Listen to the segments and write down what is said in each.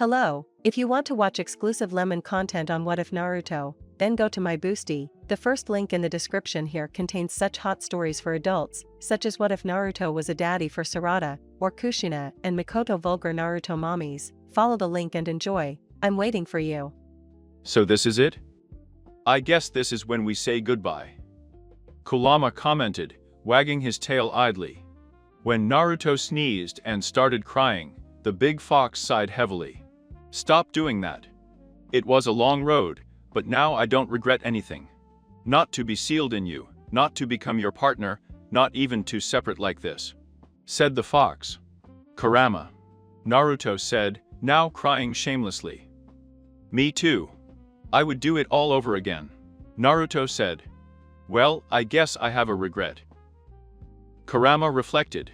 Hello, if you want to watch exclusive lemon content on What If Naruto, then go to my Boosty. The first link in the description here contains such hot stories for adults, such as What If Naruto was a daddy for Sarada, or Kushina and Mikoto vulgar Naruto mommies. Follow the link and enjoy. I'm waiting for you. So this is it? I guess this is when we say goodbye. Kurama commented, wagging his tail idly. When Naruto sneezed and started crying, the big fox sighed heavily. Stop doing that. It was a long road, but now I don't regret anything. Not to be sealed in you, not to become your partner, not even to separate like this, said the fox. Kurama. Naruto said, now crying shamelessly. Me too. I would do it all over again. Naruto said. Well, I guess I have a regret. Kurama reflected.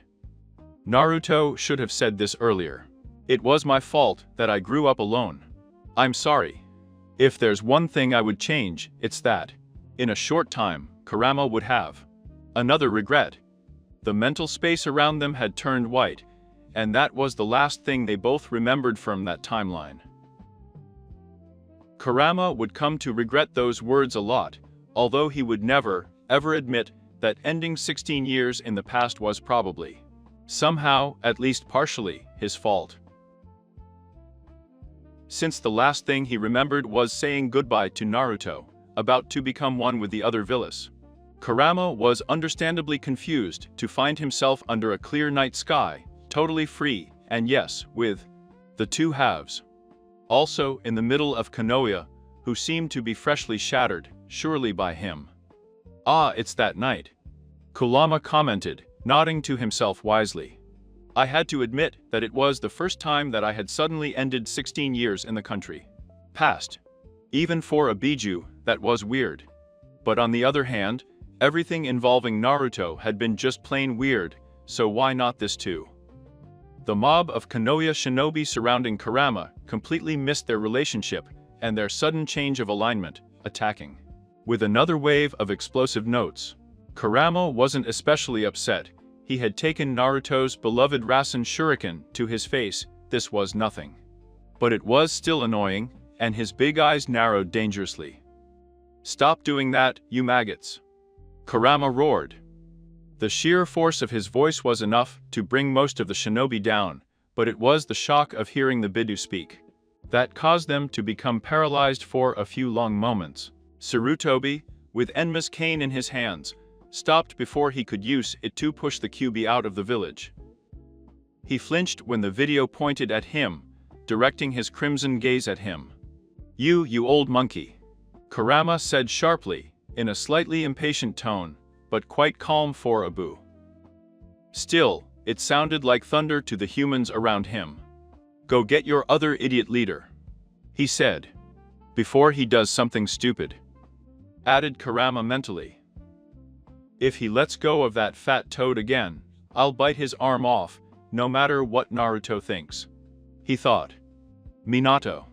Naruto should have said this earlier. It was my fault that I grew up alone. I'm sorry. If there's one thing I would change, it's that. In a short time, Kurama would have another regret. The mental space around them had turned white, and that was the last thing they both remembered from that timeline. Kurama would come to regret those words a lot, although he would never, ever admit that ending 16 years in the past was probably, somehow, at least partially, his fault. Since the last thing he remembered was saying goodbye to Naruto, about to become one with the other villains, Kurama was understandably confused to find himself under a clear night sky, totally free, and yes, with the two halves. Also in the middle of Konoha, who seemed to be freshly shattered, surely by him. Ah, it's that night. Kurama commented, nodding to himself wisely. I had to admit that it was the first time that I had suddenly ended 16 years in the country. Past. Even for a Biju, that was weird. But on the other hand, everything involving Naruto had been just plain weird, so why not this too? The mob of Konoha shinobi surrounding Kurama completely missed their relationship and their sudden change of alignment, attacking. With another wave of explosive notes. Kurama wasn't especially upset. He had taken Naruto's beloved Rasen Shuriken to his face. This was nothing. But it was still annoying, and his big eyes narrowed dangerously. Stop doing that, you maggots. Kurama roared. The sheer force of his voice was enough to bring most of the shinobi down, but it was the shock of hearing the Bidou speak that caused them to become paralyzed for a few long moments. Sarutobi, with Enma's cane in his hands, stopped before he could use it to push the Kyuubi out of the village. He flinched when the video pointed at him, directing his crimson gaze at him. You old monkey. Kurama said sharply, in a slightly impatient tone, but quite calm for a Buu. Still, it sounded like thunder to the humans around him. Go get your other idiot leader, he said. Before he does something stupid, added Kurama mentally. If he lets go of that fat toad again, I'll bite his arm off, no matter what Naruto thinks, he thought. Minato.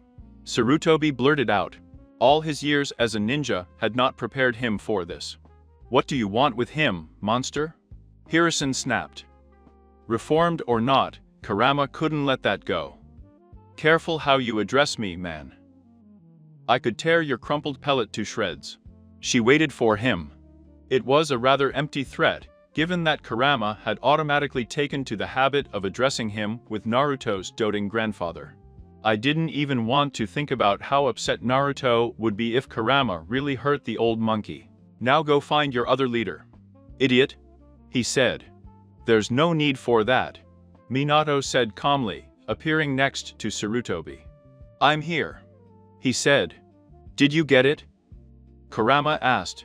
Sarutobi blurted out. All his years as a ninja had not prepared him for this. What do you want with him, monster? Hirusen snapped. Reformed or not, Kurama couldn't let that go. Careful how you address me, man. I could tear your crumpled pellet to shreds. She waited for him. It was a rather empty threat, given that Kurama had automatically taken to the habit of addressing him with Naruto's doting grandfather. I didn't even want to think about how upset Naruto would be if Kurama really hurt the old monkey. Now go find your other leader. Idiot, he said. There's no need for that, Minato said calmly, appearing next to Sarutobi. I'm here, he said. Did you get it? Kurama asked.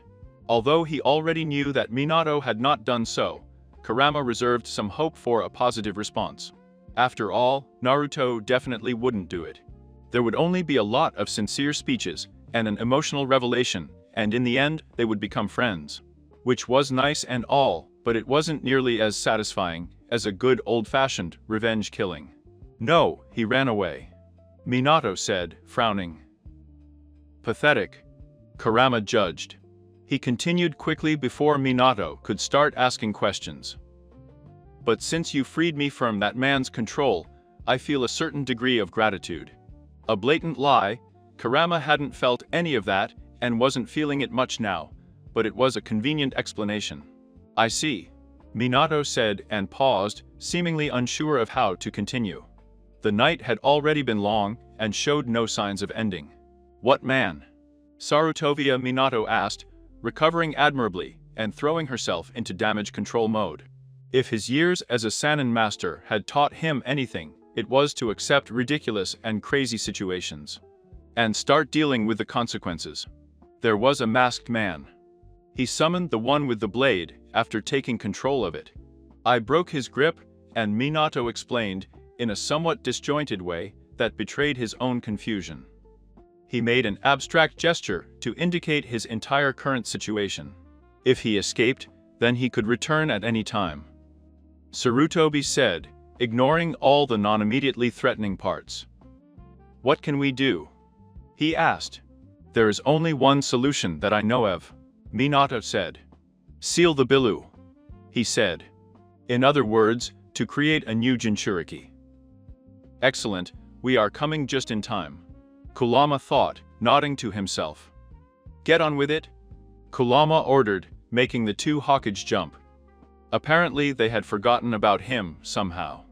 Although he already knew that Minato had not done so, Kurama reserved some hope for a positive response. After all, Naruto definitely wouldn't do it. There would only be a lot of sincere speeches and an emotional revelation, and in the end, they would become friends. Which was nice and all, but it wasn't nearly as satisfying as a good old-fashioned revenge killing. No, he ran away, Minato said, frowning. Pathetic, Kurama judged. He continued quickly before Minato could start asking questions. But since you freed me from that man's control, I feel a certain degree of gratitude. A blatant lie. Kurama hadn't felt any of that and wasn't feeling it much now, but it was a convenient explanation. I see, Minato said and paused, seemingly unsure of how to continue. The night had already been long and showed no signs of ending. What man? Sarutovia, Minato asked, recovering admirably and throwing herself into damage control mode. If his years as a Sannin master had taught him anything, it was to accept ridiculous and crazy situations and start dealing with the consequences. There was a masked man. He summoned the one with the blade after taking control of it. I broke his grip, and Minato explained, in a somewhat disjointed way that betrayed his own confusion. He made an abstract gesture to indicate his entire current situation. If he escaped, then he could return at any time. Sarutobi said, ignoring all the non-immediately threatening parts. What can we do? He asked. There is only one solution that I know of, Minato said. Seal the Bilu, he said. In other words, to create a new Jinchuriki. Excellent, we are coming just in time, Kurama thought, nodding to himself. Get on with it, Kurama ordered, making the two Hokage jump. Apparently they had forgotten about him somehow.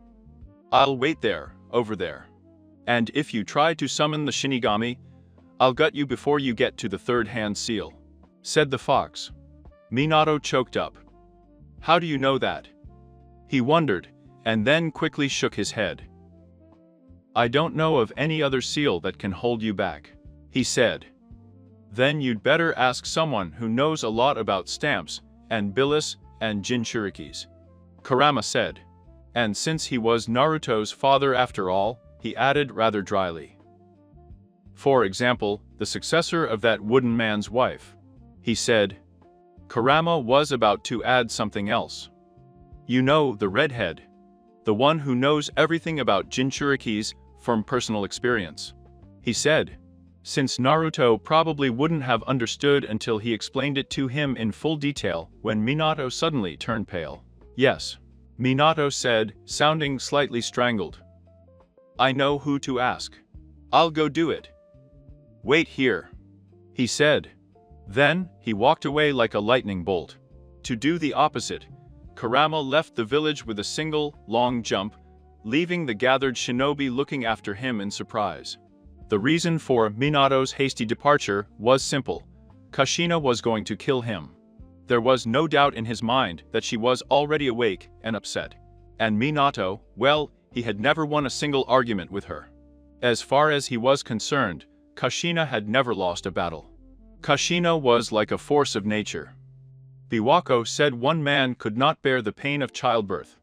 I'll wait there, over there. And if you try to summon the Shinigami, I'll gut you before you get to the third hand seal, said the fox. Minato choked up. How do you know that? He wondered, and then quickly shook his head. I don't know of any other seal that can hold you back, he said. Then you'd better ask someone who knows a lot about stamps, and billis, and Jinchurikis, Kurama said. And since he was Naruto's father after all, he added rather dryly. For example, the successor of that wooden man's wife, he said. Kurama was about to add something else. You know, the redhead. The one who knows everything about Jinchurikis from personal experience, he said. Since Naruto probably wouldn't have understood until he explained it to him in full detail when Minato suddenly turned pale. Yes, Minato said, sounding slightly strangled. I know who to ask. I'll go do it. Wait here, he said. Then, he walked away like a lightning bolt. To do the opposite, Kurama left the village with a single, long jump, leaving the gathered shinobi looking after him in surprise. The reason for Minato's hasty departure was simple. Kushina was going to kill him. There was no doubt in his mind that she was already awake and upset. And Minato, well, he had never won a single argument with her. As far as he was concerned, Kushina had never lost a battle. Kushina was like a force of nature. Biwako said one man could not bear the pain of childbirth.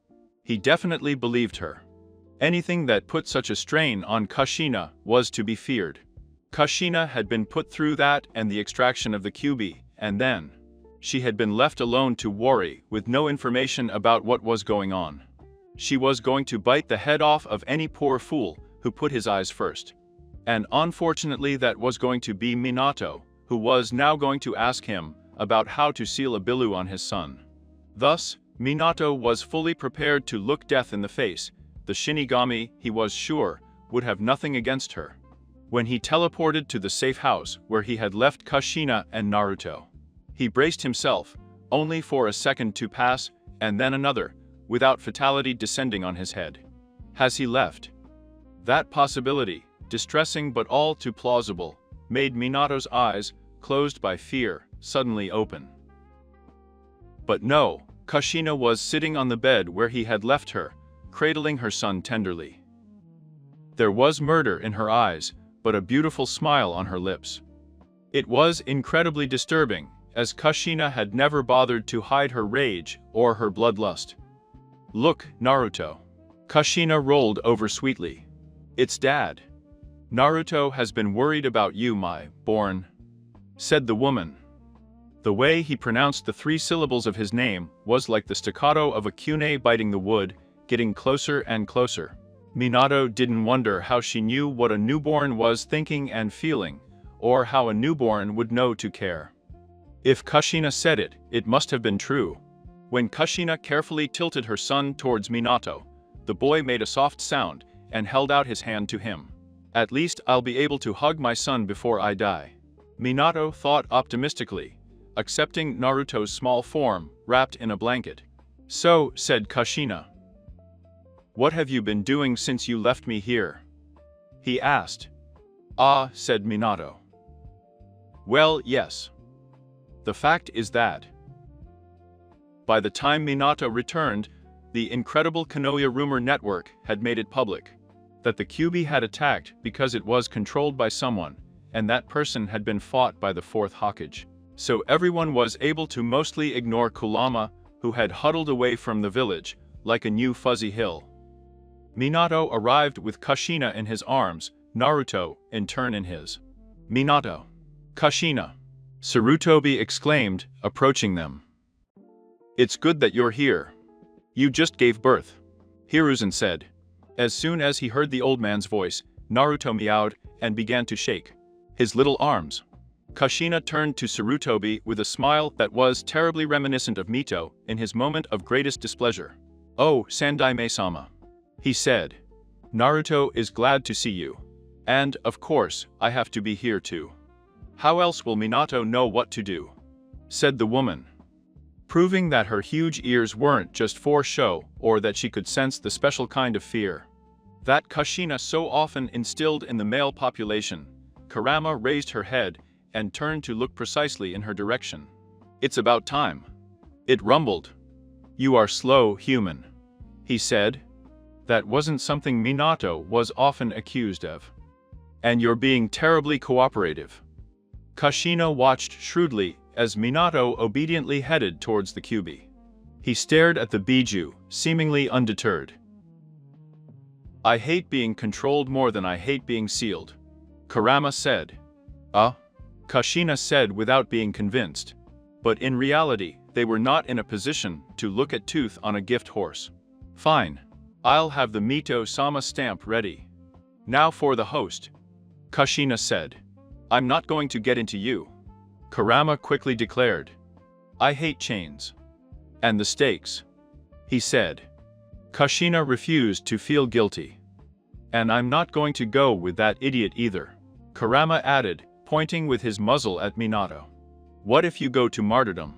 He definitely believed her. Anything that put such a strain on Kushina was to be feared. Kushina had been put through that and the extraction of the Kyuubi, and then she had been left alone to worry with no information about what was going on. She was going to bite the head off of any poor fool who put his eyes first. And unfortunately that was going to be Minato, who was now going to ask him about how to seal a bilu on his son. Thus, Minato was fully prepared to look death in the face. The Shinigami, he was sure, would have nothing against her. When he teleported to the safe house where he had left Kushina and Naruto, he braced himself, only for a second to pass, and then another, without fatality descending on his head. Has he left? That possibility, distressing but all too plausible, made Minato's eyes, closed by fear, suddenly open. But no, Kushina was sitting on the bed where he had left her, cradling her son tenderly. There was murder in her eyes, but a beautiful smile on her lips. It was incredibly disturbing, as Kushina had never bothered to hide her rage or her bloodlust. Look, Naruto. Kushina rolled over sweetly. It's Dad. Naruto has been worried about you, my born, said the woman. The way he pronounced the 3 syllables of his name was like the staccato of a kune biting the wood, getting closer and closer. Minato didn't wonder how she knew what a newborn was thinking and feeling, or how a newborn would know to care. If Kushina said it, it must have been true. When Kushina carefully tilted her son towards Minato, the boy made a soft sound and held out his hand to him. At least I'll be able to hug my son before I die. Minato thought optimistically, accepting Naruto's small form, wrapped in a blanket. So, said Kushina. What have you been doing since you left me here? He asked. Ah, said Minato. Well, yes. The fact is that by the time Minato returned, the incredible Konoha rumor network had made it public that the Kyuubi had attacked because it was controlled by someone, and that person had been fought by the fourth Hokage. So everyone was able to mostly ignore Kurama, who had huddled away from the village, like a new fuzzy hill. Minato arrived with Kushina in his arms, Naruto, in turn in his. Minato. Kushina. Sarutobi exclaimed, approaching them. It's good that you're here. You just gave birth. Hiruzen said. As soon as he heard the old man's voice, Naruto meowed and began to shake his little arms. Kushina turned to Sarutobi with a smile that was terribly reminiscent of Mito in his moment of greatest displeasure. Oh, Sandaime-sama. He said. Naruto is glad to see you. And, of course, I have to be here too. How else will Minato know what to do? Said the woman, proving that her huge ears weren't just for show or that she could sense the special kind of fear that Kushina so often instilled in the male population. Kurama raised her head and turned to look precisely in her direction. It's about time. It rumbled. You are slow, human. He said. That wasn't something Minato was often accused of. And you're being terribly cooperative. Kushina watched shrewdly as Minato obediently headed towards the Kyuubi. He stared at the Biju, seemingly undeterred. I hate being controlled more than I hate being sealed, Kurama said. Kushina said without being convinced. But in reality, they were not in a position to look at Tooth on a gift horse. Fine. I'll have the Mito-sama stamp ready. Now for the host, Kushina said. I'm not going to get into you, Kurama quickly declared. I hate chains. And the stakes, he said. Kushina refused to feel guilty. And I'm not going to go with that idiot either, Kurama added, pointing with his muzzle at Minato. What if you go to martyrdom?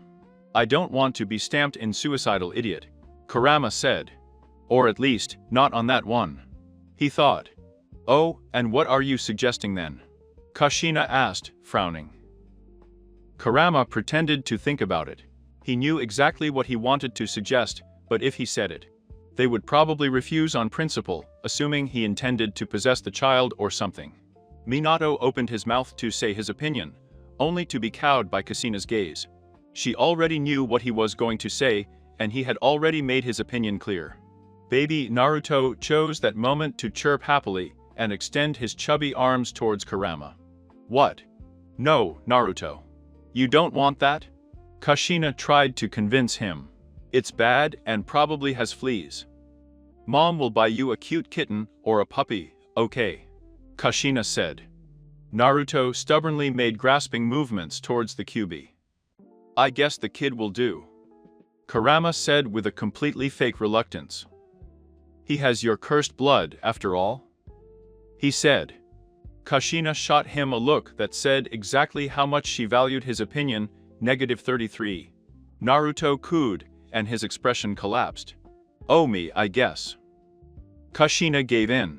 I don't want to be stamped in suicidal idiot, Kurama said. Or at least, not on that one. He thought. Oh, and what are you suggesting then? Kushina asked, frowning. Kurama pretended to think about it. He knew exactly what he wanted to suggest, but if he said it, they would probably refuse on principle, assuming he intended to possess the child or something. Minato opened his mouth to say his opinion, only to be cowed by Kushina's gaze. She already knew what he was going to say, and he had already made his opinion clear. Baby Naruto chose that moment to chirp happily and extend his chubby arms towards Kurama. What? No, Naruto. You don't want that? Kushina tried to convince him. It's bad and probably has fleas. Mom will buy you a cute kitten or a puppy, okay? Kushina said. Naruto stubbornly made grasping movements towards the Kyuubi. I guess the kid will do, Kurama said with a completely fake reluctance. He has your cursed blood, after all, he said. Kushina shot him a look that said exactly how much she valued his opinion, -33. Naruto cooed, and his expression collapsed. Oh me, I guess. Kushina gave in.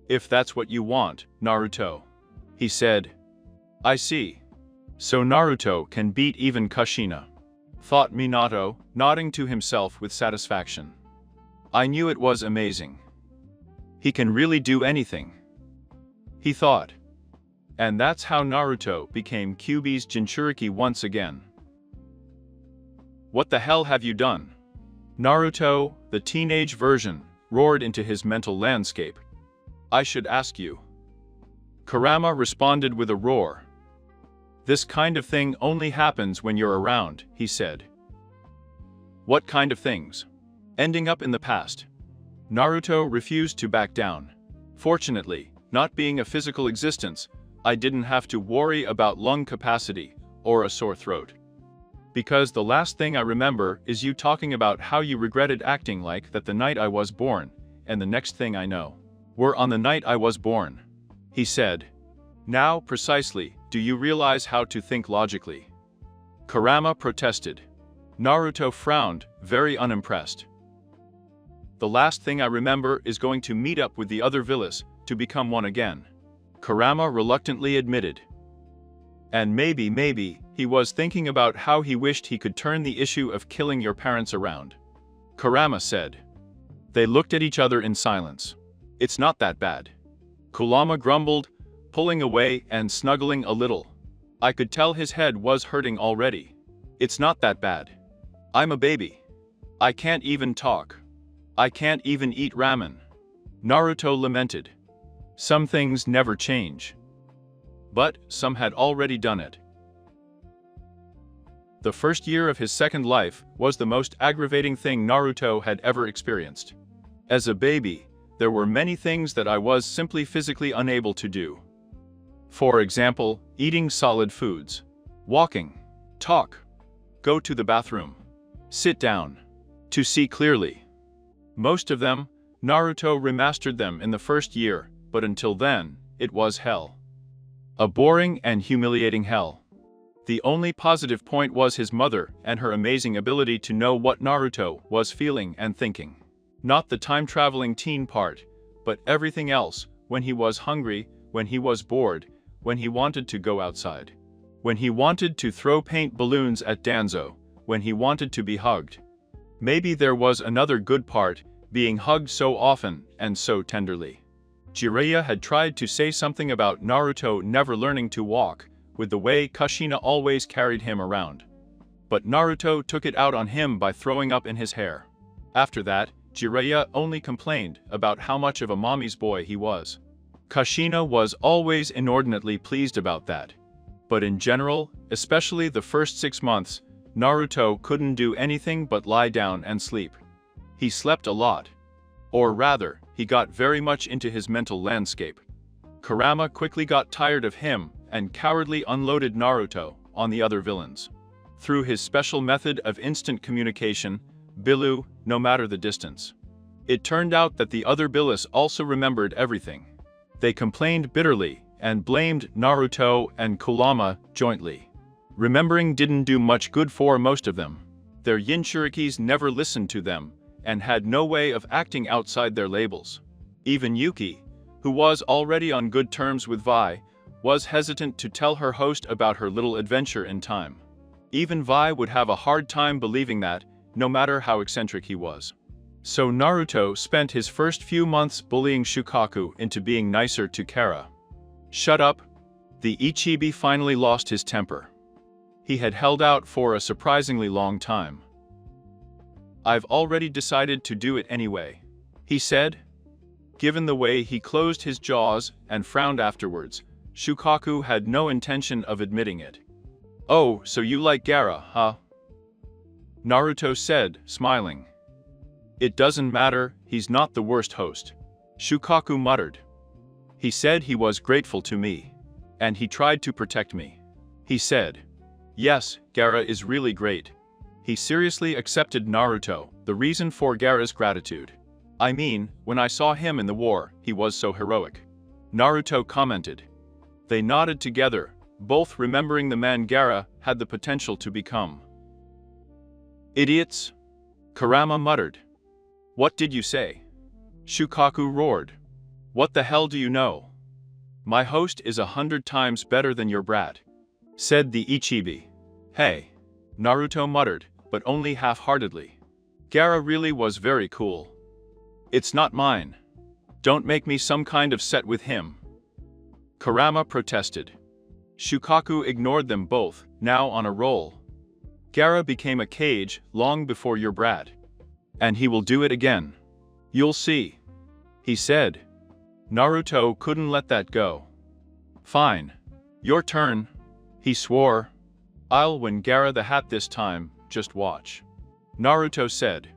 If that's what you want, Naruto, he said. I see. So Naruto can beat even Kushina, thought Minato, nodding to himself with satisfaction. I knew it was amazing. He can really do anything, he thought. And that's how Naruto became Kyuubi's Jinchuriki once again. What the hell have you done? Naruto, the teenage version, roared into his mental landscape. I should ask you. Kurama responded with a roar. This kind of thing only happens when you're around, he said. What kind of things? Ending up in the past. Naruto refused to back down. Fortunately, not being a physical existence, I didn't have to worry about lung capacity or a sore throat. Because the last thing I remember is you talking about how you regretted acting like that the night I was born, and the next thing I know, we're on the night I was born. he said. Now, precisely, do you realize how to think logically? Kurama protested. Naruto frowned, very unimpressed. The last thing I remember is going to meet up with the other villas to become one again, Kurama reluctantly admitted. And maybe, he was thinking about how he wished he could turn the issue of killing your parents around, Kurama said. They looked at each other in silence. It's not that bad, Kurama grumbled, pulling away and snuggling a little. I could tell his head was hurting already. It's not that bad. I'm a baby. I can't even talk. I can't even eat ramen, Naruto lamented. Some things never change. But some had already done it. The first year of his second life was the most aggravating thing Naruto had ever experienced. As a baby, there were many things that I was simply physically unable to do. For example, eating solid foods, walking, talk, go to the bathroom, sit down, to see clearly. Most of them, Naruto remastered them in the first year, but until then, it was hell. A boring and humiliating hell. The only positive point was his mother and her amazing ability to know what Naruto was feeling and thinking. Not the time-traveling teen part, but everything else, when he was hungry, when he was bored, when he wanted to go outside, when he wanted to throw paint balloons at Danzo, when he wanted to be hugged. Maybe there was another good part, being hugged so often and so tenderly. Jiraiya had tried to say something about Naruto never learning to walk, with the way Kushina always carried him around. But Naruto took it out on him by throwing up in his hair. After that, Jiraiya only complained about how much of a mommy's boy he was. Kushina was always inordinately pleased about that. But in general, especially the first 6 months, Naruto couldn't do anything but lie down and sleep. He slept a lot. Or rather, he got very much into his mental landscape. Kurama quickly got tired of him and cowardly unloaded Naruto on the other villains. Through his special method of instant communication, Bilu, no matter the distance. It turned out that the other Billis also remembered everything. They complained bitterly and blamed Naruto and Kurama jointly. Remembering didn't do much good for most of them. Their Jinchurikis never listened to them and had no way of acting outside their labels. Even Yuki, who was already on good terms with Vi, was hesitant to tell her host about her little adventure in time. Even Vi would have a hard time believing that, no matter how eccentric he was. So Naruto spent his first few months bullying Shukaku into being nicer to Kara. Shut up! The Ichibi finally lost his temper. He had held out for a surprisingly long time. I've already decided to do it anyway, he said. Given the way he closed his jaws and frowned afterwards, Shukaku had no intention of admitting it. Oh, so you like Gaara, huh? Naruto said, smiling. It doesn't matter, he's not the worst host, Shukaku muttered. He said he was grateful to me. And he tried to protect me. He said. Yes, Gaara is really great. He seriously accepted Naruto, the reason for Gaara's gratitude. I mean, when I saw him in the war, he was so heroic. Naruto commented. They nodded together, both remembering the man Gaara had the potential to become. Idiots! Kurama muttered. What did you say? Shukaku roared. What the hell do you know? My host is 100 times better than your brat, said the Ichibi. Hey! Naruto muttered, but only half-heartedly. Gaara really was very cool. It's not mine. Don't make me some kind of set with him. Kurama protested. Shukaku ignored them both, now on a roll. Gaara became a cage long before your brat. And he will do it again. You'll see, he said. Naruto couldn't let that go. Fine. Your turn, he swore. I'll win Gaara the hat this time, just watch. Naruto said.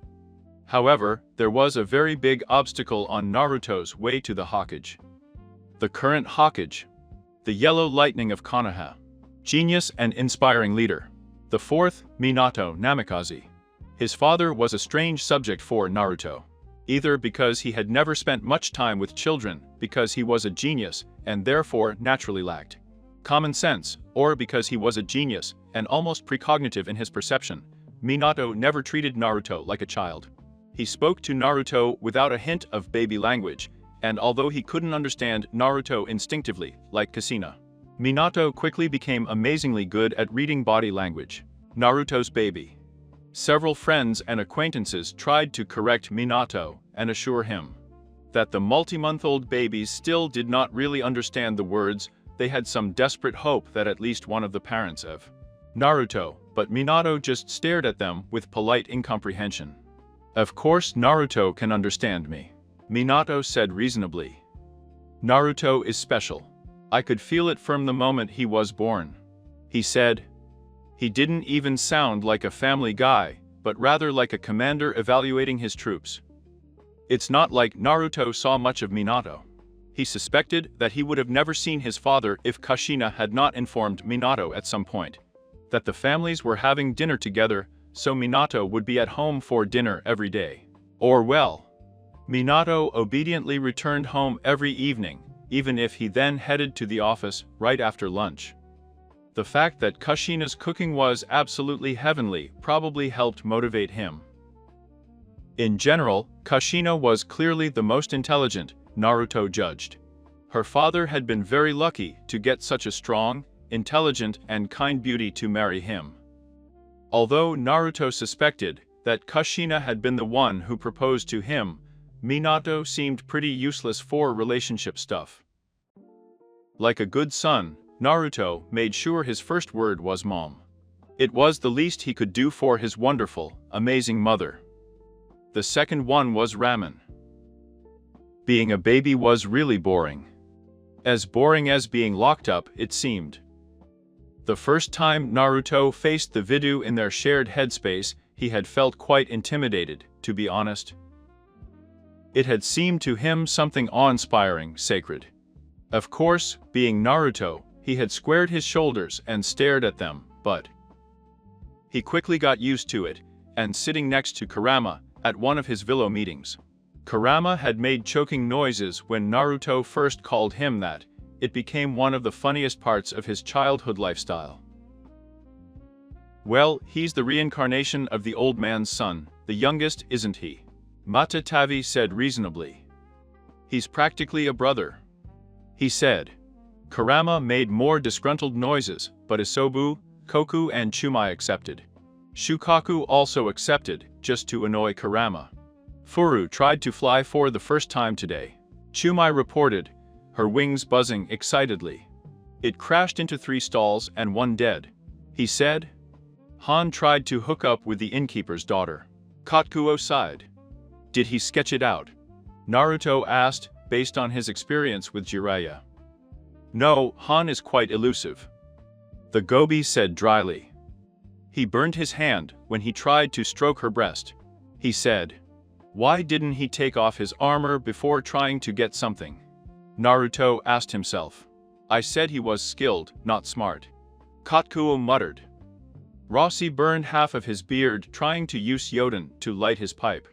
However, there was a very big obstacle on Naruto's way to the Hokage. The current Hokage. The Yellow Lightning of Konoha. Genius and inspiring leader. The fourth, Minato Namikaze. His father was a strange subject for Naruto. Either because he had never spent much time with children, because he was a genius and therefore naturally lacked common sense, or because he was a genius and almost precognitive in his perception. Minato never treated Naruto like a child. He spoke to Naruto without a hint of baby language, and although he couldn't understand Naruto instinctively, like Kushina, Minato quickly became amazingly good at reading body language. Naruto's baby. Several friends and acquaintances tried to correct Minato and assure him that the multi-month-old babies still did not really understand the words. They had some desperate hope that at least one of the parents of Naruto, but Minato just stared at them with polite incomprehension. "Of course Naruto can understand me," Minato said reasonably. "Naruto is special. I could feel it from the moment he was born," he said. He didn't even sound like a family guy, but rather like a commander evaluating his troops. It's not like Naruto saw much of Minato. He suspected that he would have never seen his father if Kushina had not informed Minato at some point that the families were having dinner together, so Minato would be at home for dinner every day. Or well, Minato obediently returned home every evening, even if he then headed to the office right after lunch. The fact that Kushina's cooking was absolutely heavenly probably helped motivate him. In general, Kushina was clearly the most intelligent, Naruto judged. Her father had been very lucky to get such a strong, intelligent, and kind beauty to marry him. Although Naruto suspected that Kushina had been the one who proposed to him, Minato seemed pretty useless for relationship stuff. Like a good son, Naruto made sure his first word was mom. It was the least he could do for his wonderful, amazing mother. The second one was ramen. Being a baby was really boring. As boring as being locked up, it seemed. The first time Naruto faced the Vidu in their shared headspace, he had felt quite intimidated, to be honest. It had seemed to him something awe-inspiring, sacred. Of course, being Naruto, he had squared his shoulders and stared at them, but he quickly got used to it, and sitting next to Kurama at one of his villa meetings. Kurama had made choking noises when Naruto first called him that. It became one of the funniest parts of his childhood lifestyle. "Well, he's the reincarnation of the old man's son, the youngest, isn't he?" Matatavi said reasonably. "He's practically a brother," he said. Kurama made more disgruntled noises, but Isobu, Koku and Chumai accepted. Shukaku also accepted, just to annoy Kurama. Furu tried to fly for the first time today. Chumai reported, her wings buzzing excitedly. "It crashed into 3 stalls and 1 dead," he said. Han tried to hook up with the innkeeper's daughter. Katsuo sighed. "Did he sketch it out?" Naruto asked, based on his experience with Jiraiya. "No, Han is quite elusive," the Gobi said dryly. "He burned his hand when he tried to stroke her breast," he said. "Why didn't he take off his armor before trying to get something?" Naruto asked himself. "I said he was skilled, not smart," Katsuo muttered. Rossi burned half of his beard trying to use Yoden to light his pipe.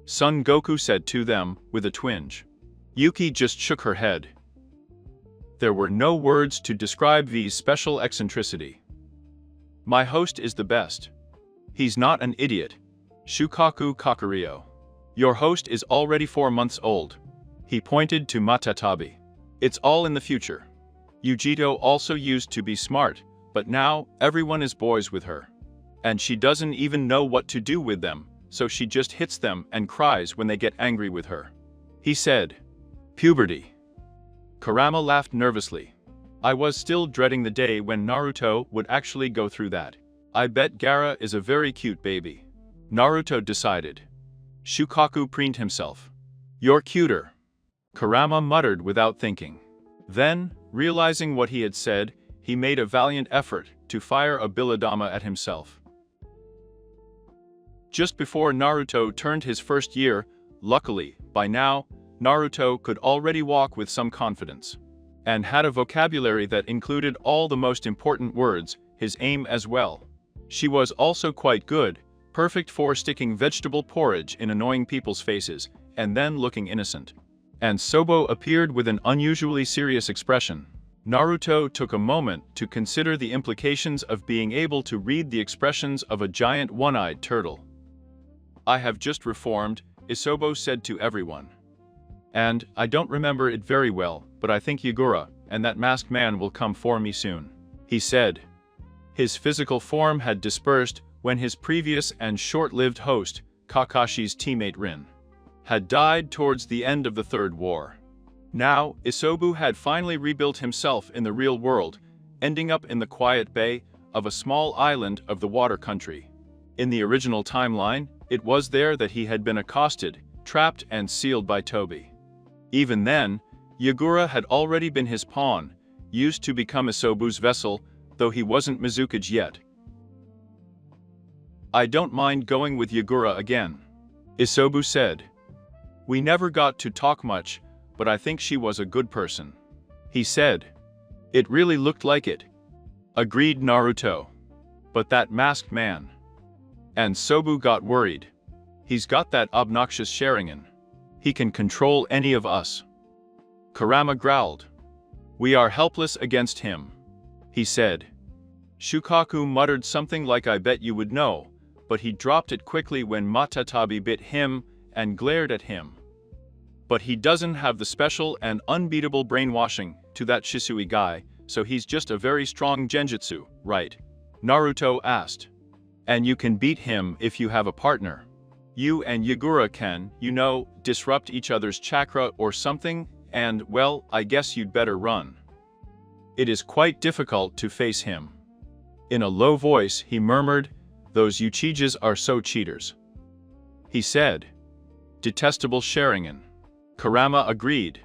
Son Goku said to them, with a twinge. Yuki just shook her head. There were no words to describe V's special eccentricity. "My host is the best. He's not an idiot." Shukaku Kakario. "Your host is already 4 months old." He pointed to Matatabi. "It's all in the future. Yujito also used to be smart, but now everyone is boys with her. And she doesn't even know what to do with them, so she just hits them and cries when they get angry with her," he said. "Puberty." Kurama laughed nervously. "I was still dreading the day when Naruto would actually go through that. I bet Gaara is a very cute baby," Naruto decided. Shukaku preened himself. "You're cuter," Kurama muttered without thinking. Then, realizing what he had said, he made a valiant effort to fire a Billadama at himself. Just before Naruto turned his first year, luckily, by now, Naruto could already walk with some confidence, and had a vocabulary that included all the most important words, his aim as well. She was also quite good, perfect for sticking vegetable porridge in annoying people's faces, and then looking innocent. And Sobo appeared with an unusually serious expression. Naruto took a moment to consider the implications of being able to read the expressions of a giant one-eyed turtle. "I have just reformed," Isobo said to everyone. "And I don't remember it very well, but I think Yagura and that masked man will come for me soon," he said. His physical form had dispersed when his previous and short-lived host, Kakashi's teammate Rin, had died towards the end of the Third War. Now, Isobu had finally rebuilt himself in the real world, ending up in the quiet bay of a small island of the water country. In the original timeline, it was there that he had been accosted, trapped and sealed by Tobi. Even then, Yagura had already been his pawn, used to become Isobu's vessel, though he wasn't Mizukage yet. "I don't mind going with Yagura again," Isobu said. "We never got to talk much, but I think she was a good person," he said. "It really looked like it," agreed Naruto. "But that masked man." And Sobu got worried. "He's got that obnoxious Sharingan. He can control any of us." Kurama growled. "We are helpless against him," he said. Shukaku muttered something like "I bet you would know," but he dropped it quickly when Matatabi bit him and glared at him. "But he doesn't have the special and unbeatable brainwashing to that Shisui guy, so he's just a very strong genjutsu, right?" Naruto asked. "And you can beat him if you have a partner. You and Yagura can, you know, disrupt each other's chakra or something, and, well, I guess you'd better run. It is quite difficult to face him." In a low voice he murmured, "Those Uchiges are so cheaters," he said. "Detestable Sharingan." Kurama agreed.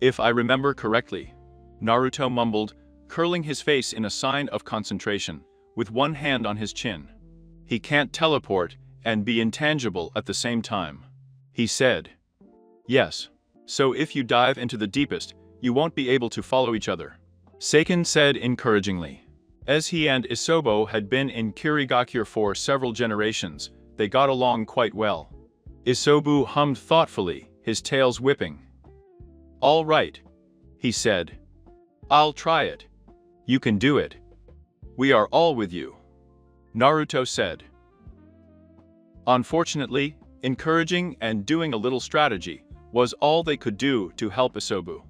"If I remember correctly," Naruto mumbled, curling his face in a sign of concentration, with one hand on his chin. "He can't teleport and be intangible at the same time," he said. "Yes. So if you dive into the deepest, you won't be able to follow each other," Seiken said encouragingly. As he and Isobo had been in Kirigakure for several generations, they got along quite well. Isobu hummed thoughtfully, his tails whipping. "All right," he said. "I'll try it. You can do it. We are all with you," Naruto said. Unfortunately, encouraging and doing a little strategy was all they could do to help Isobu.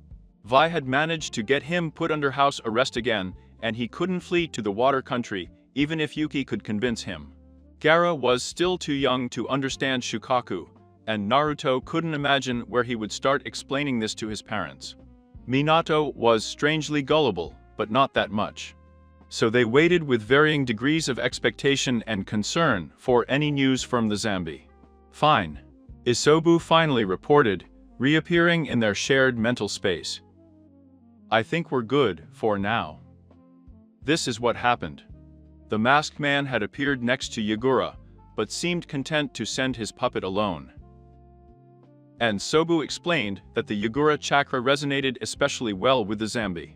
Vi had managed to get him put under house arrest again, and he couldn't flee to the water country even if Yuki could convince him. Gaara was still too young to understand Shukaku, and Naruto couldn't imagine where he would start explaining this to his parents. Minato was strangely gullible, but not that much. So they waited with varying degrees of expectation and concern for any news from the Zambi. "Fine," Isobu finally reported, reappearing in their shared mental space. "I think we're good for now." This is what happened. The masked man had appeared next to Yagura, but seemed content to send his puppet alone. And Sobu explained that the Yagura chakra resonated especially well with the Zambi,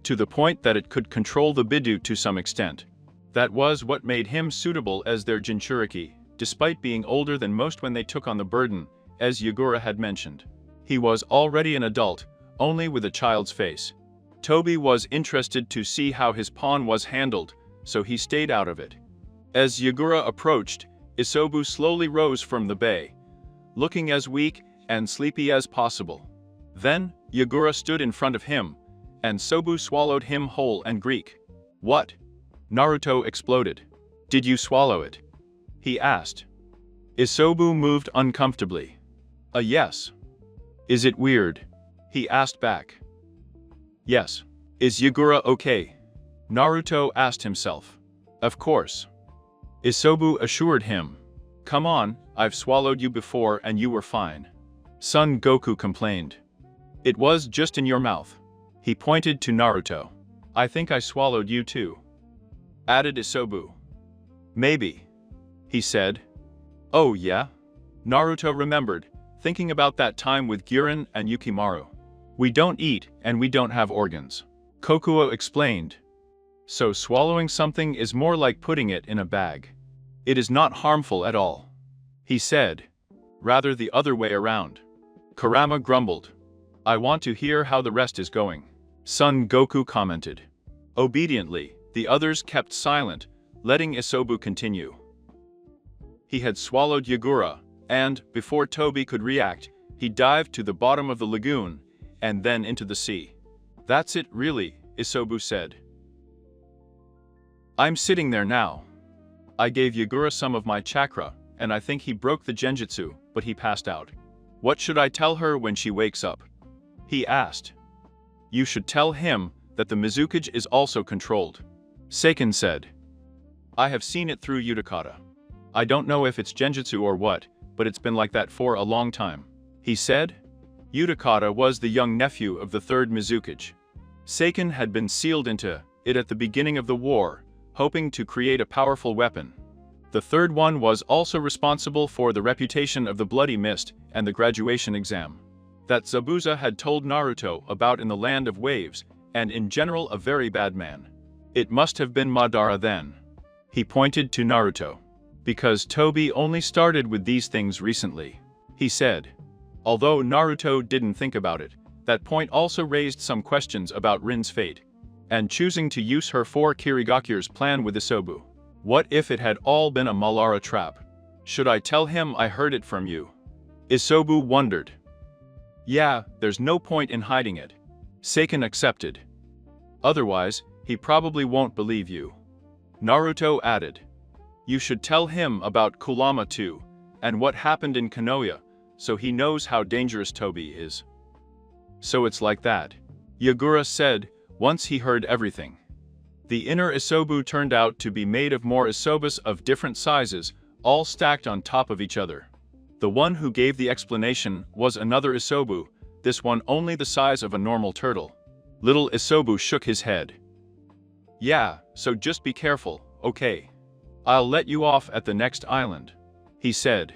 to the point that it could control the Bidu to some extent. That was what made him suitable as their Jinchuriki, despite being older than most when they took on the burden, as Yagura had mentioned. He was already an adult, only with a child's face. Tobi was interested to see how his pawn was handled, so he stayed out of it. As Yagura approached, Isobu slowly rose from the bay, looking as weak and sleepy as possible. Then, Yagura stood in front of him, and Sobu swallowed him whole and Greek. "What?" Naruto exploded. "Did you swallow it?" he asked. Isobu moved uncomfortably. Yes." "Is it weird?" he asked back. "Yes." "Is Yagura okay?" Naruto asked himself. "Of course." Isobu assured him. "Come on, I've swallowed you before and you were fine." Son Goku complained. "It was just in your mouth." He pointed to Naruto. "I think I swallowed you too," added Isobu. "Maybe," he said. "Oh yeah?" Naruto remembered, thinking about that time with Girin and Yukimaru. "We don't eat and we don't have organs," Kokuo explained. "So swallowing something is more like putting it in a bag. It is not harmful at all," he said. "Rather the other way around." Kurama grumbled. I want to hear how the rest is going. Son Goku commented. Obediently, the others kept silent, letting Isobu continue. He had swallowed Yagura, and, before Toby could react, he dived to the bottom of the lagoon, and then into the sea. That's it really, Isobu said. I'm sitting there now. I gave Yagura some of my chakra, and I think he broke the genjutsu, but he passed out. What should I tell her when she wakes up? He asked. You should tell him that the Mizukage is also controlled. Seiken said. I have seen it through Utakata. I don't know if it's genjutsu or what, but it's been like that for a long time. He said. Utakata was the young nephew of the third Mizukage. Seiken had been sealed into it at the beginning of the war, hoping to create a powerful weapon. The third one was also responsible for the reputation of the Bloody Mist and the graduation exam. That Zabuza had told Naruto about in the Land of Waves, and in general a very bad man. It must have been Madara then. He pointed to Naruto. Because Toby only started with these things recently. He said. Although Naruto didn't think about it, that point also raised some questions about Rin's fate, and choosing to use her for Kirigakure's plan with Isobu. What if it had all been a Malara trap? Should I tell him I heard it from you? Isobu wondered. Yeah, there's no point in hiding it. Seiken accepted. Otherwise, he probably won't believe you. Naruto added. You should tell him about Kurama too, and what happened in Konoha, so he knows how dangerous Toby is. So it's like that, Yagura said, once he heard everything. The inner Isobu turned out to be made of more Isobus of different sizes, all stacked on top of each other. The one who gave the explanation was another Isobu, this one only the size of a normal turtle. Little Isobu shook his head. Yeah, so just be careful, okay? I'll let you off at the next island. He said.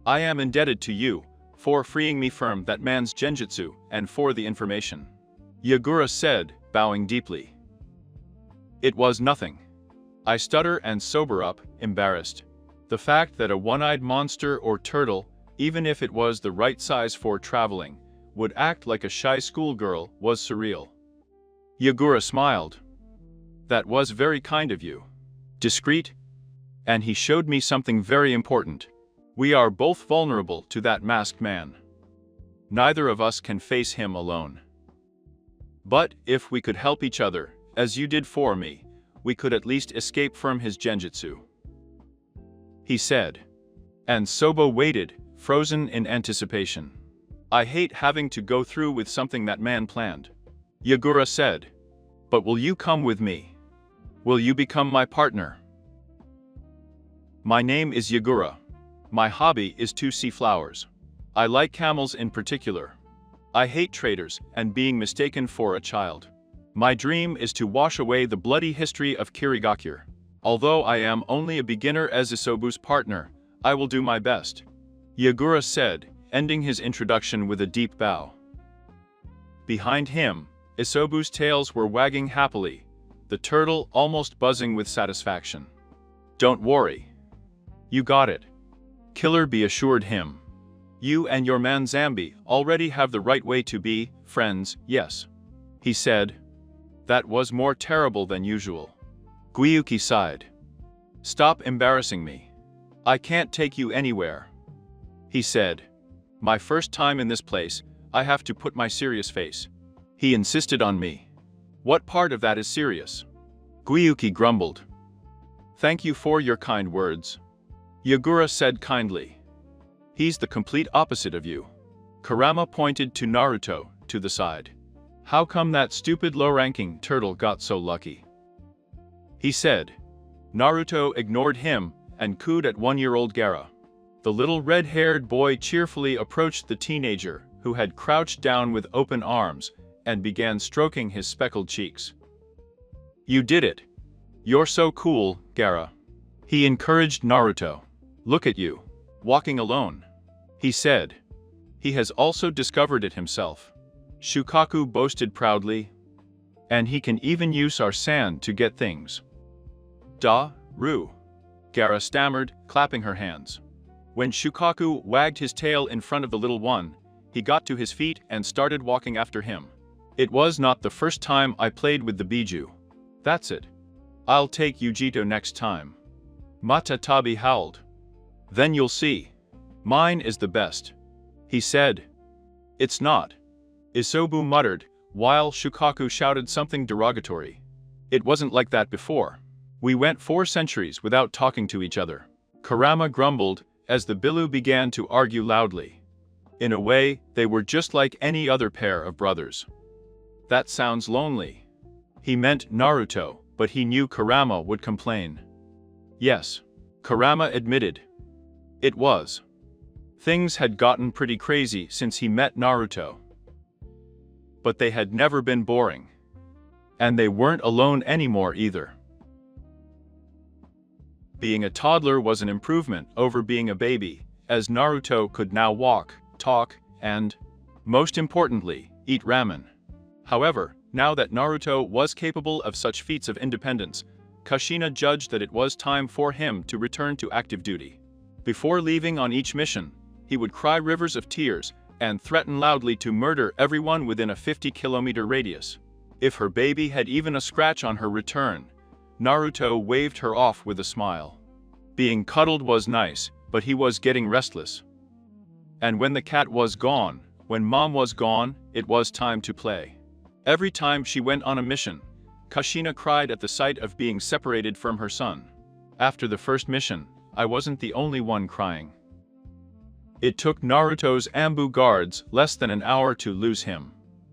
I am indebted to you for freeing me from that man's genjutsu and for the information. Yagura said, bowing deeply. It was nothing. I stutter and sober up, embarrassed. The fact that a one-eyed monster or turtle, even if it was the right size for traveling, would act like a shy schoolgirl was surreal. Yagura smiled. That was very kind of you. Discreet. And he showed me something very important. We are both vulnerable to that masked man. Neither of us can face him alone. But if we could help each other, as you did for me, we could at least escape from his genjutsu. He said. And Sobo waited, frozen in anticipation. I hate having to go through with something that man planned. Yagura said. But will you come with me? Will you become my partner? My name is Yagura. My hobby is to see flowers. I like camels in particular. I hate traitors and being mistaken for a child. My dream is to wash away the bloody history of Kirigakure. Although I am only a beginner as Isobu's partner, I will do my best. Yagura said, ending his introduction with a deep bow. Behind him, Isobu's tails were wagging happily, the turtle almost buzzing with satisfaction. Don't worry. You got it. Killer Bee assured him. You and your man Zambi already have the right way to be friends, yes. He said. That was more terrible than usual. Gyuki sighed. Stop embarrassing me. I can't take you anywhere. He said. My first time in this place, I have to put my serious face. He insisted on me. What part of that is serious? Gyuki grumbled. Thank you for your kind words. Yagura said kindly. He's the complete opposite of you. Kurama pointed to Naruto, to the side. How come that stupid low-ranking turtle got so lucky? He said. Naruto ignored him and cooed at one-year-old Gaara. The little red-haired boy cheerfully approached the teenager, who had crouched down with open arms, and began stroking his speckled cheeks. You did it. You're so cool, Gaara. He encouraged Naruto. Look at you. Walking alone. He said. He has also discovered it himself. Shukaku boasted proudly. And he can even use our sand to get things. Ru. Gaara stammered, clapping her hands. When Shukaku wagged his tail in front of the little one, He got to his feet and started walking after him. It was not the first time I played with the Biju. That's it. I'll take Yujito next time. Matatabi howled. Then you'll see. Mine is the best. He said. It's not. Isobu muttered, while Shukaku shouted something derogatory. It wasn't like that before. We went 4 centuries without talking to each other. Kurama grumbled as the Bilu began to argue loudly. In a way, they were just like any other pair of brothers. That sounds lonely. He meant Naruto, but he knew Kurama would complain. Yes, Kurama admitted. It was. Things had gotten pretty crazy since he met Naruto. But they had never been boring. And they weren't alone anymore either. Being a toddler was an improvement over being a baby, as Naruto could now walk, talk, and, most importantly, eat ramen. However, now that Naruto was capable of such feats of independence, Kushina judged that it was time for him to return to active duty. Before leaving on each mission, he would cry rivers of tears and threaten loudly to murder everyone within a 50-kilometer radius. If her baby had even a scratch on her return, Naruto waved her off with a smile. Being cuddled was nice, but he was getting restless. And when the cat was gone, when mom was gone, it was time to play. Every time she went on a mission, Kushina cried at the sight of being separated from her son. After the first mission, I wasn't the only one crying. It took Naruto's Ambu guards less than an hour to lose him.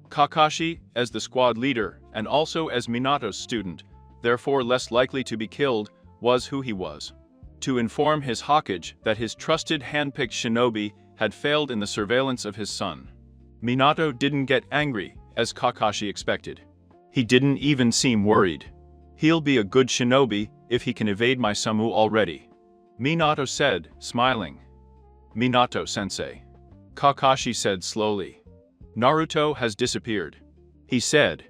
Kakashi, as the squad leader and also as Minato's student, therefore less likely to be killed, was who he was. To inform his Hokage that his trusted handpicked shinobi had failed in the surveillance of his son. Minato didn't get angry, as Kakashi expected. He didn't even seem worried. He'll be a good shinobi if he can evade my Samu already. Minato said, smiling. Minato-sensei. Kakashi said slowly. Naruto has disappeared. He said.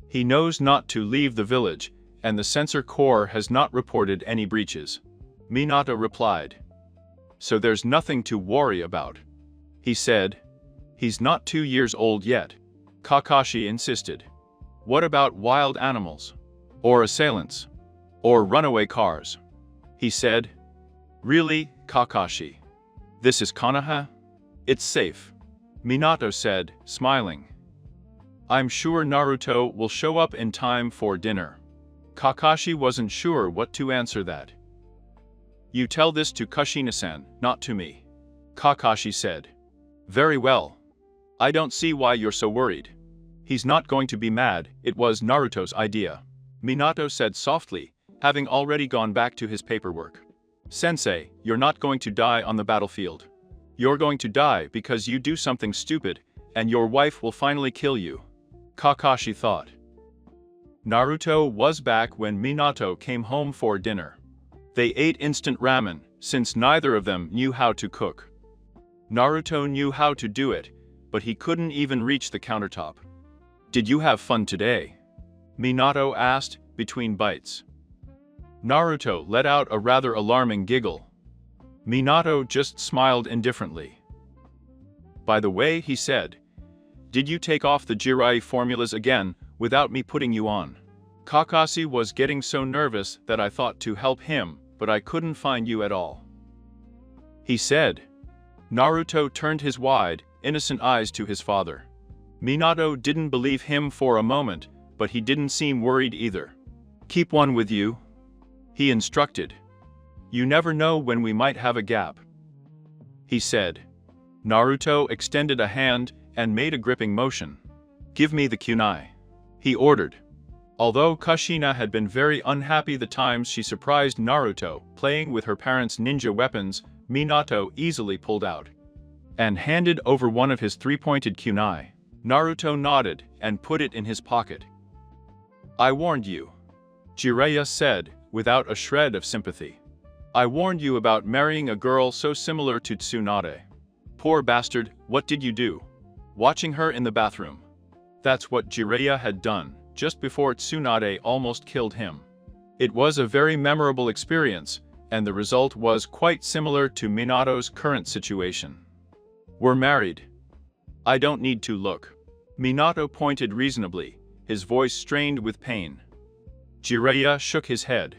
He knows not to leave the village, and the Censor Corps has not reported any breaches. Minato replied. So there's nothing to worry about. He said. He's not 2 years old yet. Kakashi insisted. What about wild animals? Or assailants? Or runaway cars? He said. Really, Kakashi? This is Konoha? It's safe. Minato said, smiling. I'm sure Naruto will show up in time for dinner. Kakashi wasn't sure what to answer that. You tell this to Kushina-san, not to me. Kakashi said. Very well. I don't see why you're so worried. He's not going to be mad, it was Naruto's idea. Minato said softly, having already gone back to his paperwork. Sensei, you're not going to die on the battlefield. You're going to die because you do something stupid, and your wife will finally kill you. Kakashi thought. Naruto was back when Minato came home for dinner. They ate instant ramen, since neither of them knew how to cook. Naruto knew how to do it, but he couldn't even reach the countertop. Did you have fun today? Minato asked, between bites. Naruto let out a rather alarming giggle. Minato just smiled indifferently. By the way, he said, did you take off the Jirai formulas again without me putting you on? Kakashi was getting so nervous that I thought to help him, but I couldn't find you at all. He said. Naruto turned his wide, innocent eyes to his father. Minato didn't believe him for a moment, but he didn't seem worried either. Keep one with you, he instructed. You never know when we might have a gap. He said. Naruto extended a hand and made a gripping motion. Give me the kunai, he ordered. Although Kushina had been very unhappy the times she surprised Naruto playing with her parents' ninja weapons, Minato easily pulled out and handed over one of his 3-pointed kunai. Naruto nodded and put it in his pocket. I warned you, Jiraiya said, without a shred of sympathy. I warned you about marrying a girl so similar to Tsunade. Poor bastard, what did you do? Watching her in the bathroom. That's what Jiraiya had done, just before Tsunade almost killed him. It was a very memorable experience, and the result was quite similar to Minato's current situation. We're married. I don't need to look. Minato pointed reasonably, his voice strained with pain. Jiraiya shook his head.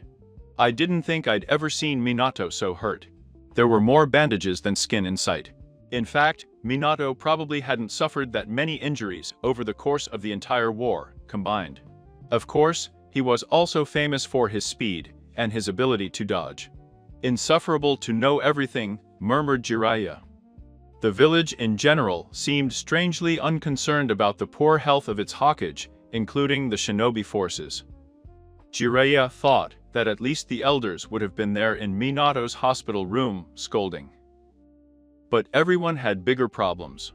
I didn't think I'd ever seen Minato so hurt. There were more bandages than skin in sight. In fact, Minato probably hadn't suffered that many injuries over the course of the entire war, combined. Of course, he was also famous for his speed and his ability to dodge. Insufferable to know everything, murmured Jiraiya. The village in general seemed strangely unconcerned about the poor health of its Hokage, including the shinobi forces. Jiraiya thought that at least the elders would have been there in Minato's hospital room, scolding. But everyone had bigger problems.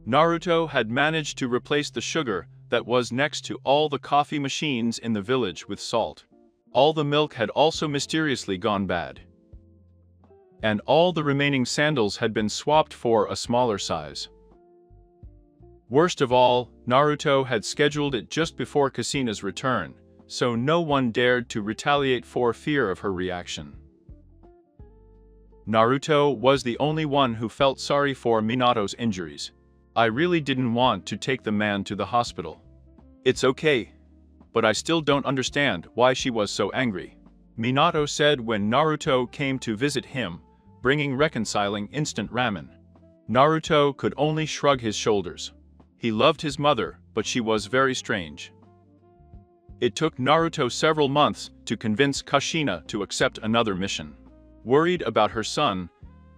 Naruto had managed to replace the sugar that was next to all the coffee machines in the village with salt. All the milk had also mysteriously gone bad. And all the remaining sandals had been swapped for a smaller size. Worst of all, Naruto had scheduled it just before Kushina's return, so no one dared to retaliate for fear of her reaction. Naruto was the only one who felt sorry for Minato's injuries. I really didn't want to take the man to the hospital. It's okay, but I still don't understand why she was so angry, Minato said when Naruto came to visit him, bringing reconciling instant ramen. Naruto could only shrug his shoulders. He loved his mother, but she was very strange. It took Naruto several months to convince Kushina to accept another mission. Worried about her son,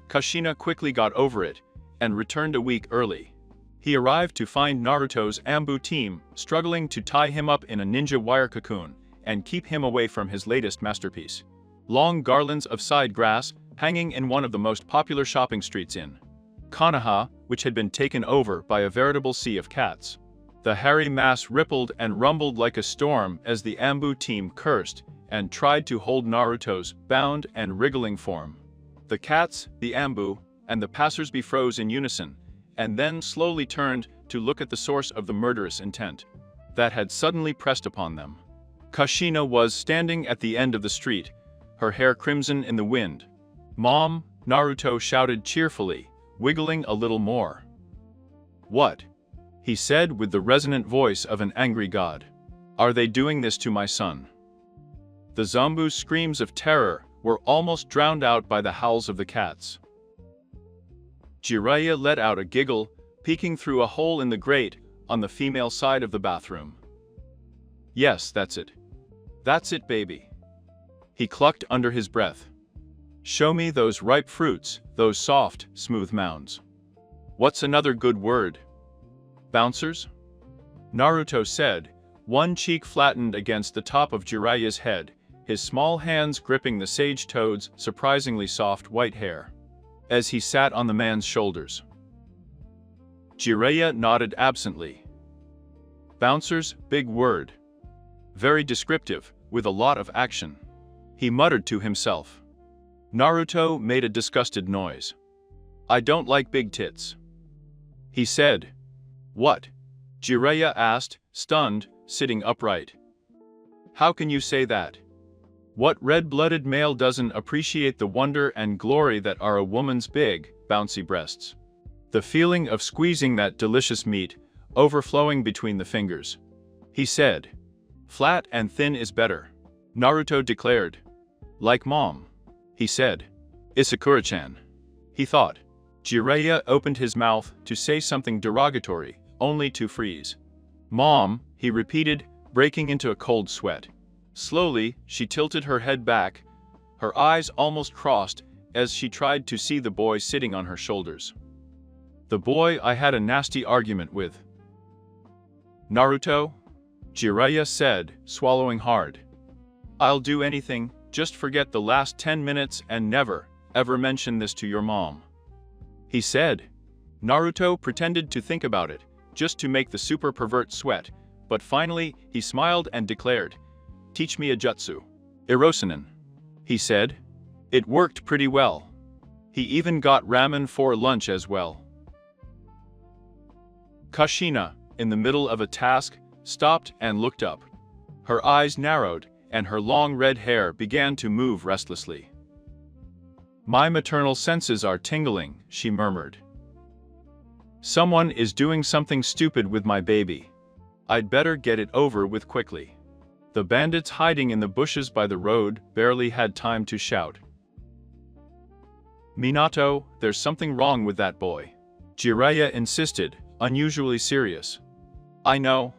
Kushina quickly got over it and returned a week early. He arrived to find Naruto's Ambu team struggling to tie him up in a ninja wire cocoon and keep him away from his latest masterpiece. Long garlands of side grass hanging in one of the most popular shopping streets in Konoha, which had been taken over by a veritable sea of cats. The hairy mass rippled and rumbled like a storm as the Ambu team cursed and tried to hold Naruto's bound and wriggling form. The cats, the Ambu, and the passers-by froze in unison, and then slowly turned to look at the source of the murderous intent that had suddenly pressed upon them. Kushina was standing at the end of the street, her hair crimson in the wind. "Mom," Naruto shouted cheerfully, wiggling a little more. "What?" he said with the resonant voice of an angry god. "Are they doing this to my son?" The Zambu's screams of terror were almost drowned out by the howls of the cats. Jiraiya let out a giggle, peeking through a hole in the grate on the female side of the bathroom. "Yes, that's it. That's it, baby." He clucked under his breath. "Show me those ripe fruits, those soft, smooth mounds." "What's another good word?" "Bouncers?" Naruto said, one cheek flattened against the top of Jiraiya's head, his small hands gripping the sage toad's surprisingly soft white hair. As he sat on the man's shoulders. Jiraiya nodded absently. "Bouncers, big word. Very descriptive, with a lot of action." He muttered to himself. Naruto made a disgusted noise. "I don't like big tits," he said. "What?" Jiraiya asked, stunned, sitting upright. "How can you say that? What red-blooded male doesn't appreciate the wonder and glory that are a woman's big, bouncy breasts? The feeling of squeezing that delicious meat, overflowing between the fingers," he said. "Flat and thin is better," Naruto declared. "Like mom," he said. "Isakura-chan," he thought. Jiraiya opened his mouth to say something derogatory, only to freeze. "Mom," he repeated, breaking into a cold sweat. Slowly, she tilted her head back, her eyes almost crossed as she tried to see the boy sitting on her shoulders. "The boy I had a nasty argument with." "Naruto?" Jiraiya said, swallowing hard. "I'll do anything, just forget the last 10 minutes and never, ever mention this to your mom," he said. Naruto pretended to think about it, just to make the super pervert sweat, but finally he smiled and declared, "Teach me a jutsu." "Erosenin," he said. It worked pretty well. He even got ramen for lunch as well. Kushina, in the middle of a task, stopped and looked up. Her eyes narrowed, and her long red hair began to move restlessly. "My maternal senses are tingling," she murmured. Someone is doing something stupid with my baby. I'd better get it over with quickly. The bandits hiding in the bushes by the road barely had time to shout. Minato, there's something wrong with that boy. Jiraiya insisted, unusually serious. I know.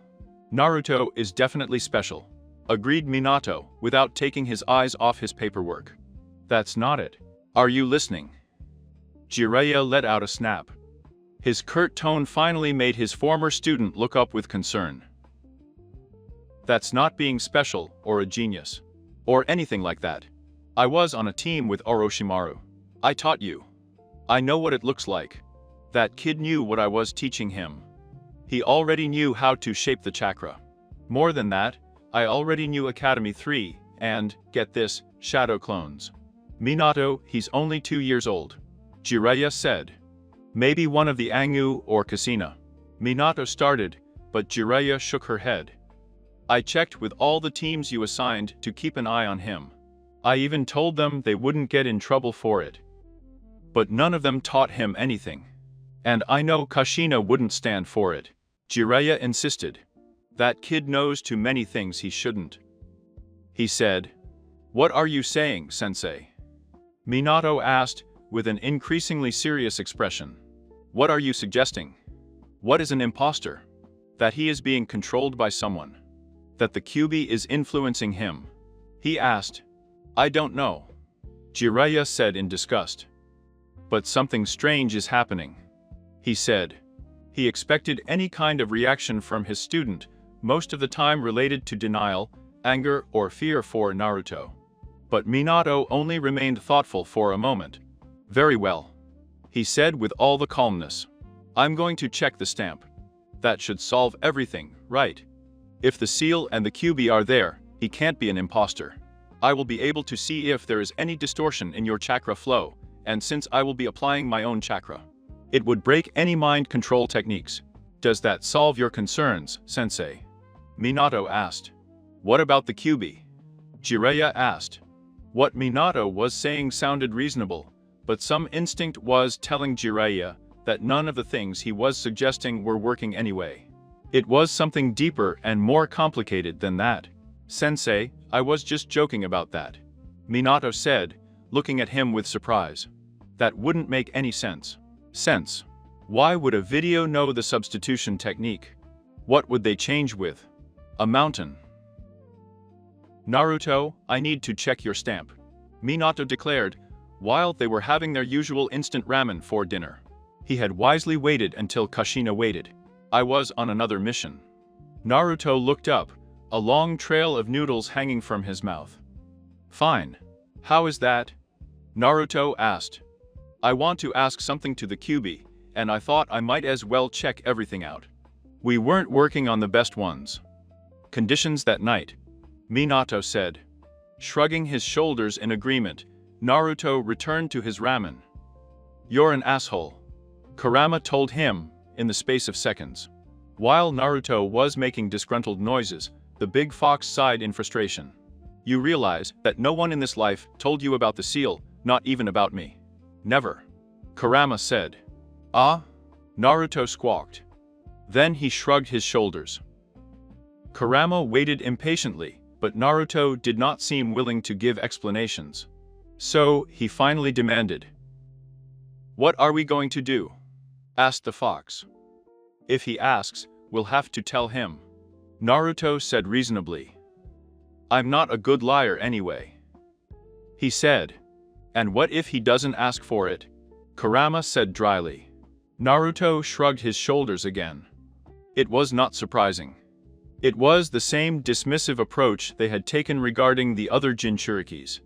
Naruto is definitely special, agreed Minato, without taking his eyes off his paperwork. That's not it. Are you listening? Jiraiya let out a snap. His curt tone finally made his former student look up with concern. That's not being special, or a genius, or anything like that. I was on a team with Orochimaru. I taught you. I know what it looks like. That kid knew what I was teaching him. He already knew how to shape the chakra. More than that, I already knew Academy 3, and, get this, shadow clones. Minato, he's only 2 years old. Jiraiya said. Maybe one of the Angu or Kushina. Minato started, but Jiraiya shook her head. I checked with all the teams you assigned to keep an eye on him. I even told them they wouldn't get in trouble for it. But none of them taught him anything. And I know Kushina wouldn't stand for it. Jiraiya insisted. That kid knows too many things he shouldn't. He said, "What are you saying, sensei?" Minato asked, with an increasingly serious expression. What are you suggesting? What is an imposter? That he is being controlled by someone. That the Kyuubi is influencing him. He asked. I don't know. Jiraiya said in disgust. But something strange is happening. He said. He expected any kind of reaction from his student, most of the time related to denial, anger, or fear for Naruto. But Minato only remained thoughtful for a moment. Very well. He said with all the calmness. I'm going to check the stamp. That should solve everything, right? If the seal and the Kyuubi are there, he can't be an imposter. I will be able to see if there is any distortion in your chakra flow, and since I will be applying my own chakra, it would break any mind control techniques. Does that solve your concerns, sensei? Minato asked. What about the Kyuubi? Jiraiya asked. What Minato was saying sounded reasonable, but some instinct was telling Jiraiya that none of the things he was suggesting were working anyway. It was something deeper and more complicated than that. Sensei, I was just joking about that. Minato said, looking at him with surprise. That wouldn't make any sense. Sense. Why would a video know the substitution technique? What would they change with? A mountain. Naruto, I need to check your stamp. Minato declared, while they were having their usual instant ramen for dinner. He had wisely waited until Kushina waited. I was on another mission. Naruto looked up, a long trail of noodles hanging from his mouth. Fine. How is that? Naruto asked. I want to ask something to the Kyuubi, and I thought I might as well check everything out. We weren't working on the best ones. Conditions that night. Minato said. Shrugging his shoulders in agreement, Naruto returned to his ramen. You're an asshole. Kurama told him, in the space of seconds. While Naruto was making disgruntled noises, the big fox sighed in frustration. You realize that no one in this life told you about the seal, not even about me. Never. Kurama said. Ah? Naruto squawked. Then he shrugged his shoulders. Kurama waited impatiently, but Naruto did not seem willing to give explanations. So, he finally demanded. What are we going to do? Asked the fox. If he asks, we'll have to tell him. Naruto said reasonably. I'm not a good liar anyway. He said. And what if he doesn't ask for it? Kurama said dryly. Naruto shrugged his shoulders again. It was not surprising. It was the same dismissive approach they had taken regarding the other Jinchurikis.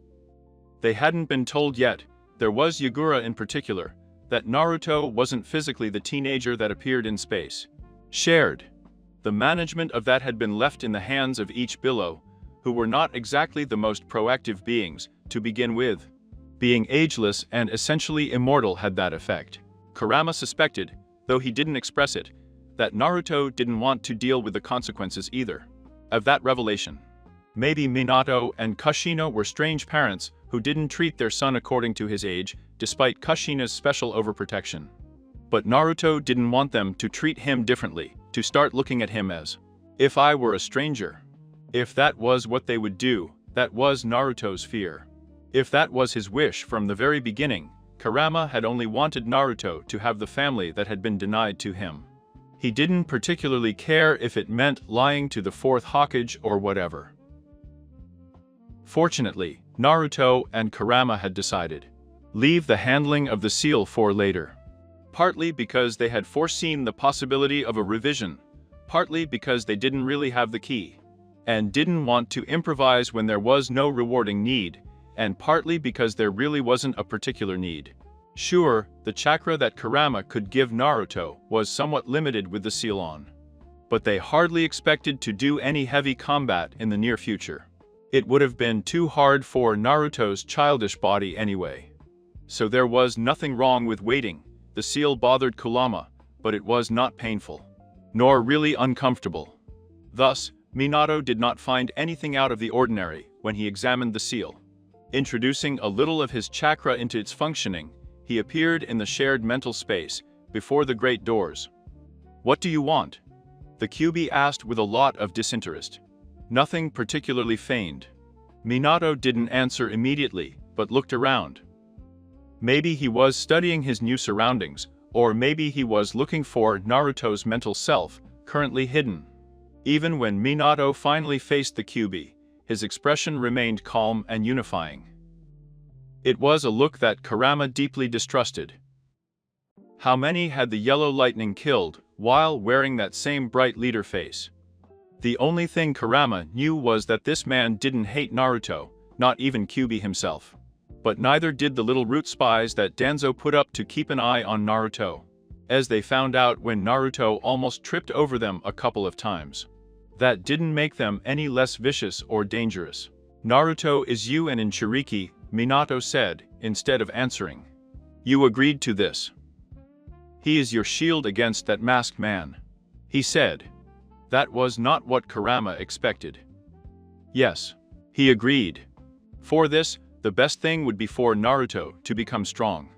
They hadn't been told yet, there was Yagura in particular, that Naruto wasn't physically the teenager that appeared in space. Shared. The management of that had been left in the hands of each Billow, who were not exactly the most proactive beings, to begin with. Being ageless and essentially immortal had that effect. Kurama suspected, though he didn't express it, that Naruto didn't want to deal with the consequences either. Of that revelation. Maybe Minato and Kushina were strange parents who didn't treat their son according to his age, despite Kushina's special overprotection. But Naruto didn't want them to treat him differently, to start looking at him as if I were a stranger. If that was what they would do, that was Naruto's fear. If that was his wish from the very beginning, Kurama had only wanted Naruto to have the family that had been denied to him. He didn't particularly care if it meant lying to the fourth Hokage or whatever. Fortunately, Naruto and Kurama had decided, leave the handling of the seal for later. Partly because they had foreseen the possibility of a revision, partly because they didn't really have the key, and didn't want to improvise when there was no rewarding need, and partly because there really wasn't a particular need. Sure, the chakra that Kurama could give Naruto was somewhat limited with the seal on. But they hardly expected to do any heavy combat in the near future. It would have been too hard for Naruto's childish body anyway. So there was nothing wrong with waiting. The seal bothered Kurama, but it was not painful, nor really uncomfortable. Thus, Minato did not find anything out of the ordinary when he examined the seal. Introducing a little of his chakra into its functioning, he appeared in the shared mental space, before the great doors. What do you want? The Kyuubi asked with a lot of disinterest. Nothing particularly feigned. Minato didn't answer immediately, but looked around. Maybe he was studying his new surroundings, or maybe he was looking for Naruto's mental self, currently hidden. Even when Minato finally faced the Kyuubi, his expression remained calm and unifying. It was a look that Kurama deeply distrusted. How many had the yellow lightning killed while wearing that same bright leader face? The only thing Kurama knew was that this man didn't hate Naruto, not even Kyuubi himself. But neither did the little root spies that Danzo put up to keep an eye on Naruto, as they found out when Naruto almost tripped over them a couple of times. That didn't make them any less vicious or dangerous. Naruto is you and in Shiriki, Minato said, instead of answering. You agreed to this. He is your shield against that masked man, he said. That was not what Kurama expected. Yes, he agreed. For this, the best thing would be for Naruto to become strong,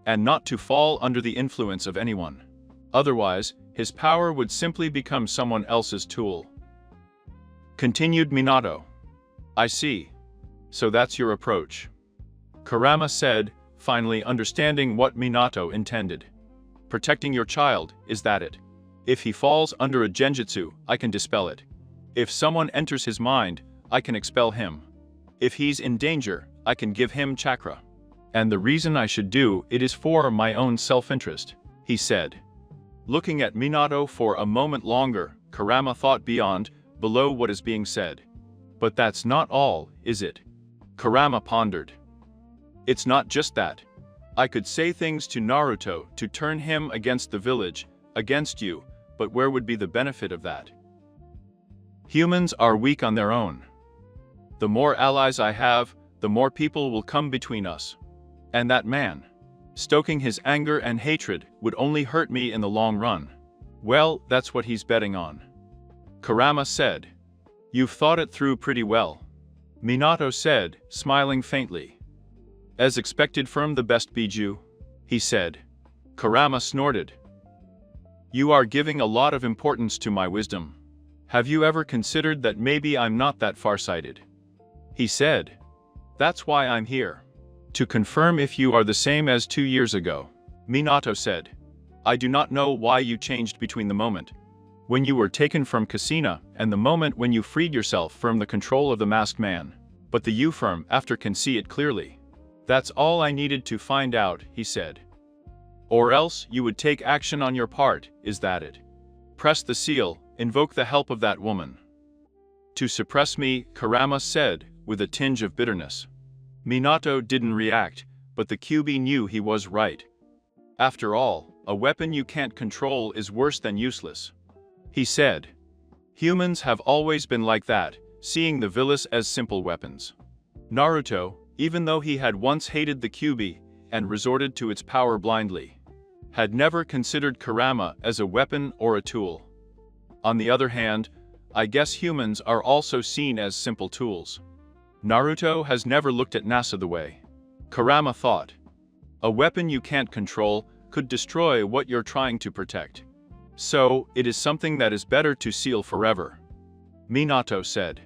and not to fall under the influence of anyone. Otherwise, his power would simply become someone else's tool. Continued Minato. I see. So that's your approach. Kurama said, finally understanding what Minato intended. Protecting your child, is that it? If he falls under a genjutsu, I can dispel it. If someone enters his mind, I can expel him. If he's in danger, I can give him chakra. And the reason I should do it is for my own self-interest, he said. Looking at Minato for a moment longer, Kurama thought below what is being said. But that's not all, is it? Kurama pondered. It's not just that. I could say things to Naruto to turn him against the village, against you, but where would be the benefit of that? Humans are weak on their own. The more allies I have, the more people will come between us. And that man, stoking his anger and hatred, would only hurt me in the long run. Well, that's what he's betting on. Kurama said. You've thought it through pretty well. Minato said, smiling faintly. As expected from the best Biju, he said. Kurama snorted. You are giving a lot of importance to my wisdom. Have you ever considered that maybe I'm not that farsighted? He said. That's why I'm here. To confirm if you are the same as 2 years ago. Minato said. I do not know why you changed between the moment when you were taken from Kushina and the moment when you freed yourself from the control of the masked man. But the you from after can see it clearly. That's all I needed to find out, he said. Or else you would take action on your part, is that it? Press the seal, invoke the help of that woman. To suppress me, Kurama said, with a tinge of bitterness. Minato didn't react, but the Kyuubi knew he was right. After all, a weapon you can't control is worse than useless. He said. Humans have always been like that, seeing the villains as simple weapons. Naruto, even though he had once hated the Kyuubi and resorted to its power blindly, had never considered Kurama as a weapon or a tool. On the other hand, I guess humans are also seen as simple tools. Naruto has never looked at NASA the way Kurama thought. A weapon you can't control, could destroy what you're trying to protect. So, it is something that is better to seal forever. Minato said.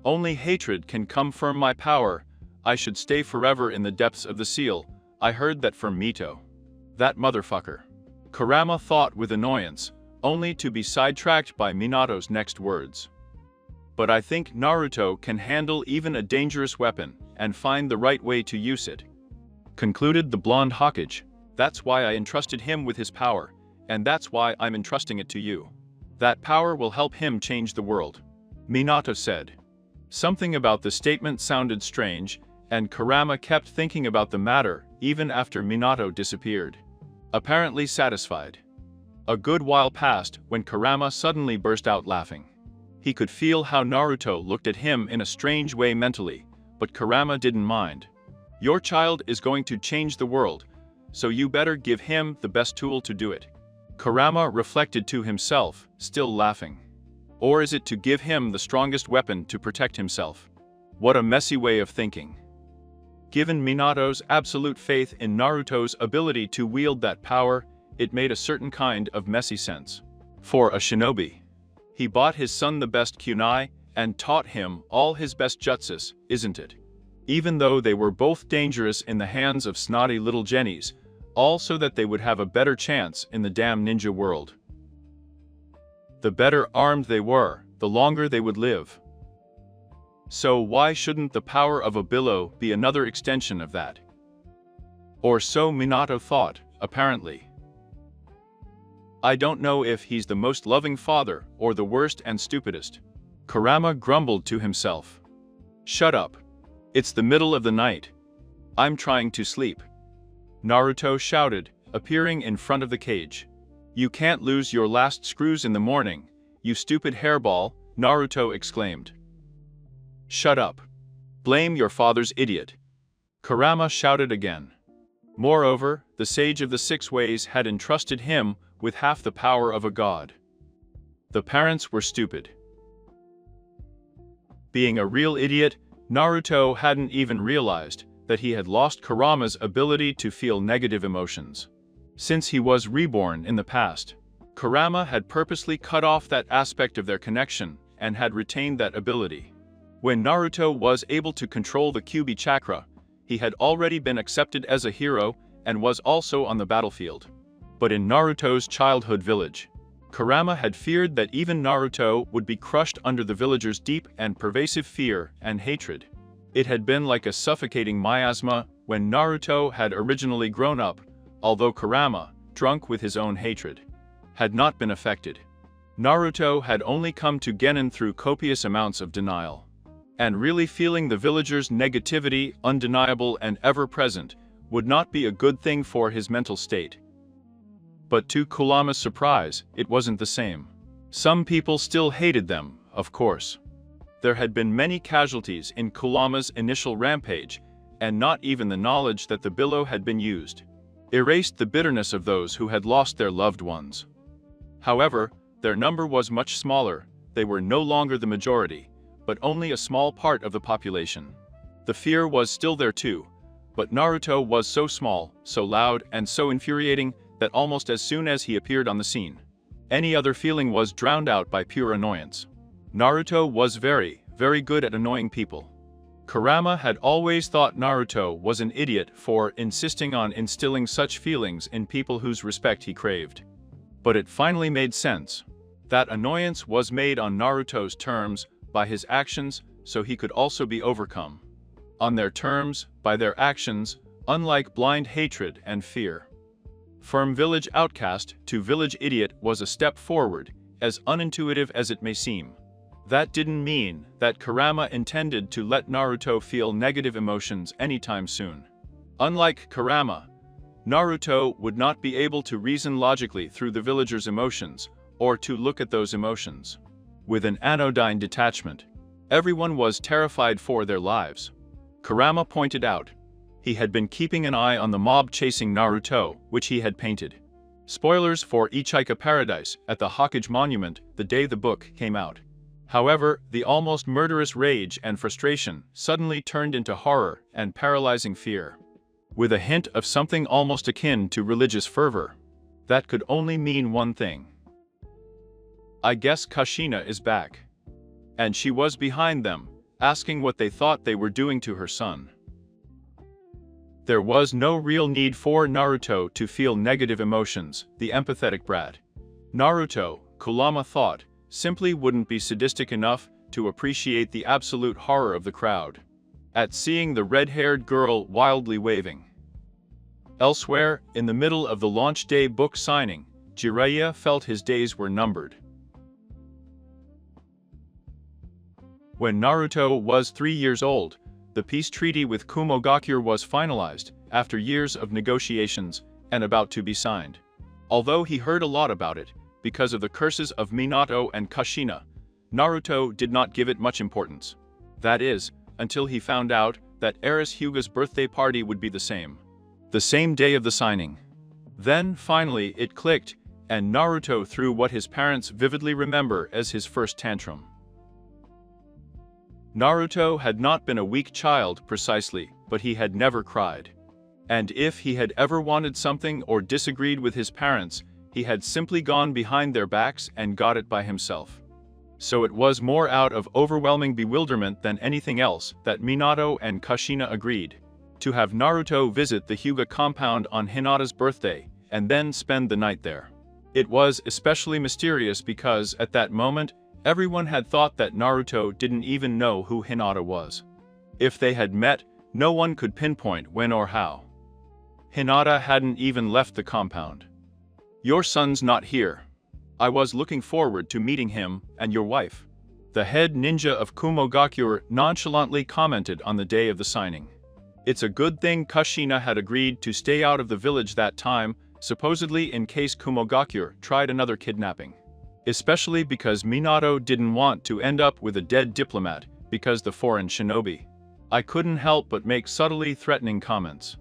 Only hatred can confirm my power. I should stay forever in the depths of the seal. I heard that from Mito. That motherfucker. Kurama thought with annoyance, only to be sidetracked by Minato's next words. But I think Naruto can handle even a dangerous weapon and find the right way to use it. Concluded the blonde Hokage. That's why I entrusted him with his power, and that's why I'm entrusting it to you. That power will help him change the world. Minato said. Something about the statement sounded strange, and Kurama kept thinking about the matter even after Minato disappeared. Apparently satisfied. A good while passed when Kurama suddenly burst out laughing. He could feel how Naruto looked at him in a strange way mentally, but Kurama didn't mind. Your child is going to change the world, so you better give him the best tool to do it. Kurama reflected to himself, still laughing. Or is it to give him the strongest weapon to protect himself? What a messy way of thinking. Given Minato's absolute faith in Naruto's ability to wield that power, it made a certain kind of messy sense. For a shinobi. He bought his son the best kunai and taught him all his best jutsus, isn't it? Even though they were both dangerous in the hands of snotty little jennies, all so that they would have a better chance in the damn ninja world. The better armed they were, the longer they would live. So why shouldn't the power of a billow be another extension of that? Or so Minato thought, apparently. I don't know if he's the most loving father or the worst and stupidest. Kurama grumbled to himself. Shut up. It's the middle of the night. I'm trying to sleep. Naruto shouted, appearing in front of the cage. You can't lose your last screws in the morning, you stupid hairball, Naruto exclaimed. Shut up. Blame your father's idiot. Kurama shouted again. Moreover, the sage of the six ways had entrusted him with half the power of a god. The parents were stupid. Being a real idiot, Naruto hadn't even realized that he had lost Kurama's ability to feel negative emotions. Since he was reborn in the past, Kurama had purposely cut off that aspect of their connection and had retained that ability. When Naruto was able to control the Kyuubi chakra, he had already been accepted as a hero and was also on the battlefield. But in Naruto's childhood village, Kurama had feared that even Naruto would be crushed under the villagers' deep and pervasive fear and hatred. It had been like a suffocating miasma when Naruto had originally grown up, although Kurama, drunk with his own hatred, had not been affected. Naruto had only come to Genin through copious amounts of denial. And really feeling the villagers' negativity, undeniable and ever-present, would not be a good thing for his mental state. But to Kurama's surprise, it wasn't the same. Some people still hated them, of course. There had been many casualties in Kurama's initial rampage, and not even the knowledge that the billow had been used erased the bitterness of those who had lost their loved ones. However, their number was much smaller. They were no longer the majority, but only a small part of the population. The fear was still there too, but Naruto was so small, so loud, and so infuriating that almost as soon as he appeared on the scene, any other feeling was drowned out by pure annoyance. Naruto was very, very good at annoying people. Kurama had always thought Naruto was an idiot for insisting on instilling such feelings in people whose respect he craved. But it finally made sense. That annoyance was made on Naruto's terms, by his actions, so he could also be overcome. On their terms, by their actions, unlike blind hatred and fear. From village outcast to village idiot was a step forward, as unintuitive as it may seem. That didn't mean that Kurama intended to let Naruto feel negative emotions anytime soon. Unlike Kurama, Naruto would not be able to reason logically through the villagers' emotions, or to look at those emotions with an anodyne detachment. Everyone was terrified for their lives. Kurama pointed out. He had been keeping an eye on the mob chasing Naruto, which he had painted. Spoilers for Ichika Paradise at the Hokage Monument the day the book came out. However, the almost murderous rage and frustration suddenly turned into horror and paralyzing fear. with a hint of something almost akin to religious fervor. That could only mean one thing. I guess Kushina is back. And she was behind them, asking what they thought they were doing to her son. There was no real need for Naruto to feel negative emotions, the empathetic brat. Naruto, Kurama thought, simply wouldn't be sadistic enough to appreciate the absolute horror of the crowd at seeing the red-haired girl wildly waving. Elsewhere, in the middle of the launch day book signing, Jiraiya felt his days were numbered. When Naruto was 3 years old, the peace treaty with Kumogakure was finalized, after years of negotiations, and about to be signed. Although he heard a lot about it, because of the curses of Minato and Kushina, Naruto did not give it much importance. That is, until he found out that heiress Hyuga's birthday party would be the same day of the signing. Then, finally, it clicked, and Naruto threw what his parents vividly remember as his first tantrum. Naruto had not been a weak child precisely, but he had never cried. And if he had ever wanted something or disagreed with his parents, he had simply gone behind their backs and got it by himself. So it was more out of overwhelming bewilderment than anything else that Minato and Kushina agreed to have Naruto visit the Hyuga compound on Hinata's birthday, and then spend the night there. It was especially mysterious because, at that moment, everyone had thought that Naruto didn't even know who Hinata was. If they had met, no one could pinpoint when or how. Hinata hadn't even left the compound. "Your son's not here. I was looking forward to meeting him and your wife," the head ninja of Kumogakure nonchalantly commented on the day of the signing. It's a good thing Kushina had agreed to stay out of the village that time, supposedly in case Kumogakure tried another kidnapping. Especially because Minato didn't want to end up with a dead diplomat, because the foreign shinobi. I couldn't help but make subtly threatening comments.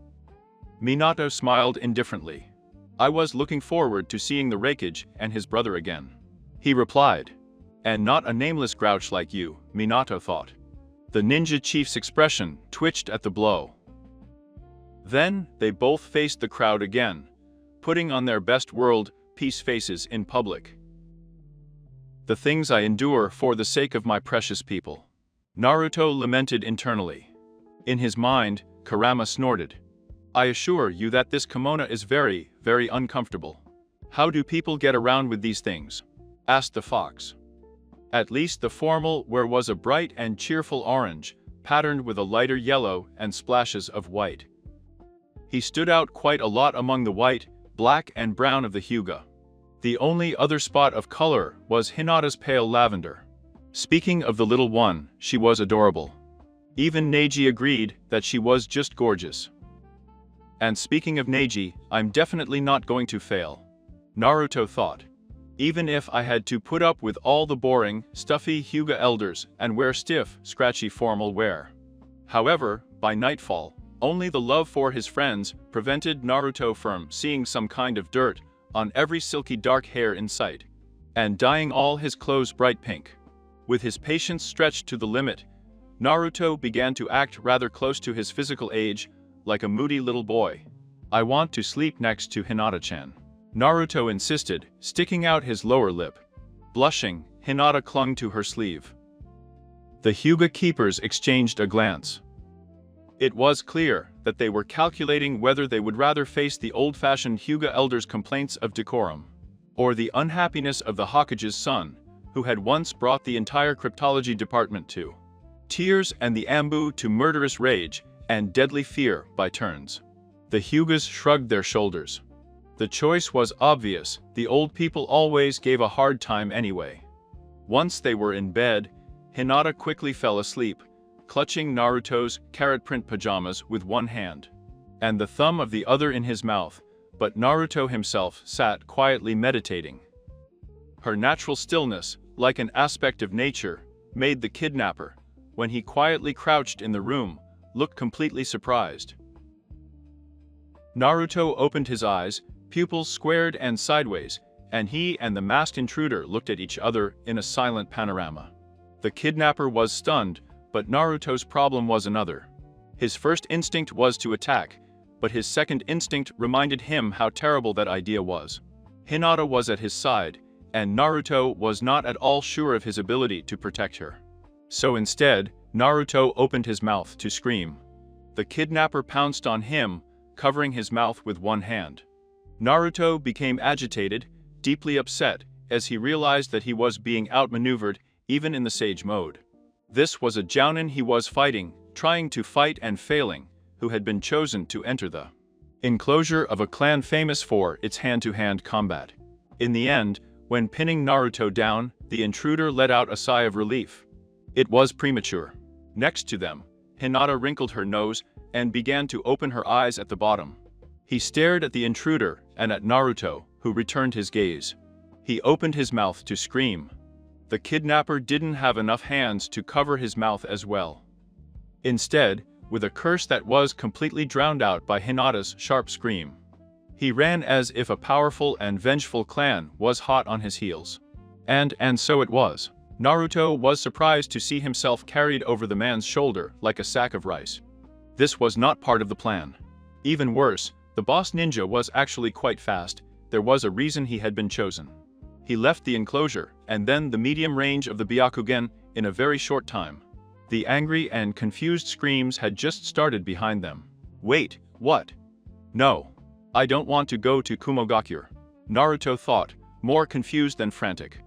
Minato smiled indifferently. "I was looking forward to seeing the Raikage and his brother again," he replied. "And not a nameless grouch like you," Minato thought. The ninja chief's expression twitched at the blow. Then, they both faced the crowd again, putting on their best world peace faces in public. "The things I endure for the sake of my precious people," Naruto lamented internally. In his mind, Kurama snorted. "I assure you that this kimono is very, very uncomfortable." "How do people get around with these things?" asked the fox. At least the formal wear was a bright and cheerful orange, patterned with a lighter yellow and splashes of white. He stood out quite a lot among the white, black and brown of the Hyuga. The only other spot of color was Hinata's pale lavender. Speaking of the little one, she was adorable. Even Neji agreed that she was just gorgeous. And speaking of Neji, I'm definitely not going to fail, Naruto thought. Even if I had to put up with all the boring, stuffy Hyuga elders and wear stiff, scratchy formal wear. However, by nightfall, only the love for his friends prevented Naruto from seeing some kind of dirt on every silky dark hair in sight, and dyeing all his clothes bright pink. With his patience stretched to the limit, Naruto began to act rather close to his physical age, like a moody little boy. "I want to sleep next to Hinata-chan," Naruto insisted, sticking out his lower lip. Blushing, Hinata clung to her sleeve. The Hyuga keepers exchanged a glance. It was clear that they were calculating whether they would rather face the old-fashioned Hyuga elders' complaints of decorum, or the unhappiness of the Hokage's son, who had once brought the entire cryptology department to tears and the Ambu to murderous rage and deadly fear by turns. The Hyugas shrugged their shoulders. The choice was obvious, the old people always gave a hard time anyway. Once they were in bed, Hinata quickly fell asleep, clutching Naruto's carrot-print pajamas with one hand, and the thumb of the other in his mouth, but Naruto himself sat quietly meditating. Her natural stillness, like an aspect of nature, made the kidnapper, when he quietly crouched in the room, look completely surprised. Naruto opened his eyes, pupils squared and sideways, and he and the masked intruder looked at each other in a silent panorama. The kidnapper was stunned, but Naruto's problem was another. His first instinct was to attack, but his second instinct reminded him how terrible that idea was. Hinata was at his side, and Naruto was not at all sure of his ability to protect her. So instead, Naruto opened his mouth to scream. The kidnapper pounced on him, covering his mouth with one hand. Naruto became agitated, deeply upset, as he realized that he was being outmaneuvered even in the Sage mode. This was a jounin he was fighting, trying to fight and failing, who had been chosen to enter the enclosure of a clan famous for its hand-to-hand combat. In the end, when pinning Naruto down, the intruder let out a sigh of relief. It was premature. Next to them, Hinata wrinkled her nose and began to open her eyes at the bottom. He stared at the intruder and at Naruto, who returned his gaze. He opened his mouth to scream. The kidnapper didn't have enough hands to cover his mouth as well. Instead, with a curse that was completely drowned out by Hinata's sharp scream, he ran as if a powerful and vengeful clan was hot on his heels. And so it was. Naruto was surprised to see himself carried over the man's shoulder like a sack of rice. This was not part of the plan. Even worse, the boss ninja was actually quite fast. There was a reason he had been chosen. He left the enclosure, and then the medium range of the Byakugan in a very short time. The angry and confused screams had just started behind them. Wait, what? No. I don't want to go to Kumogakure, Naruto thought, more confused than frantic.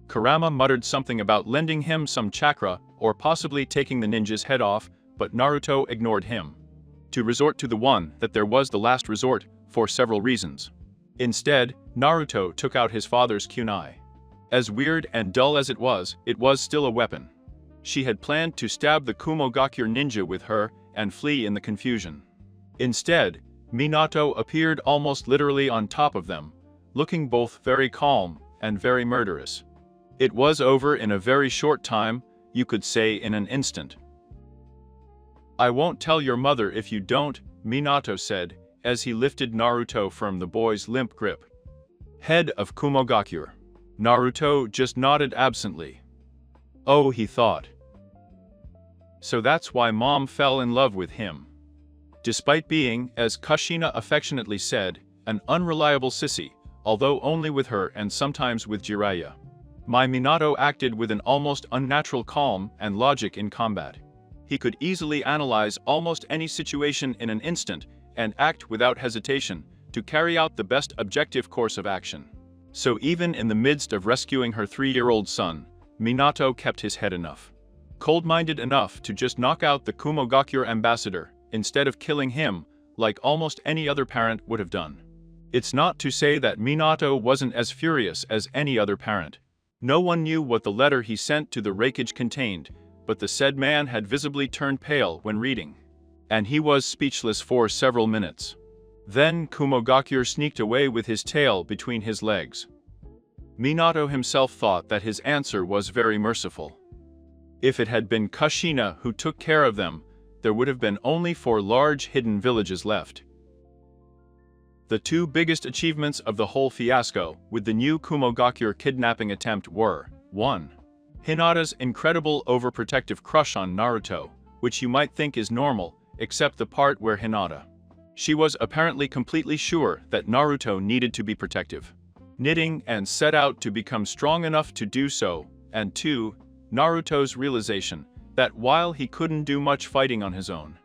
Kurama muttered something about lending him some chakra or possibly taking the ninja's head off, but Naruto ignored him. To resort to the one that there was the last resort, for several reasons. Instead, Naruto took out his father's kunai. As weird and dull as it was still a weapon. She had planned to stab the Kumogakure ninja with her and flee in the confusion. Instead, Minato appeared almost literally on top of them, looking both very calm and very murderous. It was over in a very short time, you could say in an instant. I won't tell your mother if you don't, Minato said, as he lifted Naruto from the boy's limp grip. Head of Kumogakure. Naruto just nodded absently. Oh, he thought. So that's why Mom fell in love with him. Despite being, as Kushina affectionately said, an unreliable sissy, although only with her and sometimes with Jiraiya. My Minato acted with an almost unnatural calm and logic in combat. He could easily analyze almost any situation in an instant and act without hesitation to carry out the best objective course of action. So even in the midst of rescuing her 3-year-old son, Minato kept his head enough. Cold-minded enough to just knock out the Kumogakure ambassador instead of killing him like almost any other parent would have done. It's not to say that Minato wasn't as furious as any other parent. No one knew what the letter he sent to the Reikage contained, but the said man had visibly turned pale when reading. And he was speechless for several minutes. Then Kumogakure sneaked away with his tail between his legs. Minato himself thought that his answer was very merciful. If it had been Kushina who took care of them, there would have been only 4 large hidden villages left. The 2 biggest achievements of the whole fiasco with the new Kumogakure kidnapping attempt were, 1. Hinata's incredible overprotective crush on Naruto, which you might think is normal, except the part where Hinata. She was apparently completely sure that Naruto needed to be protective. Knitting and set out to become strong enough to do so, and 2. Naruto's realization that while he couldn't do much fighting on his own,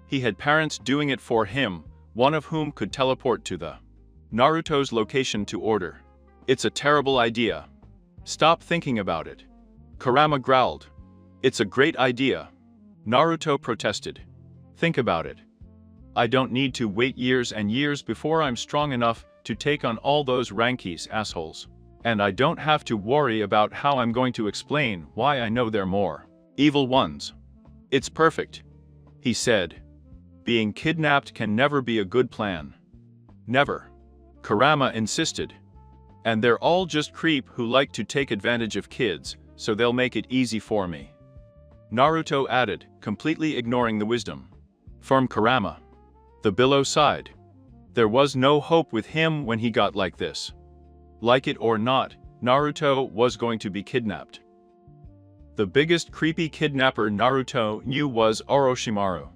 he had parents doing it for him, one of whom could teleport to the Naruto's location to order. It's a terrible idea. Stop thinking about it. Kurama growled. It's a great idea. Naruto protested. Think about it. I don't need to wait years and years before I'm strong enough to take on all those Rankies assholes. And I don't have to worry about how I'm going to explain why I know they're more evil ones. It's perfect, he said. Being kidnapped can never be a good plan. Never. Kurama insisted. And they're all just creep who like to take advantage of kids, so they'll make it easy for me. Naruto added, completely ignoring the wisdom from Kurama. The billow sighed. There was no hope with him when he got like this. Like it or not, Naruto was going to be kidnapped. The biggest creepy kidnapper Naruto knew was Orochimaru.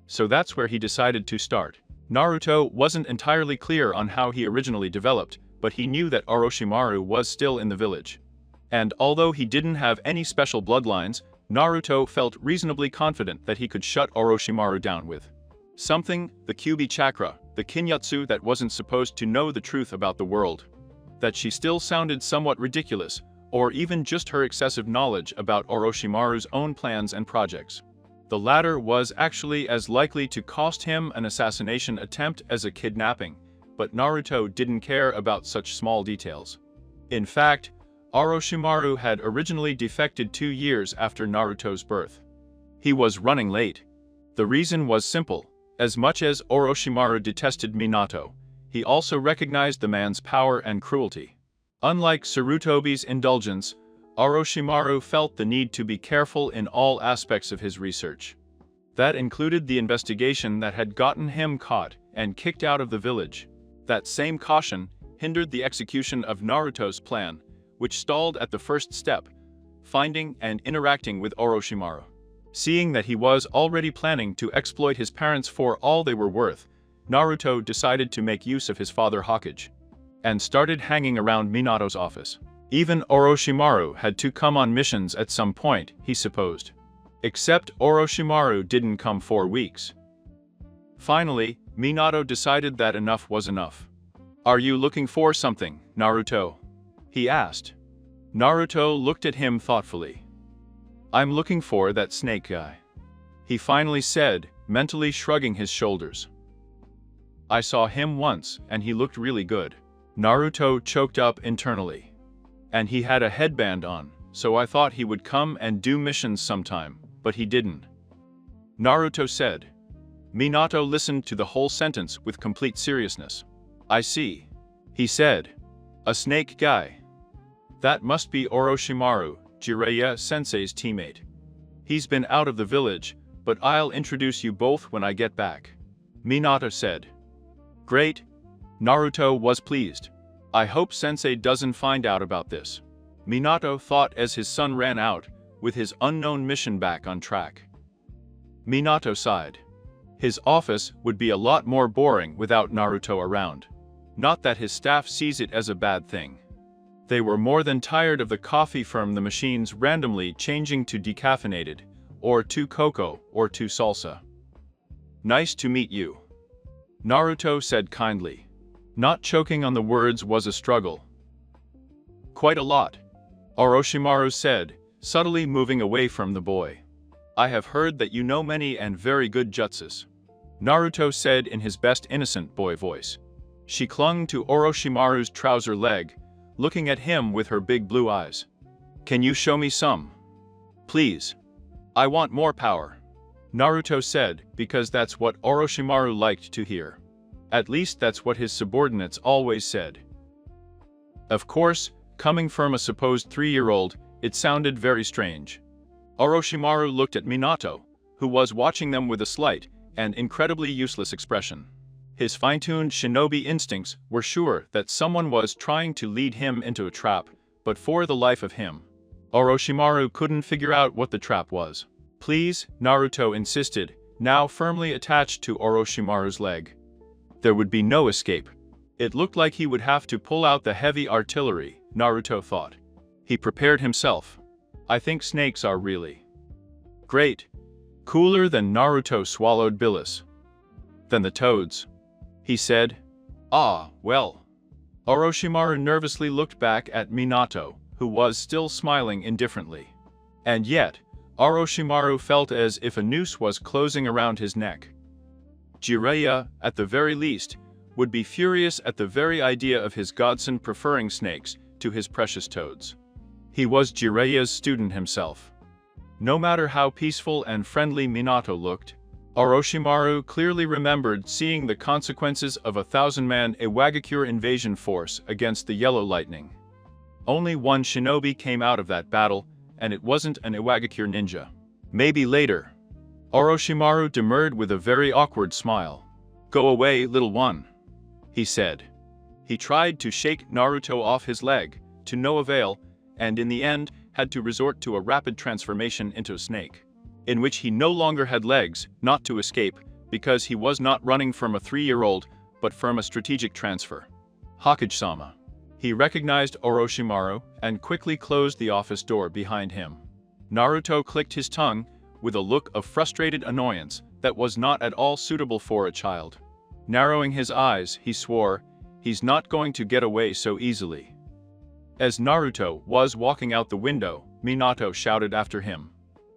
So that's where he decided to start. Naruto wasn't entirely clear on how he originally developed, but he knew that Orochimaru was still in the village. And although he didn't have any special bloodlines, Naruto felt reasonably confident that he could shut Orochimaru down with something, the Kyuubi chakra, the Kinyatsu that wasn't supposed to know the truth about the world. That she still sounded somewhat ridiculous, or even just her excessive knowledge about Orochimaru's own plans and projects. The latter was actually as likely to cost him an assassination attempt as a kidnapping, but Naruto didn't care about such small details. In fact, Orochimaru had originally defected 2 years after Naruto's birth. He was running late. The reason was simple. As much as Orochimaru detested Minato, he also recognized the man's power and cruelty. Unlike Sarutobi's indulgence, Orochimaru felt the need to be careful in all aspects of his research. That included the investigation that had gotten him caught and kicked out of the village. That same caution hindered the execution of Naruto's plan, which stalled at the first step, finding and interacting with Orochimaru. Seeing that he was already planning to exploit his parents for all they were worth, Naruto decided to make use of his father Hokage, and started hanging around Minato's office. Even Orochimaru had to come on missions at some point, he supposed. Except Orochimaru didn't come for weeks. Finally, Minato decided that enough was enough. "Are you looking for something, Naruto?" he asked. Naruto looked at him thoughtfully. "I'm looking for that snake guy," he finally said, mentally shrugging his shoulders. "I saw him once, and he looked really good." Naruto choked up internally. "And he had a headband on, so I thought he would come and do missions sometime, but he didn't," Naruto said. Minato listened to the whole sentence with complete seriousness. "I see," he said. "A snake guy. That must be Orochimaru, Jiraiya-sensei's teammate. He's been out of the village, but I'll introduce you both when I get back," Minato said. "Great." Naruto was pleased. "I hope Sensei doesn't find out about this," Minato thought as his son ran out, with his unknown mission back on track. Minato sighed. His office would be a lot more boring without Naruto around. Not that his staff sees it as a bad thing. They were more than tired of the coffee from the machines randomly changing to decaffeinated, or to cocoa, or to salsa. "Nice to meet you," Naruto said kindly. Not choking on the words was a struggle. "Quite a lot," Orochimaru said, subtly moving away from the boy. "I have heard that you know many and very good jutsus," Naruto said in his best innocent boy voice. She clung to Orochimaru's trouser leg, looking at him with her big blue eyes. "Can you show me some? Please. I want more power," Naruto said, because that's what Orochimaru liked to hear. At least that's what his subordinates always said. Of course, coming from a supposed 3-year-old, it sounded very strange. Orochimaru looked at Minato, who was watching them with a slight and incredibly useless expression. His fine-tuned shinobi instincts were sure that someone was trying to lead him into a trap, but for the life of him, Orochimaru couldn't figure out what the trap was. "Please," Naruto insisted, now firmly attached to Orochimaru's leg. There would be no escape. It looked like he would have to pull out the heavy artillery, Naruto thought. He prepared himself. "I think snakes are really great. Cooler than," Naruto swallowed bilious. "Than the toads," he said. "Ah, well." Orochimaru nervously looked back at Minato, who was still smiling indifferently. And yet, Orochimaru felt as if a noose was closing around his neck. Jiraiya, at the very least, would be furious at the very idea of his godson preferring snakes to his precious toads. He was Jiraiya's student himself. No matter how peaceful and friendly Minato looked, Orochimaru clearly remembered seeing the consequences of a 1,000-man Iwagakure invasion force against the Yellow Lightning. Only one shinobi came out of that battle, and it wasn't an Iwagakure ninja. "Maybe later." Orochimaru demurred with a very awkward smile. "Go away, little one," he said. He tried to shake Naruto off his leg, to no avail, and in the end had to resort to a rapid transformation into a snake, in which he no longer had legs, not to escape, because he was not running from a 3-year-old, but from a strategic transfer. Hokage-sama. He recognized Orochimaru and quickly closed the office door behind him. Naruto clicked his tongue with a look of frustrated annoyance that was not at all suitable for a child. Narrowing his eyes, he swore, "He's not going to get away so easily." As Naruto was walking out the window, Minato shouted after him.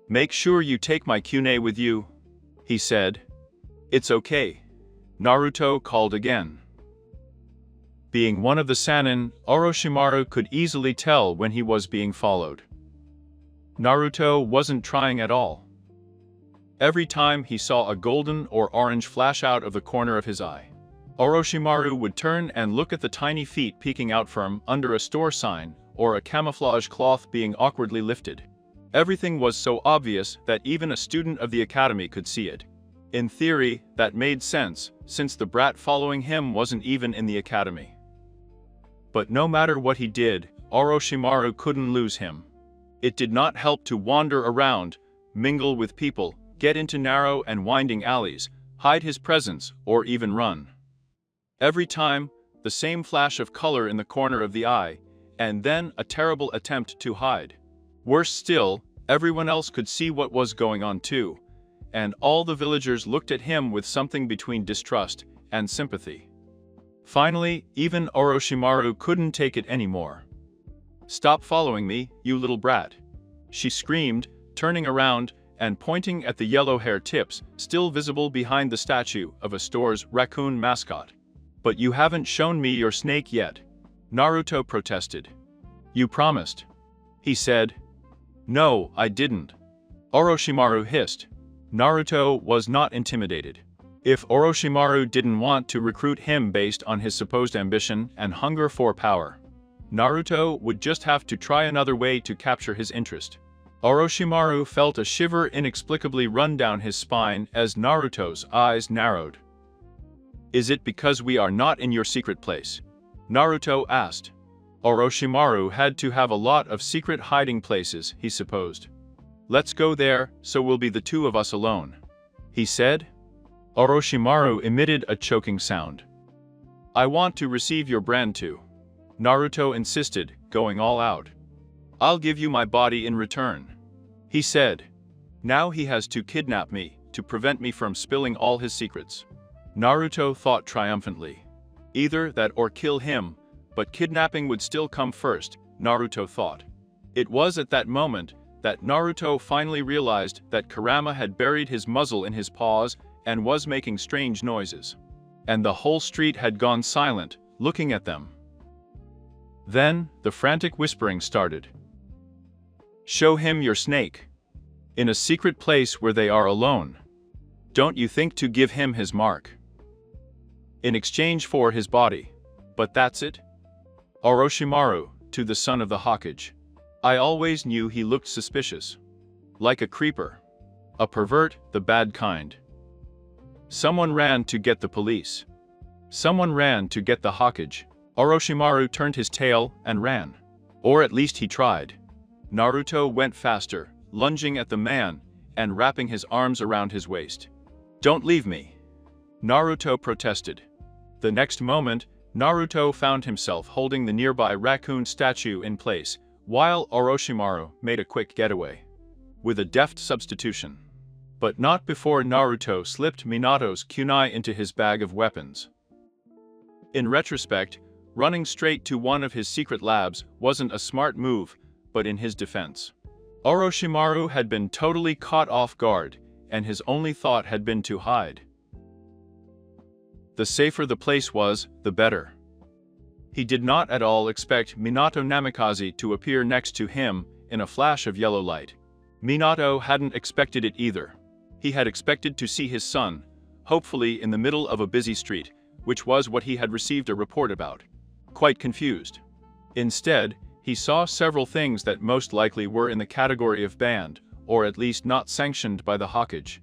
"Make sure you take my Kyuubi with you," he said. "It's okay," Naruto called again. Being one of the Sannin, Orochimaru could easily tell when he was being followed. Naruto wasn't trying at all. Every time he saw a golden or orange flash out of the corner of his eye, Orochimaru would turn and look at the tiny feet peeking out from under a store sign or a camouflage cloth being awkwardly lifted. Everything was so obvious that even a student of the academy could see it. In theory, that made sense, since the brat following him wasn't even in the academy. But no matter what he did, Orochimaru couldn't lose him. It did not help to wander around, mingle with people, get into narrow and winding alleys, hide his presence, or even run. Every time, the same flash of color in the corner of the eye, and then a terrible attempt to hide. Worse still, everyone else could see what was going on too, and all the villagers looked at him with something between distrust and sympathy. Finally, even Orochimaru couldn't take it anymore. "Stop following me, you little brat," she screamed, turning around and pointing at the yellow hair tips still visible behind the statue of a store's raccoon mascot. "But you haven't shown me your snake yet," Naruto protested. "You promised," he said. "No, I didn't," Orochimaru hissed. Naruto was not intimidated. If Orochimaru didn't want to recruit him based on his supposed ambition and hunger for power, Naruto would just have to try another way to capture his interest. Orochimaru felt a shiver inexplicably run down his spine as Naruto's eyes narrowed. "Is it because we are not in your secret place?" Naruto asked. Orochimaru had to have a lot of secret hiding places, he supposed. "Let's go there, so we'll be the two of us alone," he said. Orochimaru emitted a choking sound. "I want to receive your brand too," Naruto insisted, going all out. "I'll give you my body in return," he said. "Now he has to kidnap me to prevent me from spilling all his secrets." Naruto thought triumphantly. Either that or kill him, but kidnapping would still come first, Naruto thought. It was at that moment that Naruto finally realized that Kurama had buried his muzzle in his paws and was making strange noises. And the whole street had gone silent, looking at them. Then, the frantic whispering started. "Show him your snake. In a secret place where they are alone. Don't you think to give him his mark? In exchange for his body. But that's it?" Orochimaru, to the son of the Hokage. "I always knew he looked suspicious. Like a creeper. A pervert, the bad kind." Someone ran to get the police. Someone ran to get the Hokage. Orochimaru turned his tail and ran. Or at least he tried. Naruto went faster, lunging at the man and wrapping his arms around his waist. "Don't leave me," Naruto protested. The next moment, Naruto found himself holding the nearby raccoon statue in place, while Orochimaru made a quick getaway. With a deft substitution. But not before Naruto slipped Minato's kunai into his bag of weapons. In retrospect, running straight to one of his secret labs wasn't a smart move, but in his defense, Orochimaru had been totally caught off guard, and his only thought had been to hide. The safer the place was, the better. He did not at all expect Minato Namikaze to appear next to him in a flash of yellow light. Minato hadn't expected it either. He had expected to see his son, hopefully in the middle of a busy street, which was what he had received a report about. Quite confused. Instead, he saw several things that most likely were in the category of banned, or at least not sanctioned by the Hokage.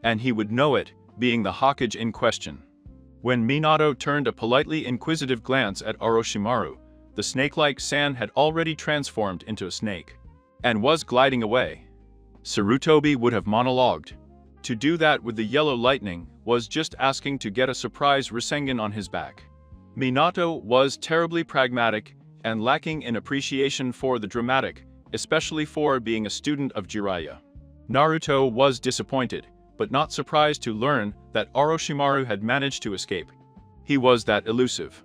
And he would know it, being the Hokage in question. When Minato turned a politely inquisitive glance at Orochimaru, the snake-like San had already transformed into a snake, and was gliding away. Sarutobi would have monologued. To do that with the yellow lightning was just asking to get a surprise Rasengan on his back. Minato was terribly pragmatic and lacking in appreciation for the dramatic, especially for being a student of Jiraiya. Naruto was disappointed, but not surprised to learn that Orochimaru had managed to escape. He was that elusive.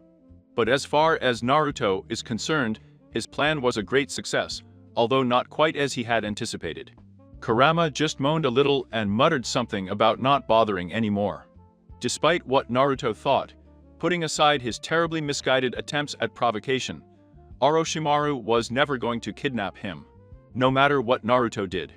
But as far as Naruto is concerned, his plan was a great success, although not quite as he had anticipated. Kurama just moaned a little and muttered something about not bothering anymore. Despite what Naruto thought, putting aside his terribly misguided attempts at provocation, Orochimaru was never going to kidnap him, no matter what Naruto did.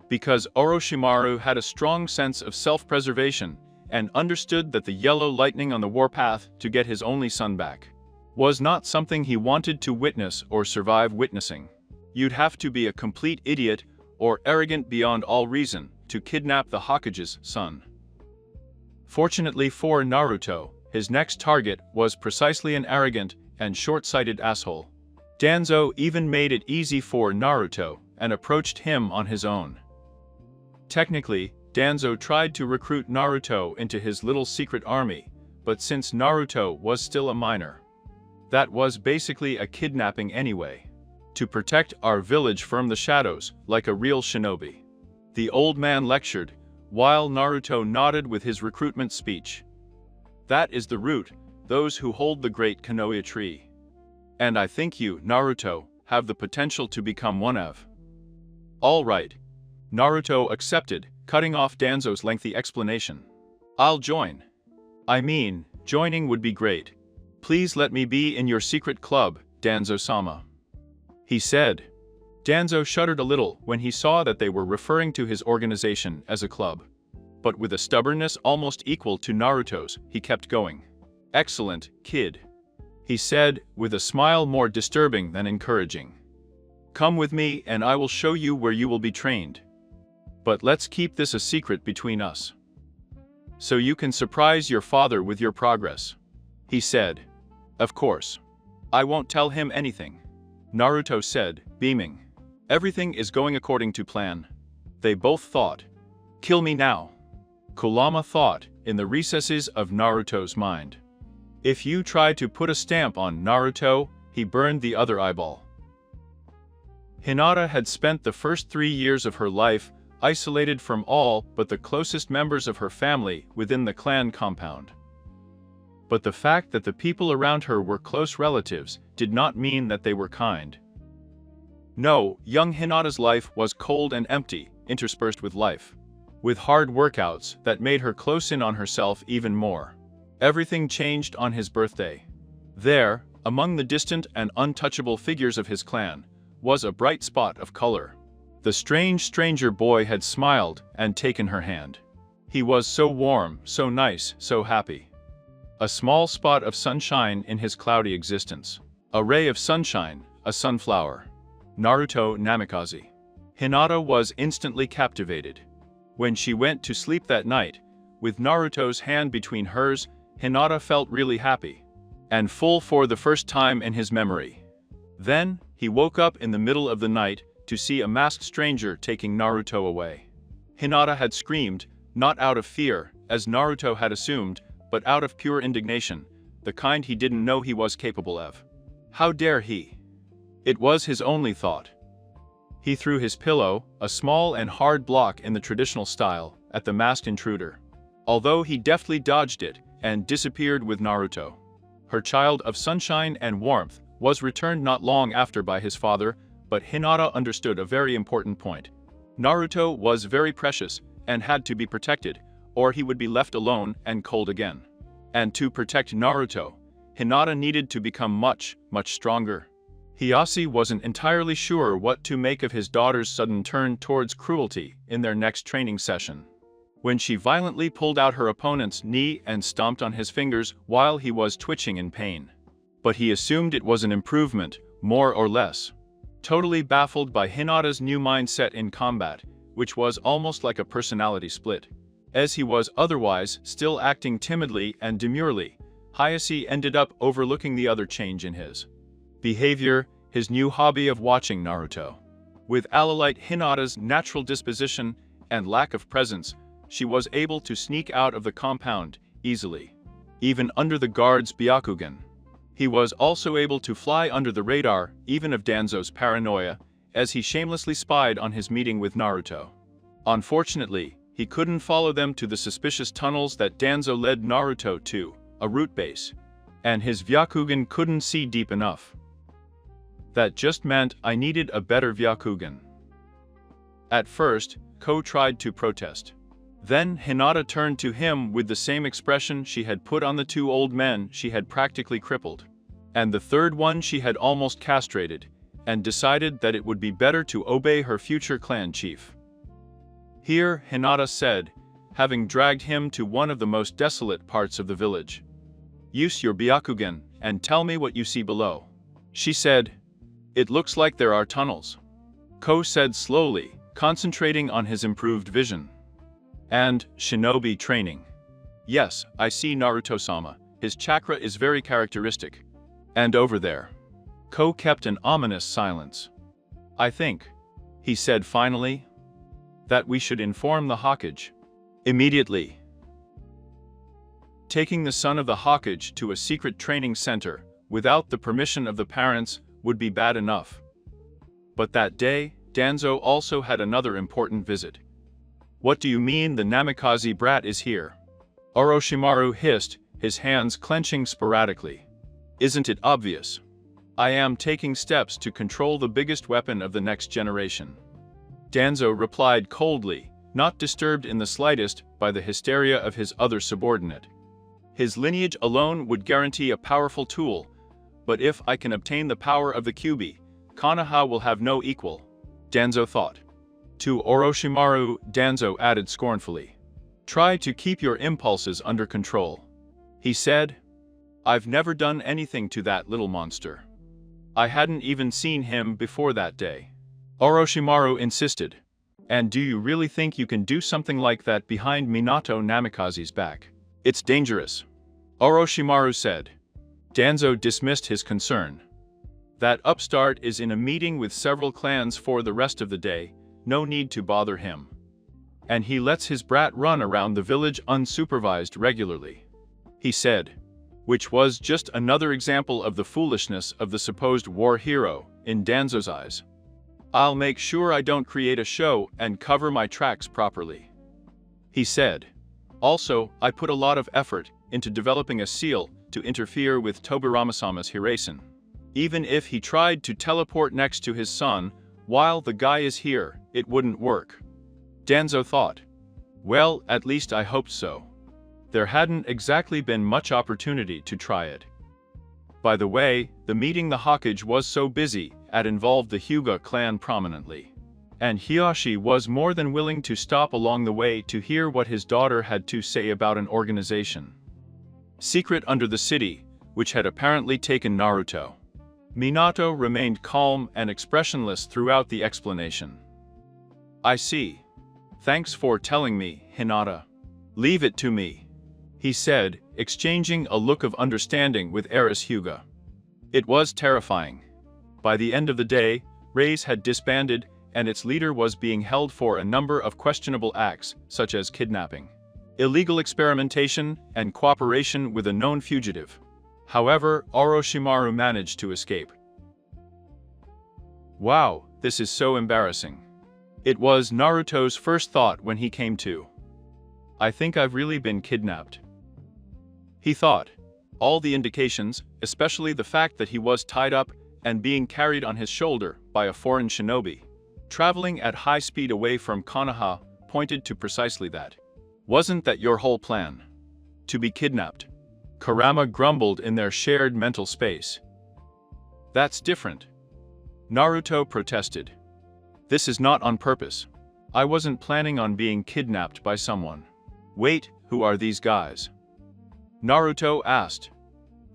Because Orochimaru had a strong sense of self-preservation and understood that the yellow lightning on the warpath to get his only son back was not something he wanted to witness or survive witnessing. You'd have to be a complete idiot or arrogant beyond all reason to kidnap the Hokage's son. Fortunately for Naruto, his next target was precisely an arrogant and short-sighted asshole. Danzo even made it easy for Naruto and approached him on his own. Technically, Danzo tried to recruit Naruto into his little secret army, but since Naruto was still a minor, that was basically a kidnapping anyway. To protect our village from the shadows, like a real shinobi. The old man lectured, while Naruto nodded with his recruitment speech. That is the root, those who hold the great Konoha tree. And I think you, Naruto, have the potential to become one of. All right. Naruto accepted, cutting off Danzo's lengthy explanation. I'll join. I mean, joining would be great. Please let me be in your secret club, Danzo-sama. He said. Danzo shuddered a little when he saw that they were referring to his organization as a club. But with a stubbornness almost equal to Naruto's, he kept going. Excellent, kid. He said, with a smile more disturbing than encouraging. Come with me and I will show you where you will be trained. But let's keep this a secret between us. So you can surprise your father with your progress. He said. Of course. I won't tell him anything. Naruto said, beaming. Everything is going according to plan. They both thought. Kill me now. Kurama thought, in the recesses of Naruto's mind. If you try to put a stamp on Naruto, he burned the other eyeball. Hinata had spent the first 3 years of her life isolated from all but the closest members of her family within the clan compound. But the fact that the people around her were close relatives did not mean that they were kind. No, young Hinata's life was cold and empty, interspersed with life. With hard workouts that made her close in on herself even more. Everything changed on his birthday. There, among the distant and untouchable figures of his clan, was a bright spot of color. The strange stranger boy had smiled and taken her hand. He was so warm, so nice, so happy. A small spot of sunshine in his cloudy existence. A ray of sunshine, a sunflower. Naruto Namikaze. Hinata was instantly captivated. When she went to sleep that night, with Naruto's hand between hers, Hinata felt really happy. And full for the first time in his memory. Then, he woke up in the middle of the night to see a masked stranger taking Naruto away. Hinata had screamed, not out of fear, as Naruto had assumed, but out of pure indignation, the kind he didn't know he was capable of. How dare he? It was his only thought. He threw his pillow, a small and hard block in the traditional style, at the masked intruder. Although he deftly dodged it and disappeared with Naruto. Her child of sunshine and warmth was returned not long after by his father, but Hinata understood a very important point. Naruto was very precious and had to be protected, or he would be left alone and cold again. And to protect Naruto, Hinata needed to become much, much stronger. Hiyase wasn't entirely sure what to make of his daughter's sudden turn towards cruelty in their next training session. When she violently pulled out her opponent's knee and stomped on his fingers while he was twitching in pain. But he assumed it was an improvement, more or less. Totally baffled by Hinata's new mindset in combat, which was almost like a personality split. As he was otherwise still acting timidly and demurely, Hiyase ended up overlooking the other change in his behavior, his new hobby of watching Naruto. With Alalite Hinata's natural disposition and lack of presence, she was able to sneak out of the compound easily, even under the guard's Byakugan. He was also able to fly under the radar, even of Danzo's paranoia, as he shamelessly spied on his meeting with Naruto. Unfortunately, he couldn't follow them to the suspicious tunnels that Danzo led Naruto to, a root base, and his Byakugan couldn't see deep enough. That just meant I needed a better Byakugan. At first, Ko tried to protest. Then Hinata turned to him with the same expression she had put on the two old men she had practically crippled, and the third one she had almost castrated, and decided that it would be better to obey her future clan chief. Here, Hinata said, having dragged him to one of the most desolate parts of the village. Use your Byakugan, and tell me what you see below. She said, it looks like there are tunnels. Ko said slowly, concentrating on his improved vision. And shinobi training. Yes, I see Naruto-sama. His chakra is very characteristic. And over there. Ko kept an ominous silence. I think, he said finally, that we should inform the Hokage. Immediately. Taking the son of the Hokage to a secret training center, without the permission of the parents, would be bad enough. But that day, Danzo also had another important visit. What do you mean the Namikaze brat is here? Orochimaru hissed, his hands clenching sporadically. Isn't it obvious? I am taking steps to control the biggest weapon of the next generation. Danzo replied coldly, not disturbed in the slightest by the hysteria of his other subordinate. His lineage alone would guarantee a powerful tool, but if I can obtain the power of the Kyuubi, Konoha will have no equal, Danzo thought. To Orochimaru, Danzo added scornfully. Try to keep your impulses under control. He said, I've never done anything to that little monster. I hadn't even seen him before that day. Orochimaru insisted. And do you really think you can do something like that behind Minato Namikaze's back? It's dangerous. Orochimaru said. Danzo dismissed his concern. That upstart is in a meeting with several clans for the rest of the day, no need to bother him. And he lets his brat run around the village unsupervised regularly. He said. Which was just another example of the foolishness of the supposed war hero, in Danzo's eyes. I'll make sure I don't create a show and cover my tracks properly. He said. Also, I put a lot of effort into developing a seal to interfere with Tobirama-sama's Hiraisen. Even if he tried to teleport next to his son, while the guy is here, it wouldn't work. Danzo thought. Well, at least I hoped so. There hadn't exactly been much opportunity to try it. By the way, the meeting the Hokage was so busy, it involved the Hyuga clan prominently. And Hiyashi was more than willing to stop along the way to hear what his daughter had to say about an organization. Secret under the city, which had apparently taken Naruto. Minato remained calm and expressionless throughout the explanation. I see. Thanks for telling me, Hinata. Leave it to me, he said, exchanging a look of understanding with Eris Hyuga. It was terrifying. By the end of the day, Raise had disbanded, and its leader was being held for a number of questionable acts, such as kidnapping, illegal experimentation, and cooperation with a known fugitive. However, Orochimaru managed to escape. Wow, this is so embarrassing. It was Naruto's first thought when he came to. I think I've really been kidnapped. He thought. All the indications, especially the fact that he was tied up and being carried on his shoulder by a foreign shinobi, traveling at high speed away from Konoha, pointed to precisely that. Wasn't that your whole plan? To be kidnapped? Kurama grumbled in their shared mental space. That's different. Naruto protested. This is not on purpose. I wasn't planning on being kidnapped by someone. Wait, who are these guys? Naruto asked.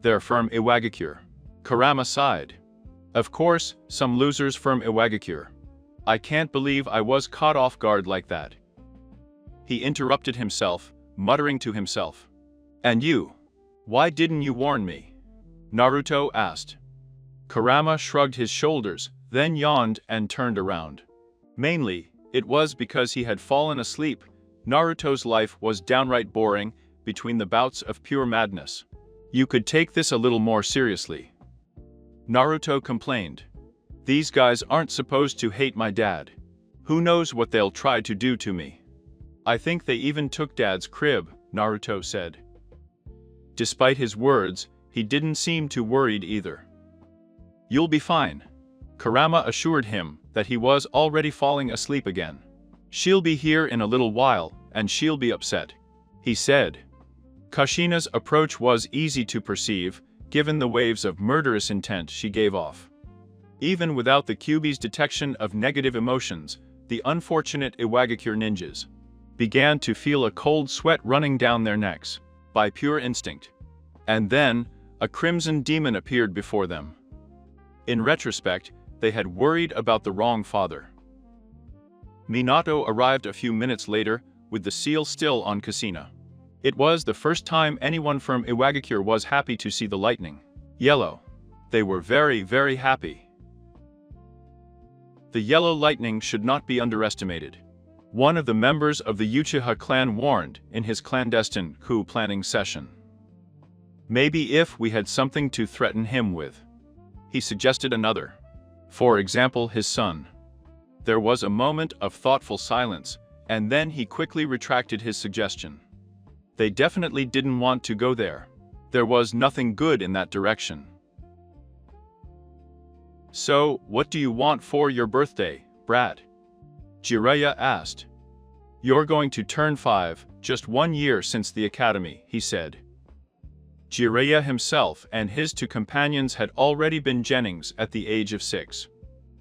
They're from Iwagakure. Kurama sighed. Of course, some losers from Iwagakure. I can't believe I was caught off guard like that. He interrupted himself, muttering to himself. And you? Why didn't you warn me? Naruto asked. Kurama shrugged his shoulders, then yawned and turned around. Mainly, it was because he had fallen asleep, Naruto's life was downright boring between the bouts of pure madness. You could take this a little more seriously. Naruto complained. These guys aren't supposed to hate my dad. Who knows what they'll try to do to me? I think they even took Dad's crib, Naruto said. Despite his words, he didn't seem too worried either. You'll be fine. Kurama assured him that he was already falling asleep again. She'll be here in a little while, and she'll be upset, he said. Kushina's approach was easy to perceive, given the waves of murderous intent she gave off. Even without the Kyuubi's detection of negative emotions, the unfortunate Iwagakure ninjas began to feel a cold sweat running down their necks, by pure instinct. And then, a crimson demon appeared before them. In retrospect, they had worried about the wrong father. Minato arrived a few minutes later, with the seal still on Kushina. It was the first time anyone from Iwagakure was happy to see the lightning. Yellow. They were very, very happy. The yellow lightning should not be underestimated. One of the members of the Uchiha clan warned in his clandestine coup planning session. Maybe if we had something to threaten him with. He suggested another. For example, his son. There was a moment of thoughtful silence, and then he quickly retracted his suggestion. They definitely didn't want to go there. There was nothing good in that direction. So, what do you want for your birthday, Brad? Jiraiya asked. You're going to turn 5, just 1 year since the academy, he said. Jiraiya himself and his 2 companions had already been Genings at the age of 6.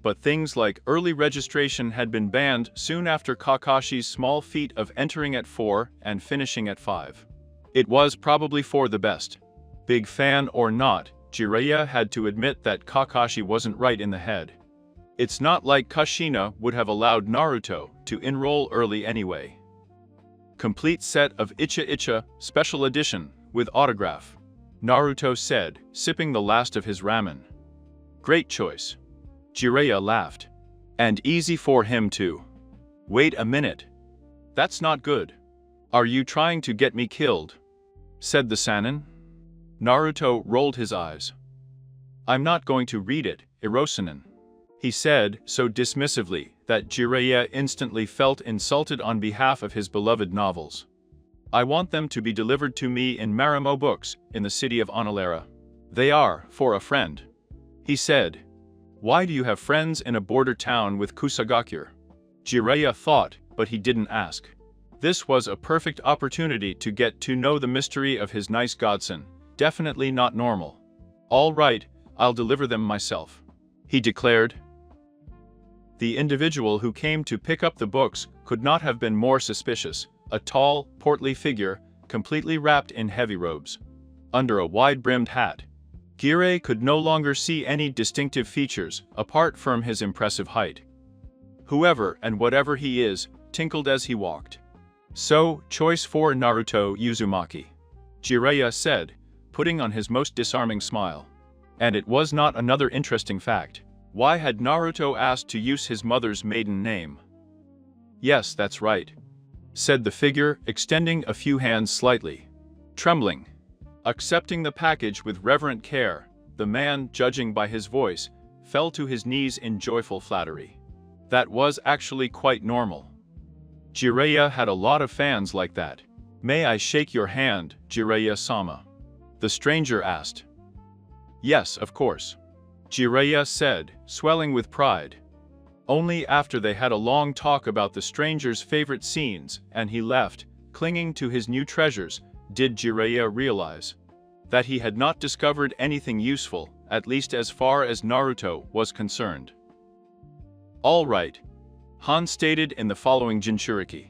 But things like early registration had been banned soon after Kakashi's small feat of entering at 4 and finishing at 5. It was probably for the best. Big fan or not, Jiraiya had to admit that Kakashi wasn't right in the head. It's not like Kushina would have allowed Naruto to enroll early anyway. Complete set of Icha Icha, special edition, with autograph, Naruto said, sipping the last of his ramen. Great choice. Jiraiya laughed. And easy for him too. Wait a minute. That's not good. Are you trying to get me killed? Said the Sannin. Naruto rolled his eyes. I'm not going to read it, Hirosanin. He said, so dismissively, that Jiraiya instantly felt insulted on behalf of his beloved novels. I want them to be delivered to me in Marimo books, in the city of Onalera. They are, for a friend. He said. Why do you have friends in a border town with Kusagakure? Jiraiya thought, but he didn't ask. This was a perfect opportunity to get to know the mystery of his nice godson, definitely not normal. All right, I'll deliver them myself, he declared. The individual who came to pick up the books could not have been more suspicious, a tall, portly figure, completely wrapped in heavy robes. Under a wide-brimmed hat. Girei could no longer see any distinctive features, apart from his impressive height. Whoever and whatever he is, tinkled as he walked. So, choice for Naruto Uzumaki, Jiraiya said, putting on his most disarming smile. And it was not another interesting fact. Why had Naruto asked to use his mother's maiden name? Yes, that's right, said the figure, extending a few hands slightly. Trembling. Accepting the package with reverent care, the man, judging by his voice, fell to his knees in joyful flattery. That was actually quite normal. Jiraiya had a lot of fans like that. May I shake your hand, Jiraiya-sama? The stranger asked. Yes, of course, Jiraiya said, swelling with pride. Only after they had a long talk about the stranger's favorite scenes and he left, clinging to his new treasures, did Jiraiya realize that he had not discovered anything useful, at least as far as Naruto was concerned. All right, Han stated in the following Jinchuriki.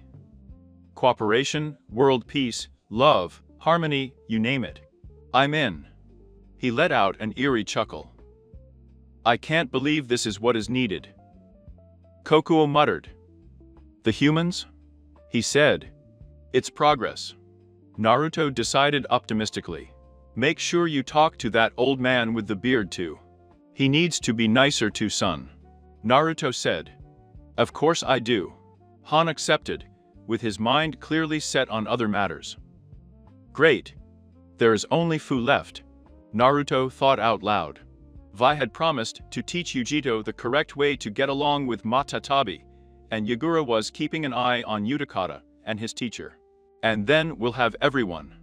Cooperation, world peace, love, harmony, you name it. I'm in. He let out an eerie chuckle. I can't believe this is what is needed. Kokuo muttered. The humans? He said. It's progress. Naruto decided optimistically. Make sure you talk to that old man with the beard too. He needs to be nicer to son. Naruto said. Of course I do. Han accepted, with his mind clearly set on other matters. Great. There is only Fu left, Naruto thought out loud. Vi had promised to teach Yujito the correct way to get along with Matatabi, and Yagura was keeping an eye on Utakata and his teacher. And then we'll have everyone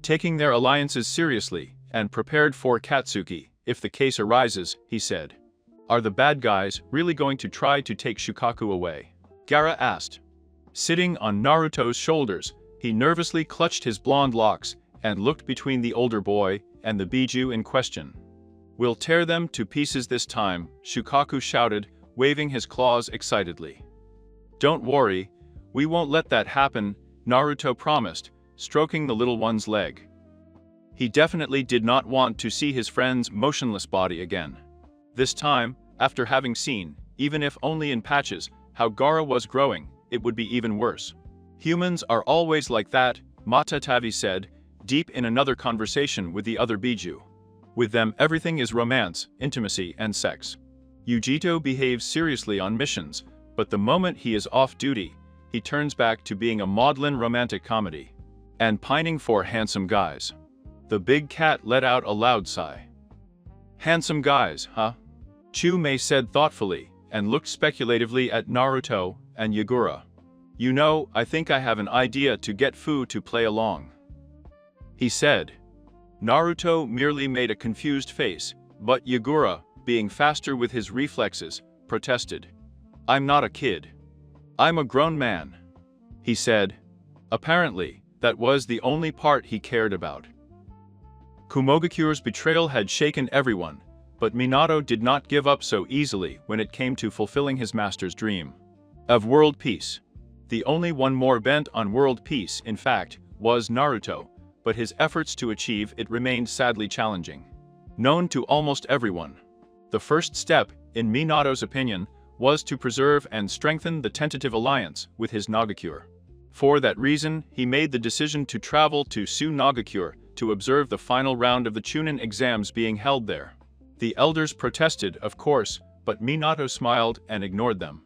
taking their alliances seriously and prepared for Katsuki if the case arises, he said. Are the bad guys really going to try to take Shukaku away? Gaara asked. Sitting on Naruto's shoulders, he nervously clutched his blonde locks and looked between the older boy and the Biju in question. We'll tear them to pieces this time, Shukaku shouted, waving his claws excitedly. Don't worry, we won't let that happen, Naruto promised, stroking the little one's leg. He definitely did not want to see his friend's motionless body again. This time, after having seen, even if only in patches, how Gaara was growing, it would be even worse. Humans are always like that, Matatabi said, deep in another conversation with the other Biju. With them everything is romance, intimacy, and sex. Yujito behaves seriously on missions, but the moment he is off duty, he turns back to being a maudlin romantic comedy. And pining for handsome guys. The big cat let out a loud sigh. Handsome guys, huh? Chu-mei said thoughtfully, and looked speculatively at Naruto and Yagura. You know, I think I have an idea to get Fu to play along, he said. Naruto merely made a confused face, but Yagura, being faster with his reflexes, protested. I'm not a kid. I'm a grown man, he said. Apparently, that was the only part he cared about. Kumogakure's betrayal had shaken everyone, but Minato did not give up so easily when it came to fulfilling his master's dream of world peace. The only one more bent on world peace, in fact, was Naruto, but his efforts to achieve it remained sadly challenging. Known to almost everyone, the first step, in Minato's opinion, was to preserve and strengthen the tentative alliance with his Nagakure. For that reason, he made the decision to travel to Su Nagakure to observe the final round of the Chunin exams being held there. The elders protested, of course, but Minato smiled and ignored them.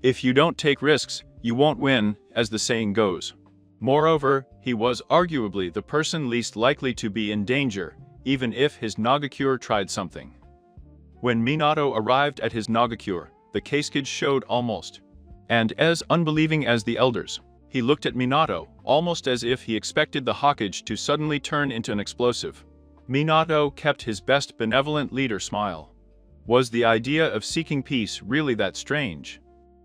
If you don't take risks, you won't win, as the saying goes. Moreover, he was arguably the person least likely to be in danger, even if his Nagakure tried something. When Minato arrived at his Nagakure, the Kasuke showed almost and as unbelieving as the elders. He looked at Minato, almost as if he expected the Hokage to suddenly turn into an explosive. Minato kept his best benevolent leader smile. Was the idea of seeking peace really that strange?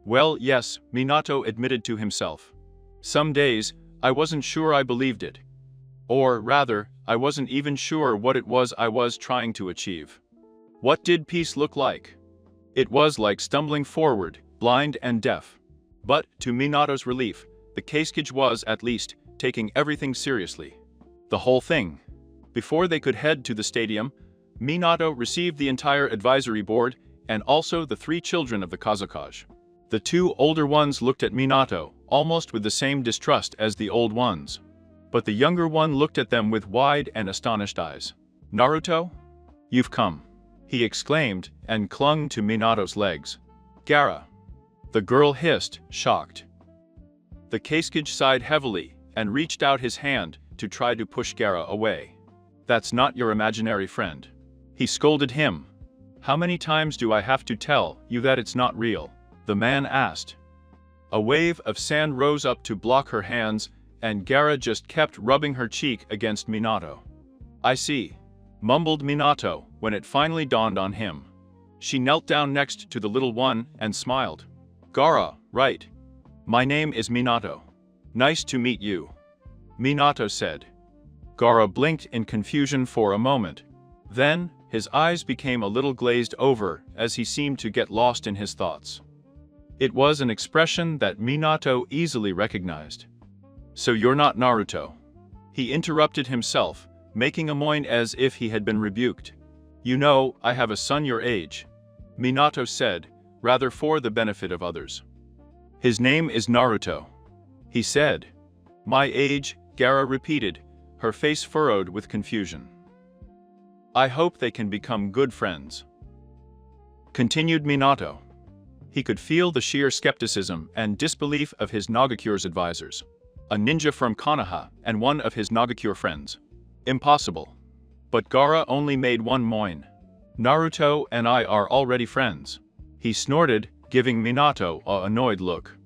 Well, yes, Minato admitted to himself. Some days, I wasn't sure I believed it. Or rather, I wasn't even sure what it was I was trying to achieve. What did peace look like? It was like stumbling forward, blind and deaf. But, to Minato's relief, the Kasuke was, at least, taking everything seriously. The whole thing. Before they could head to the stadium, Minato received the entire advisory board and also the 3 children of the Kazakage. The 2 older ones looked at Minato, almost with the same distrust as the old ones. But the younger one looked at them with wide and astonished eyes. Naruto? You've come, he exclaimed, and clung to Minato's legs. Gaara. The girl hissed, shocked. The Kasuke sighed heavily and reached out his hand to try to push Gaara away. That's not your imaginary friend, he scolded him. How many times do I have to tell you that it's not real? The man asked. A wave of sand rose up to block her hands, and Gaara just kept rubbing her cheek against Minato. I see, mumbled Minato when it finally dawned on him. She knelt down next to the little one and smiled. Gaara, right. My name is Minato. Nice to meet you, Minato said. Gaara blinked in confusion for a moment. Then, his eyes became a little glazed over as he seemed to get lost in his thoughts. It was an expression that Minato easily recognized. So you're not Naruto? He interrupted himself, making a moan as if he had been rebuked. You know, I have a son your age, Minato said, rather for the benefit of others. His name is Naruto, he said. My age, Gaara repeated, her face furrowed with confusion. I hope they can become good friends, continued Minato. He could feel the sheer skepticism and disbelief of his Nagakure's advisors. A ninja from Konoha and one of his Nagakure friends. Impossible. But Gaara only made one moan. Naruto and I are already friends. He snorted, giving Minato an annoyed look.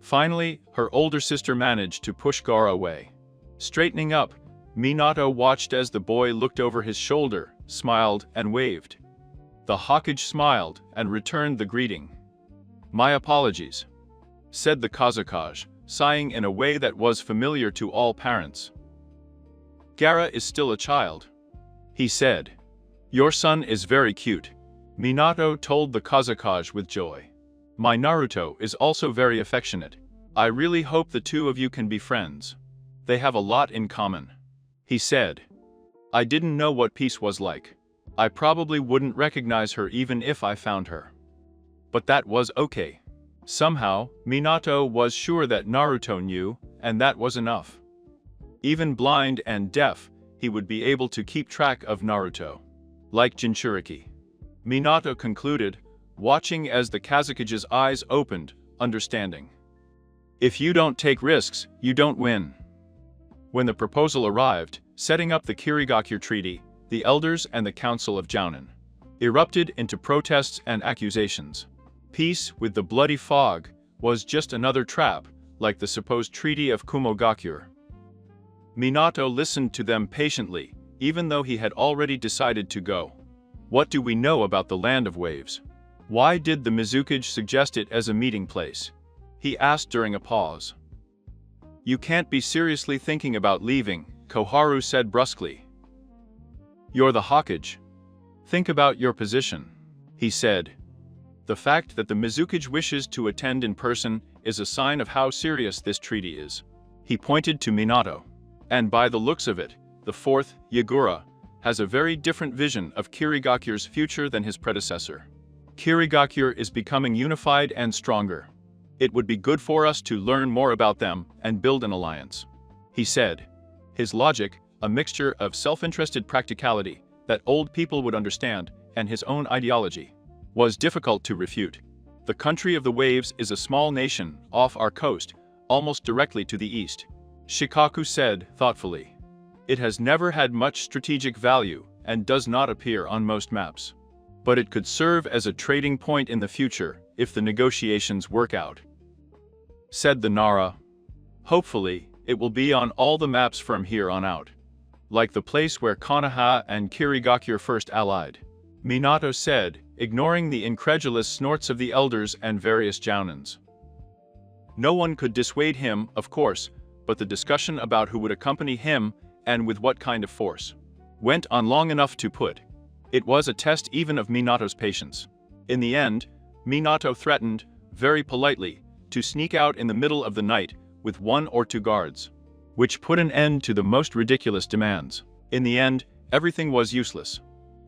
Finally, her older sister managed to push Gaara away. Straightening up, Minato watched as the boy looked over his shoulder, smiled, and waved. The Hokage smiled and returned the greeting. "My apologies," said the Kazekage, sighing in a way that was familiar to all parents. "Gaara is still a child," he said. "Your son is very cute," Minato told the Kazekage with joy. "My Naruto is also very affectionate. I really hope the two of you can be friends. They have a lot in common," he said. "I didn't know what peace was like. I probably wouldn't recognize her even if I found her. But that was okay." Somehow, Minato was sure that Naruto knew, and that was enough. Even blind and deaf, he would be able to keep track of Naruto. Like Jinchuriki. Minato concluded, watching as the Kazekage's eyes opened, understanding. If you don't take risks, you don't win. When the proposal arrived, setting up the Kirigakure Treaty, the elders and the Council of Jounin erupted into protests and accusations. Peace with the bloody fog was just another trap, like the supposed Treaty of Kumogakure. Minato listened to them patiently, even though he had already decided to go. What do we know about the Land of Waves? Why did the Mizukage suggest it as a meeting place? He asked during a pause. You can't be seriously thinking about leaving, Koharu said brusquely. You're the Hokage. Think about your position, he said. The fact that the Mizukage wishes to attend in person is a sign of how serious this treaty is. He pointed to Minato. And by the looks of it, the fourth, Yagura, has a very different vision of Kirigakure's future than his predecessor. Kirigakure is becoming unified and stronger. It would be good for us to learn more about them and build an alliance, he said. His logic, a mixture of self-interested practicality that old people would understand and his own ideology, was difficult to refute. The country of the waves is a small nation off our coast, almost directly to the east, Shikaku said thoughtfully. It has never had much strategic value and does not appear on most maps. But it could serve as a trading point in the future if the negotiations work out, said the Nara. Hopefully, it will be on all the maps from here on out. Like the place where Konoha and Kirigakure first allied, Minato said, ignoring the incredulous snorts of the elders and various jounins. No one could dissuade him, of course, but the discussion about who would accompany him and with what kind of force went on long enough to put. It was a test even of Minato's patience. In the end, Minato threatened, very politely, to sneak out in the middle of the night with 1 or 2 guards, which put an end to the most ridiculous demands. In the end, everything was useless.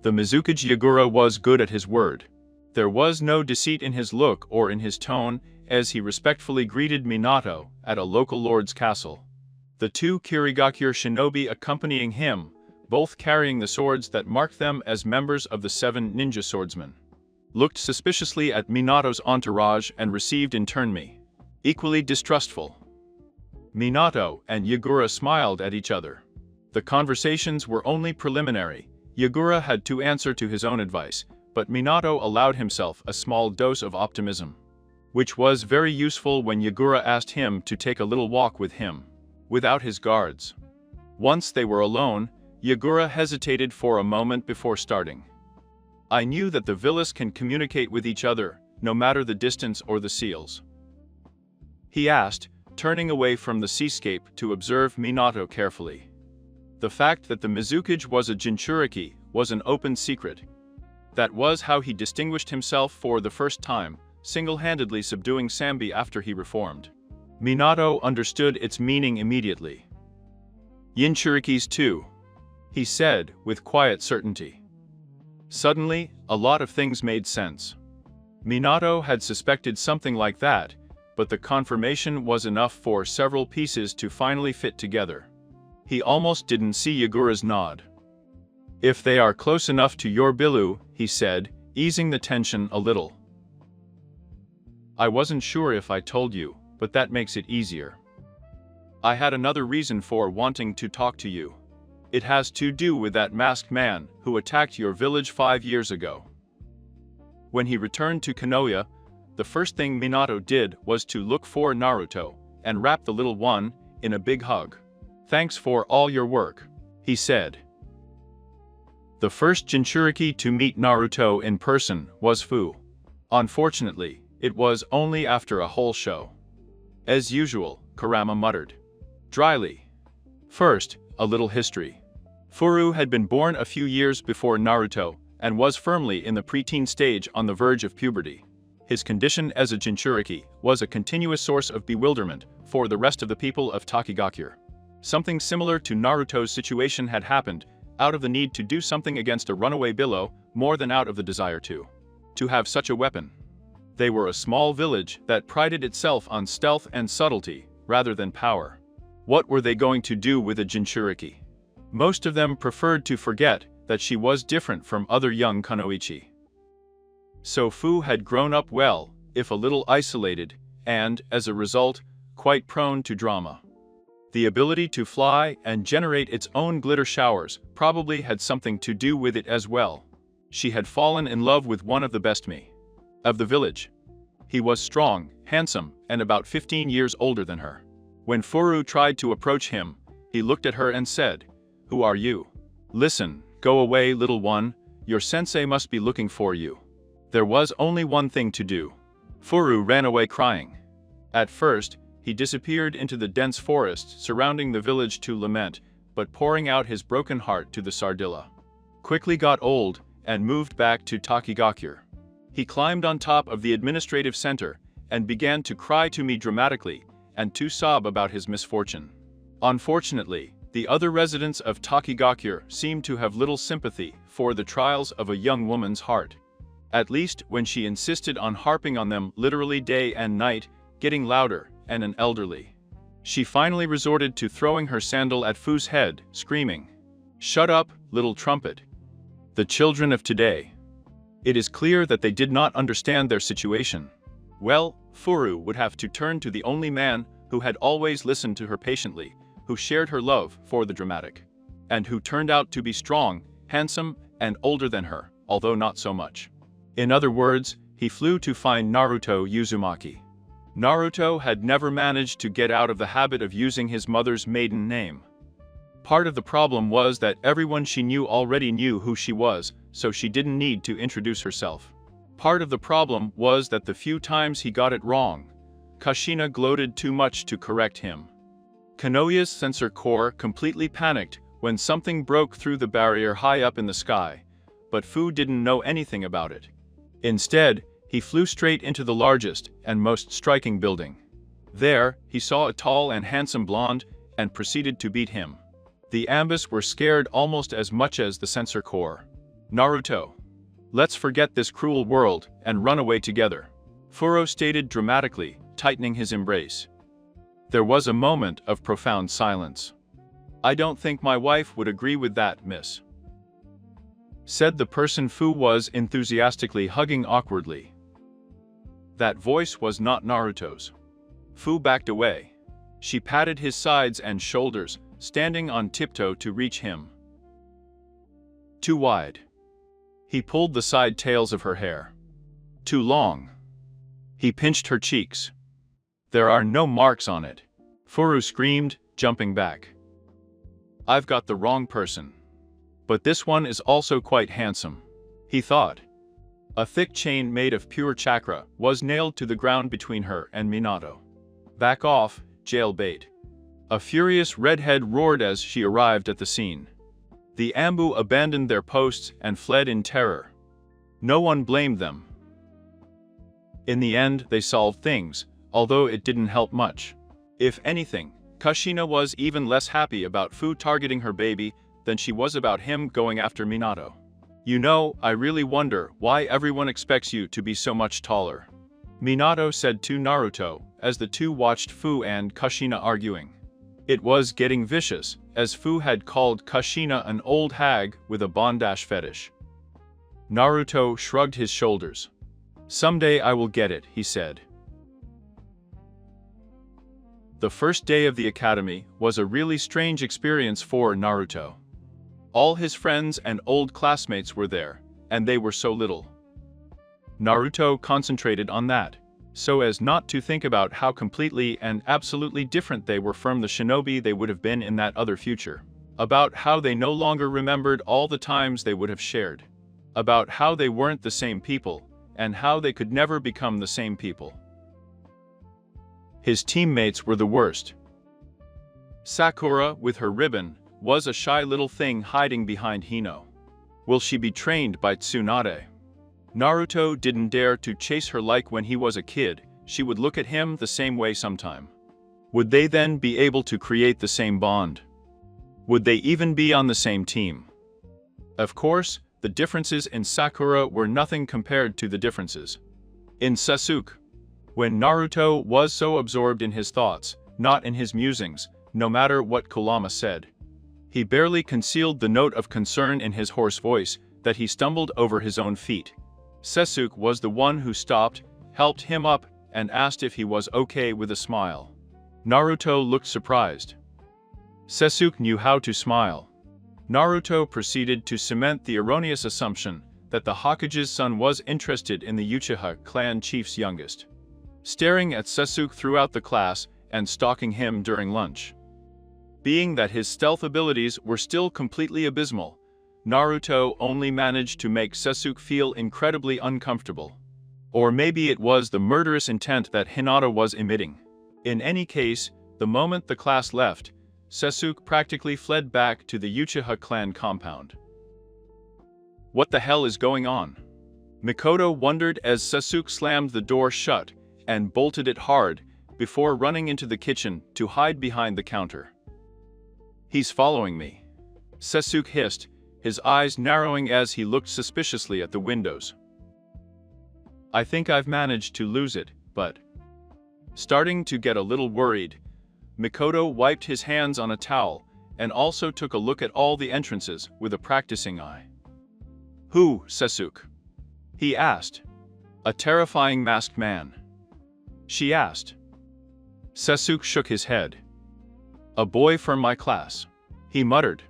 The Mizukage Yagura was good at his word. There was no deceit in his look or in his tone as he respectfully greeted Minato at a local lord's castle. The 2 Kirigakure shinobi accompanying him, both carrying the swords that marked them as members of the 7 ninja swordsmen, looked suspiciously at Minato's entourage and received in turn me, equally distrustful. Minato and Yagura smiled at each other. The conversations were only preliminary. Yagura had to answer to his own advice, but Minato allowed himself a small dose of optimism, which was very useful when Yagura asked him to take a little walk with him, without his guards. Once they were alone, Yagura hesitated for a moment before starting. I knew that the villas can communicate with each other, no matter the distance or the seals, he asked, turning away from the seascape to observe Minato carefully. The fact that the Mizukage was a Jinchuriki was an open secret. That was how he distinguished himself for the first time, single-handedly subduing Sambi after he reformed. Minato understood its meaning immediately. Jinchurikis too, he said with quiet certainty. Suddenly, a lot of things made sense. Minato had suspected something like that, but the confirmation was enough for several pieces to finally fit together. He almost didn't see Yagura's nod. If they are close enough to your Bilu, he said, easing the tension a little. I wasn't sure if I told you, but that makes it easier. I had another reason for wanting to talk to you. It has to do with that masked man who attacked your village 5 years ago. When he returned to Konoha, the first thing Minato did was to look for Naruto and wrap the little one in a big hug. "Thanks for all your work," he said. The first Jinchuriki to meet Naruto in person was Fu. Unfortunately, it was only after a whole show. As usual, Kurama muttered dryly. First, a little history. Furu had been born a few years before Naruto and was firmly in the preteen stage on the verge of puberty. His condition as a Jinchuriki was a continuous source of bewilderment for the rest of the people of Takigakure. Something similar to Naruto's situation had happened out of the need to do something against a runaway billow more than out of the desire to have such a weapon. They were a small village that prided itself on stealth and subtlety rather than power. What were they going to do with a Jinchuriki? Most of them preferred to forget that she was different from other young kunoichi. So Fu had grown up well, if a little isolated, and, as a result, quite prone to drama. The ability to fly and generate its own glitter showers probably had something to do with it as well. She had fallen in love with one of the best me of the village. He was strong, handsome, and about 15 years older than her. When Furu tried to approach him, he looked at her and said, "Who are you? Listen, go away, little one, your sensei must be looking for you." There was only one thing to do. Furu ran away crying. At first, he disappeared into the dense forest surrounding the village to lament, but pouring out his broken heart to the Sardilla. Quickly got old and moved back to Takigakure. He climbed on top of the administrative center and began to cry to me dramatically and to sob about his misfortune. Unfortunately, the other residents of Takigakure seemed to have little sympathy for the trials of a young woman's heart. At least when she insisted on harping on them literally day and night, getting louder, and an elderly. She finally resorted to throwing her sandal at Fu's head, screaming, "Shut up, little trumpet." The children of today. It is clear that they did not understand their situation. Well, Furu would have to turn to the only man who had always listened to her patiently, who shared her love for the dramatic, and who turned out to be strong, handsome, and older than her, although not so much. In other words, he flew to find Naruto Uzumaki. Naruto had never managed to get out of the habit of using his mother's maiden name. Part of the problem was that everyone she knew already knew who she was, so she didn't need to introduce herself. Part of the problem was that the few times he got it wrong, Kushina gloated too much to correct him. Konoha's sensor core completely panicked when something broke through the barrier high up in the sky, but Fu didn't know anything about it. Instead, he flew straight into the largest and most striking building. There, he saw a tall and handsome blonde and proceeded to beat him. The Ambus were scared almost as much as the sensor core. "Naruto, let's forget this cruel world and run away together," Furo stated dramatically, tightening his embrace. There was a moment of profound silence. "I don't think my wife would agree with that, miss," said the person Fu was enthusiastically hugging awkwardly. That voice was not Naruto's. Fu backed away. She patted his sides and shoulders, standing on tiptoe to reach him. Too wide. He pulled the side tails of her hair. Too long. He pinched her cheeks. There are no marks on it. Furu screamed, jumping back. "I've got the wrong person. But this one is also quite handsome," he thought. A thick chain made of pure chakra was nailed to the ground between her and Minato. "Back off, jailbait." A furious redhead roared as she arrived at the scene. The Ambu abandoned their posts and fled in terror. No one blamed them. In the end, they solved things, although it didn't help much. If anything, Kushina was even less happy about Fu targeting her baby than she was about him going after Minato. "You know, I really wonder why everyone expects you to be so much taller," Minato said to Naruto as the two watched Fu and Kushina arguing. It was getting vicious, as Fu had called Kushina an old hag with a bondage fetish. Naruto shrugged his shoulders. "Someday I will get it," he said. The first day of the academy was a really strange experience for Naruto. All his friends and old classmates were there, and they were so little. Naruto concentrated on that, so as not to think about how completely and absolutely different they were from the shinobi they would have been in that other future. About how they no longer remembered all the times they would have shared. About how they weren't the same people, and how they could never become the same people. His teammates were the worst. Sakura, with her ribbon, was a shy little thing hiding behind Hino. Will she be trained by Tsunade? Naruto didn't dare to chase her like when he was a kid. She would look at him the same way sometime. Would they then be able to create the same bond? Would they even be on the same team? Of course, the differences in Sakura were nothing compared to the differences in Sasuke. When Naruto was so absorbed in his thoughts, not in his musings, no matter what Kurama said. He barely concealed the note of concern in his hoarse voice that he stumbled over his own feet. Sasuke was the one who stopped, helped him up, and asked if he was okay with a smile. Naruto looked surprised. Sasuke knew how to smile. Naruto proceeded to cement the erroneous assumption that the Hokage's son was interested in the Uchiha clan chief's youngest. Staring at Sasuke throughout the class and stalking him during lunch. Being that his stealth abilities were still completely abysmal, Naruto only managed to make Sasuke feel incredibly uncomfortable. Or maybe it was the murderous intent that Hinata was emitting. In any case, the moment the class left, Sasuke practically fled back to the Uchiha clan compound. What the hell is going on? Mikoto wondered as Sasuke slammed the door shut and bolted it hard before running into the kitchen to hide behind the counter. He's following me, Sasuke hissed, his eyes narrowing as he looked suspiciously at the windows. I think I've managed to lose it, but... Starting to get a little worried, Mikoto wiped his hands on a towel and also took a look at all the entrances with a practicing eye. Who, Sasuke? He asked. A terrifying masked man. She asked. Sasuke shook his head. A boy from my class, he muttered.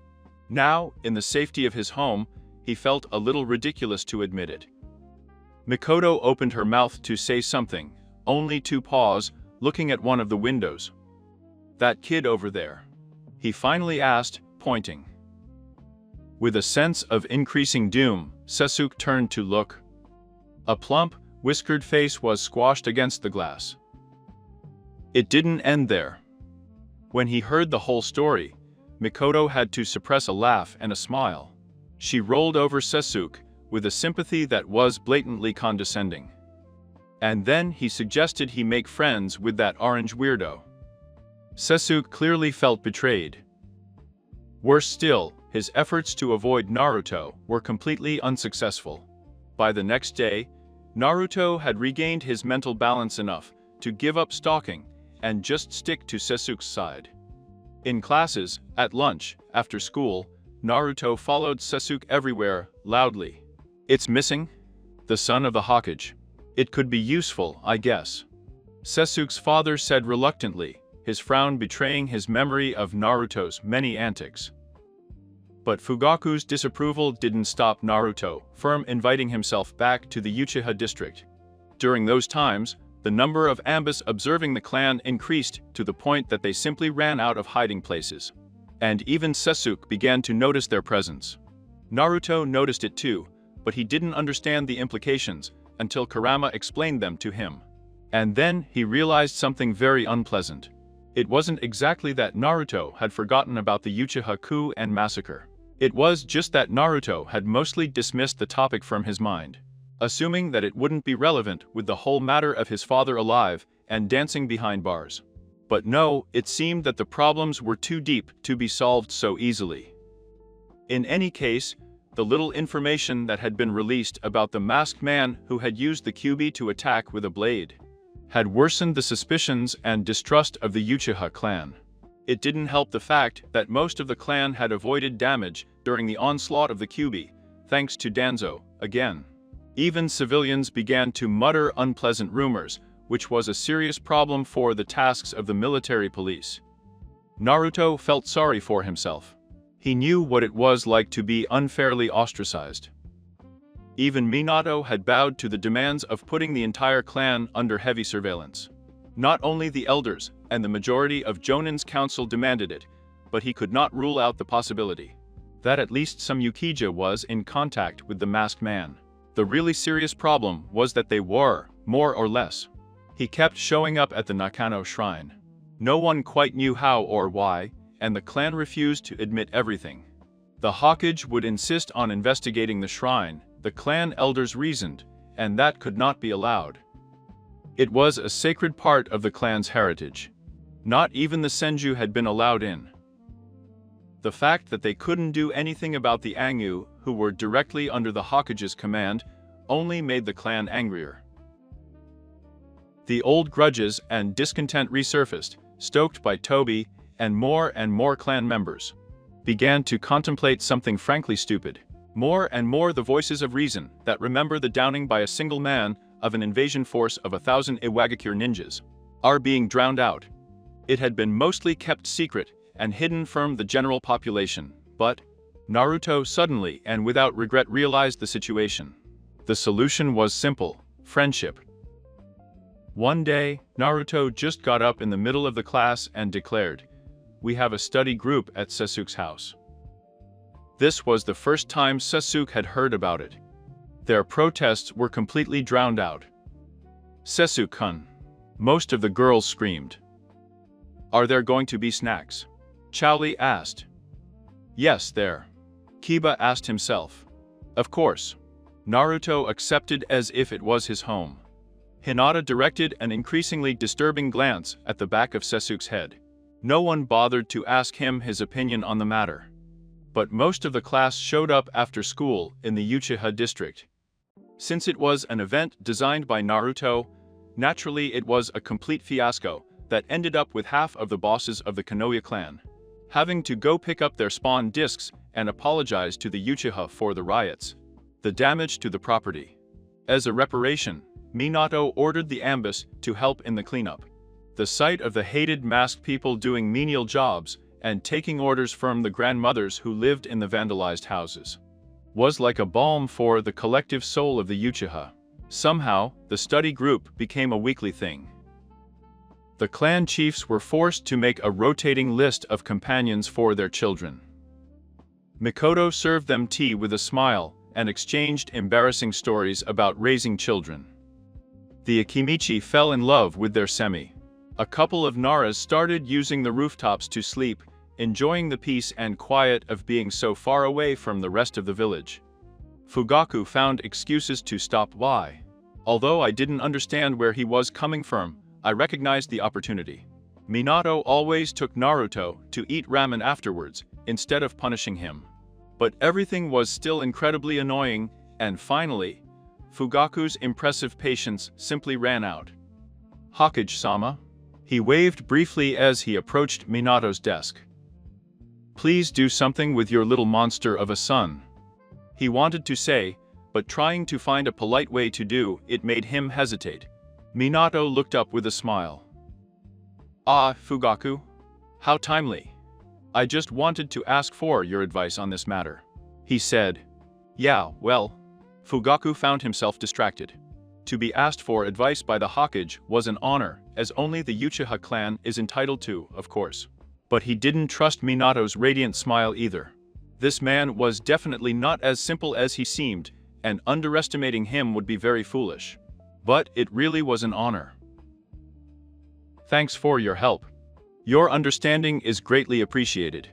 Now, in the safety of his home, he felt a little ridiculous to admit it. Mikoto opened her mouth to say something, only to pause, looking at one of the windows. That kid over there, he finally asked, pointing. With a sense of increasing doom, Sasuke turned to look. A plump, whiskered face was squashed against the glass. It didn't end there. When he heard the whole story, Mikoto had to suppress a laugh and a smile. She rolled over Sasuke with a sympathy that was blatantly condescending. And then he suggested he make friends with that orange weirdo. Sasuke clearly felt betrayed. Worse still, his efforts to avoid Naruto were completely unsuccessful. By the next day, Naruto had regained his mental balance enough to give up stalking and just stick to Sasuke's side. In classes, at lunch, after school, Naruto followed Sasuke everywhere, loudly. It's missing? The son of the Hokage. It could be useful, I guess. Sasuke's father said reluctantly, his frown betraying his memory of Naruto's many antics. But Fugaku's disapproval didn't stop Naruto from inviting himself back to the Uchiha district. During those times, the number of ambus observing the clan increased to the point that they simply ran out of hiding places. And even Sasuke began to notice their presence. Naruto noticed it too, but he didn't understand the implications until Kurama explained them to him. And then he realized something very unpleasant. It wasn't exactly that Naruto had forgotten about the Uchiha coup and massacre. It was just that Naruto had mostly dismissed the topic from his mind, assuming that it wouldn't be relevant with the whole matter of his father alive and dancing behind bars. But no, it seemed that the problems were too deep to be solved so easily. In any case, the little information that had been released about the masked man who had used the Kyuubi to attack with a blade had worsened the suspicions and distrust of the Uchiha clan. It didn't help the fact that most of the clan had avoided damage during the onslaught of the Kyuubi, thanks to Danzo, again. Even civilians began to mutter unpleasant rumors, which was a serious problem for the tasks of the military police. Naruto felt sorry for himself. He knew what it was like to be unfairly ostracized. Even Minato had bowed to the demands of putting the entire clan under heavy surveillance. Not only the elders and the majority of Jonin's council demanded it, but he could not rule out the possibility that at least some Yukija was in contact with the masked man. The really serious problem was that they were, more or less. He kept showing up at the Nakano shrine. No one quite knew how or why, and the clan refused to admit everything. The Hokage would insist on investigating the shrine, the clan elders reasoned, and that could not be allowed. It was a sacred part of the clan's heritage. Not even the Senju had been allowed in. The fact that they couldn't do anything about the Angu, who were directly under the Hokage's command, only made the clan angrier. The old grudges and discontent resurfaced, stoked by Toby, and more clan members began to contemplate something frankly stupid. More and more the voices of reason that remember the downing by a single man of an invasion force of 1,000 Iwagakure ninjas are being drowned out. It had been mostly kept secret and hidden from the general population, but Naruto suddenly and without regret realized the situation. The solution was simple: friendship. One day, Naruto just got up in the middle of the class and declared, "We have a study group at Sasuke's house." This was the first time Sasuke had heard about it. Their protests were completely drowned out. "Sasuke-kun." Most of the girls screamed. "Are there going to be snacks?" Chowli asked. "Yes, there." Kiba asked himself. "Of course." Naruto accepted as if it was his home. Hinata directed an increasingly disturbing glance at the back of Sasuke's head. No one bothered to ask him his opinion on the matter. But most of the class showed up after school in the Uchiha district. Since it was an event designed by Naruto, naturally it was a complete fiasco that ended up with half of the bosses of the Konoha clan having to go pick up their spawn discs and apologize to the Uchiha for the riots, the damage to the property. As a reparation, Minato ordered the Ambus to help in the cleanup. The sight of the hated masked people doing menial jobs and taking orders from the grandmothers who lived in the vandalized houses was like a balm for the collective soul of the Uchiha. Somehow, the study group became a weekly thing. The clan chiefs were forced to make a rotating list of companions for their children. Mikoto served them tea with a smile and exchanged embarrassing stories about raising children. The Akimichi fell in love with their semi. A couple of Naras started using the rooftops to sleep, enjoying the peace and quiet of being so far away from the rest of the village. Fugaku found excuses to stop by. Although I didn't understand where he was coming from, I recognized the opportunity. Minato always took Naruto to eat ramen afterwards, instead of punishing him. But everything was still incredibly annoying, and finally, Fugaku's impressive patience simply ran out. "Hokage-sama?" He waved briefly as he approached Minato's desk. "Please do something with your little monster of a son." He wanted to say, but trying to find a polite way to do it made him hesitate. Minato looked up with a smile. "Ah, Fugaku. How timely. I just wanted to ask for your advice on this matter," he said. "Yeah, well." Fugaku found himself distracted. To be asked for advice by the Hokage was an honor, as only the Uchiha clan is entitled to, of course. But he didn't trust Minato's radiant smile either. This man was definitely not as simple as he seemed, and underestimating him would be very foolish. But it really was an honor. "Thanks for your help. Your understanding is greatly appreciated."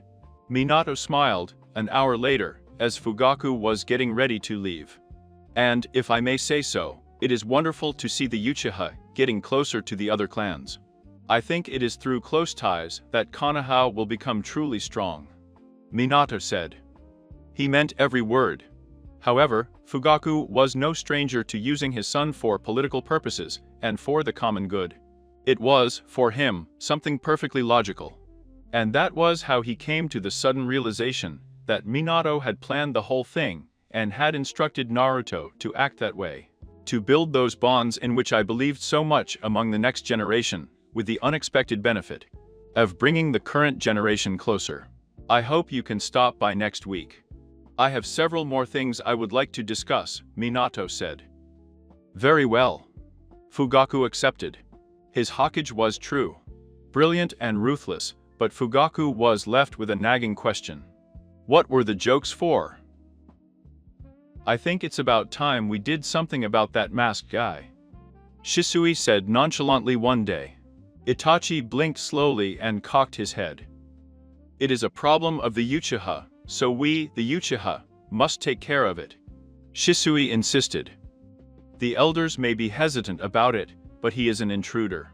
Minato smiled an hour later, as Fugaku was getting ready to leave. "And, if I may say so, it is wonderful to see the Uchiha getting closer to the other clans. I think it is through close ties that Konoha will become truly strong," Minato said. He meant every word. However, Fugaku was no stranger to using his son for political purposes and for the common good. It was, for him, something perfectly logical. And that was how he came to the sudden realization that Minato had planned the whole thing and had instructed Naruto to act that way. To build those bonds in which I believed so much among the next generation, with the unexpected benefit of bringing the current generation closer. I hope you can stop by next week. I have several more things I would like to discuss, Minato said. Very well. Fugaku accepted. His Hokage was true, brilliant and ruthless, but Fugaku was left with a nagging question. What were the jokes for? I think it's about time we did something about that masked guy, Shisui said nonchalantly one day. Itachi blinked slowly and cocked his head. It is a problem of the Uchiha, so we, the Uchiha, must take care of it, Shisui insisted. The elders may be hesitant about it, but he is an intruder.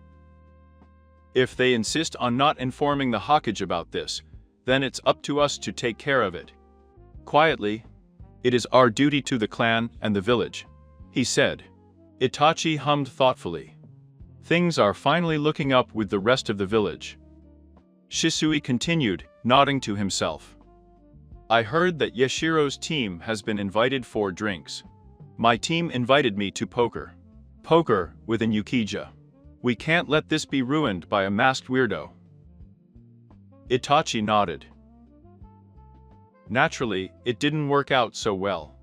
If they insist on not informing the Hokage about this, then it's up to us to take care of it. Quietly, it is our duty to the clan and the village, he said. Itachi hummed thoughtfully. Things are finally looking up with the rest of the village. Shisui continued, nodding to himself. I heard that Yashiro's team has been invited for drinks. My team invited me to poker. Poker with an Yukija. We can't let this be ruined by a masked weirdo. Itachi nodded. Naturally, it didn't work out so well.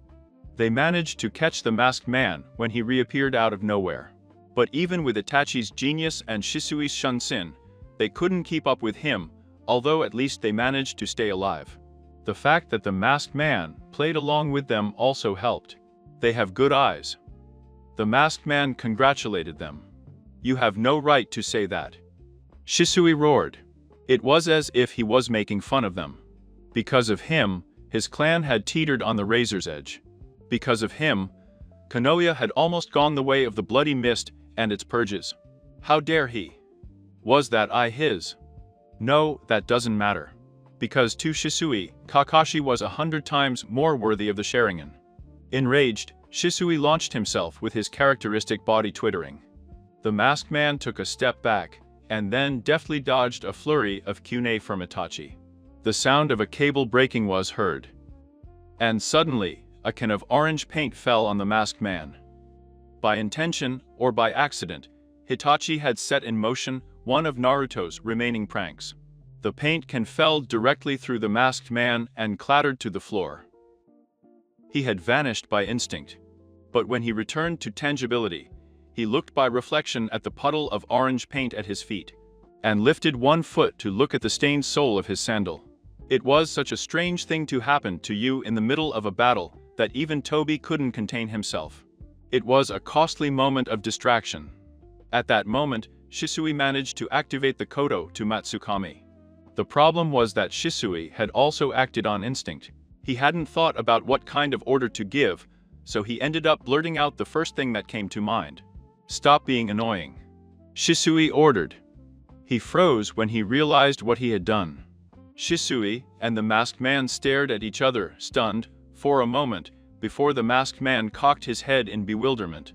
They managed to catch the masked man when he reappeared out of nowhere. But even with Itachi's genius and Shisui's shunsin, they couldn't keep up with him, although at least they managed to stay alive. The fact that the masked man played along with them also helped. They have good eyes. The masked man congratulated them. You have no right to say that. Shisui roared. It was as if he was making fun of them. Because of him, his clan had teetered on the razor's edge. Because of him, Konoha had almost gone the way of the bloody mist and its purges. How dare he? Was that eye his? No, that doesn't matter. Because to Shisui, Kakashi was 100 times more worthy of the Sharingan. Enraged, Shisui launched himself with his characteristic body twittering. The masked man took a step back, and then deftly dodged a flurry of kyuune from Itachi. The sound of a cable breaking was heard. And suddenly, a can of orange paint fell on the masked man. By intention, or by accident, Itachi had set in motion one of Naruto's remaining pranks. The paint can fell directly through the masked man and clattered to the floor. He had vanished by instinct. But when he returned to tangibility, he looked by reflection at the puddle of orange paint at his feet, and lifted one foot to look at the stained sole of his sandal. It was such a strange thing to happen to you in the middle of a battle that even Toby couldn't contain himself. It was a costly moment of distraction. At that moment, Shisui managed to activate the kodo to Matsukami. The problem was that Shisui had also acted on instinct. He hadn't thought about what kind of order to give, so he ended up blurting out the first thing that came to mind. Stop being annoying, Shisui ordered. He froze when he realized what he had done. Shisui and the masked man stared at each other, stunned, for a moment, before the masked man cocked his head in bewilderment,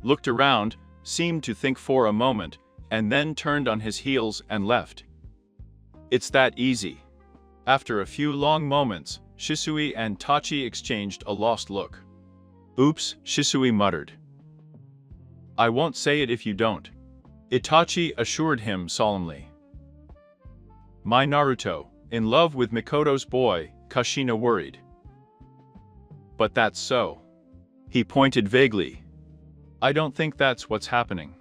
looked around, seemed to think for a moment, and then turned on his heels and left. It's that easy. After a few long moments, Shisui and Tachi exchanged a lost look. Oops, Shisui muttered. I won't say it if you don't, Itachi assured him solemnly. My Naruto, in love with Mikoto's boy, Kushina worried. But that's so. He pointed vaguely. I don't think that's what's happening,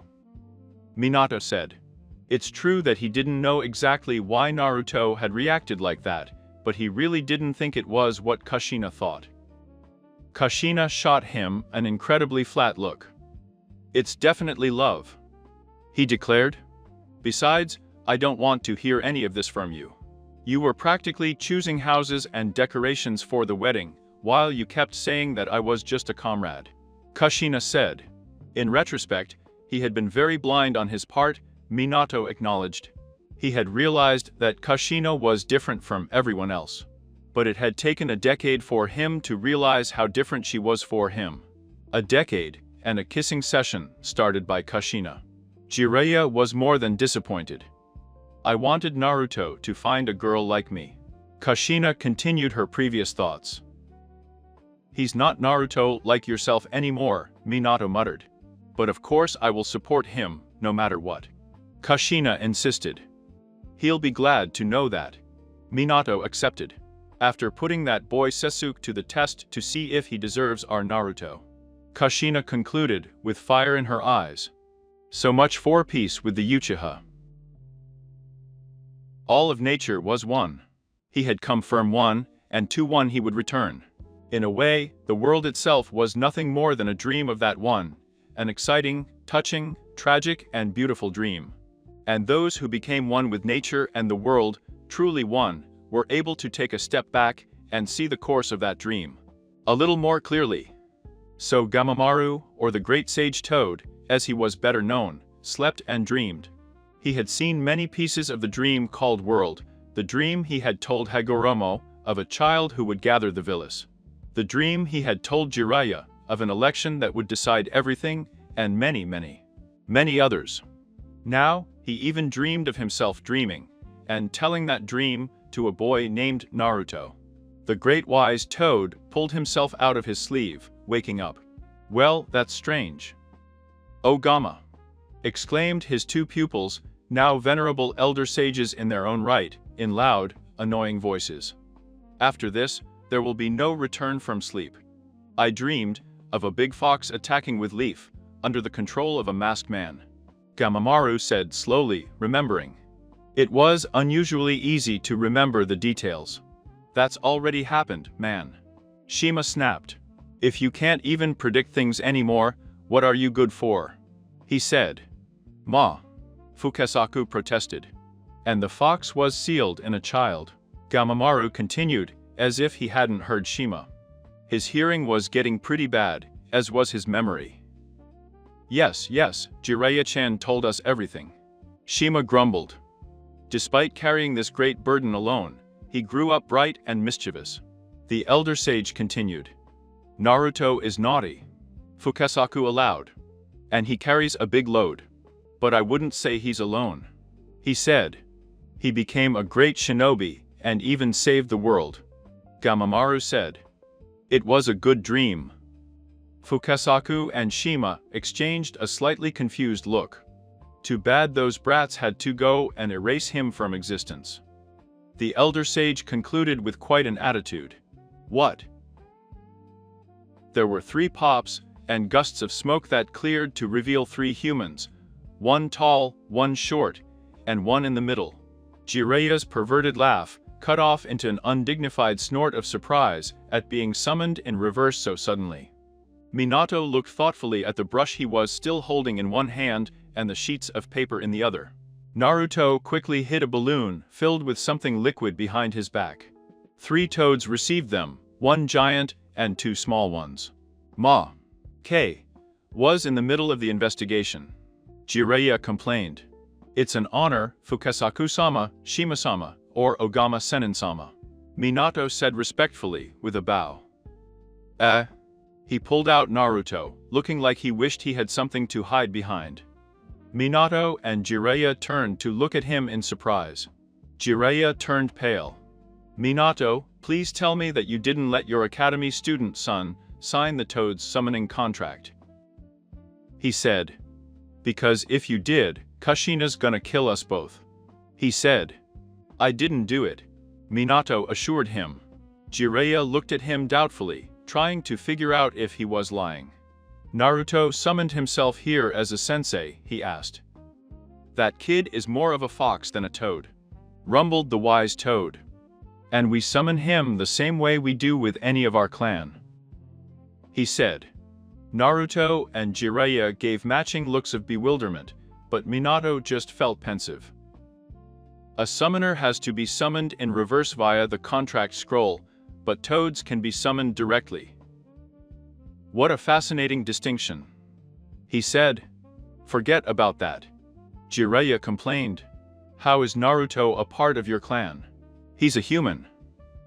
Minato said. It's true that he didn't know exactly why Naruto had reacted like that, but he really didn't think it was what Kushina thought. Kushina shot him an incredibly flat look. It's definitely love, he declared. Besides, I don't want to hear any of this from you. You were practically choosing houses and decorations for the wedding, while you kept saying that I was just a comrade, Kushina said. In retrospect, he had been very blind on his part, Minato acknowledged. He had realized that Kushina was different from everyone else. But it had taken a decade for him to realize how different she was for him. A decade, and a kissing session started by Kushina. Jiraiya was more than disappointed. I wanted Naruto to find a girl like me. Kushina continued her previous thoughts. He's not Naruto like yourself anymore, Minato muttered. But of course I will support him, no matter what. Kushina insisted. He'll be glad to know that. Minato accepted. After putting that boy Sasuke to the test to see if he deserves our Naruto. Kushina concluded, with fire in her eyes. So much for peace with the Uchiha. All of nature was one. He had come from one, and to one he would return. In a way, the world itself was nothing more than a dream of that one, an exciting, touching, tragic, and beautiful dream. And those who became one with nature and the world, truly one, were able to take a step back and see the course of that dream a little more clearly. So Gamamaru, or the great sage Toad, as he was better known, slept and dreamed. He had seen many pieces of the dream called world, the dream he had told Hagoromo, of a child who would gather the village. The dream he had told Jiraiya, of an election that would decide everything, and many others. Now, he even dreamed of himself dreaming, and telling that dream to a boy named Naruto. The great wise Toad pulled himself out of his sleeve, waking up. Well, that's strange. "Oh Gamma!" exclaimed his two pupils, now venerable elder sages in their own right, in loud, annoying voices. After this, there will be no return from sleep. I dreamed of a big fox attacking with Leaf, under the control of a masked man. Gamamaru said slowly, remembering. It was unusually easy to remember the details. That's already happened, man. Shima snapped. If you can't even predict things anymore, what are you good for? He said. Ma. Fukasaku protested. And the fox was sealed in a child. Gamamaru continued, as if he hadn't heard Shima. His hearing was getting pretty bad, as was his memory. Yes, Jiraiya-chan told us everything. Shima grumbled. Despite carrying this great burden alone, he grew up bright and mischievous. The elder sage continued. Naruto is naughty. Fukasaku allowed. And he carries a big load. But I wouldn't say he's alone. He said. He became a great shinobi, and even saved the world. Gamamaru said. It was a good dream. Fukasaku and Shima exchanged a slightly confused look. Too bad those brats had to go and erase him from existence. The elder sage concluded with quite an attitude. What? There were 3 pops, and gusts of smoke that cleared to reveal 3 humans, 1 tall, 1 short, and 1 in the middle. Jiraiya's perverted laugh cut off into an undignified snort of surprise at being summoned in reverse so suddenly. Minato looked thoughtfully at the brush he was still holding in one hand and the sheets of paper in the other. Naruto quickly hid a balloon filled with something liquid behind his back. 3 toads received them, 1 giant and 2 small ones. Ma. K. was in the middle of the investigation. Jiraiya complained. It's an honor, Fukasaku-sama, Shima-sama, or Ogama Sennin-sama. Minato said respectfully, with a bow. He pulled out Naruto, looking like he wished he had something to hide behind. Minato and Jiraiya turned to look at him in surprise. Jiraiya turned pale. Minato, please tell me that you didn't let your academy student son sign the Toad's summoning contract. He said. Because if you did, Kushina's gonna kill us both. He said. I didn't do it. Minato assured him. Jiraiya looked at him doubtfully, trying to figure out if he was lying. Naruto summoned himself here as a sensei, he asked. That kid is more of a fox than a toad, rumbled the wise Toad. And we summon him the same way we do with any of our clan. He said. Naruto and Jiraiya gave matching looks of bewilderment, but Minato just felt pensive. A summoner has to be summoned in reverse via the contract scroll, but toads can be summoned directly. What a fascinating distinction. He said. Forget about that. Jiraiya complained. How is Naruto a part of your clan? He's a human.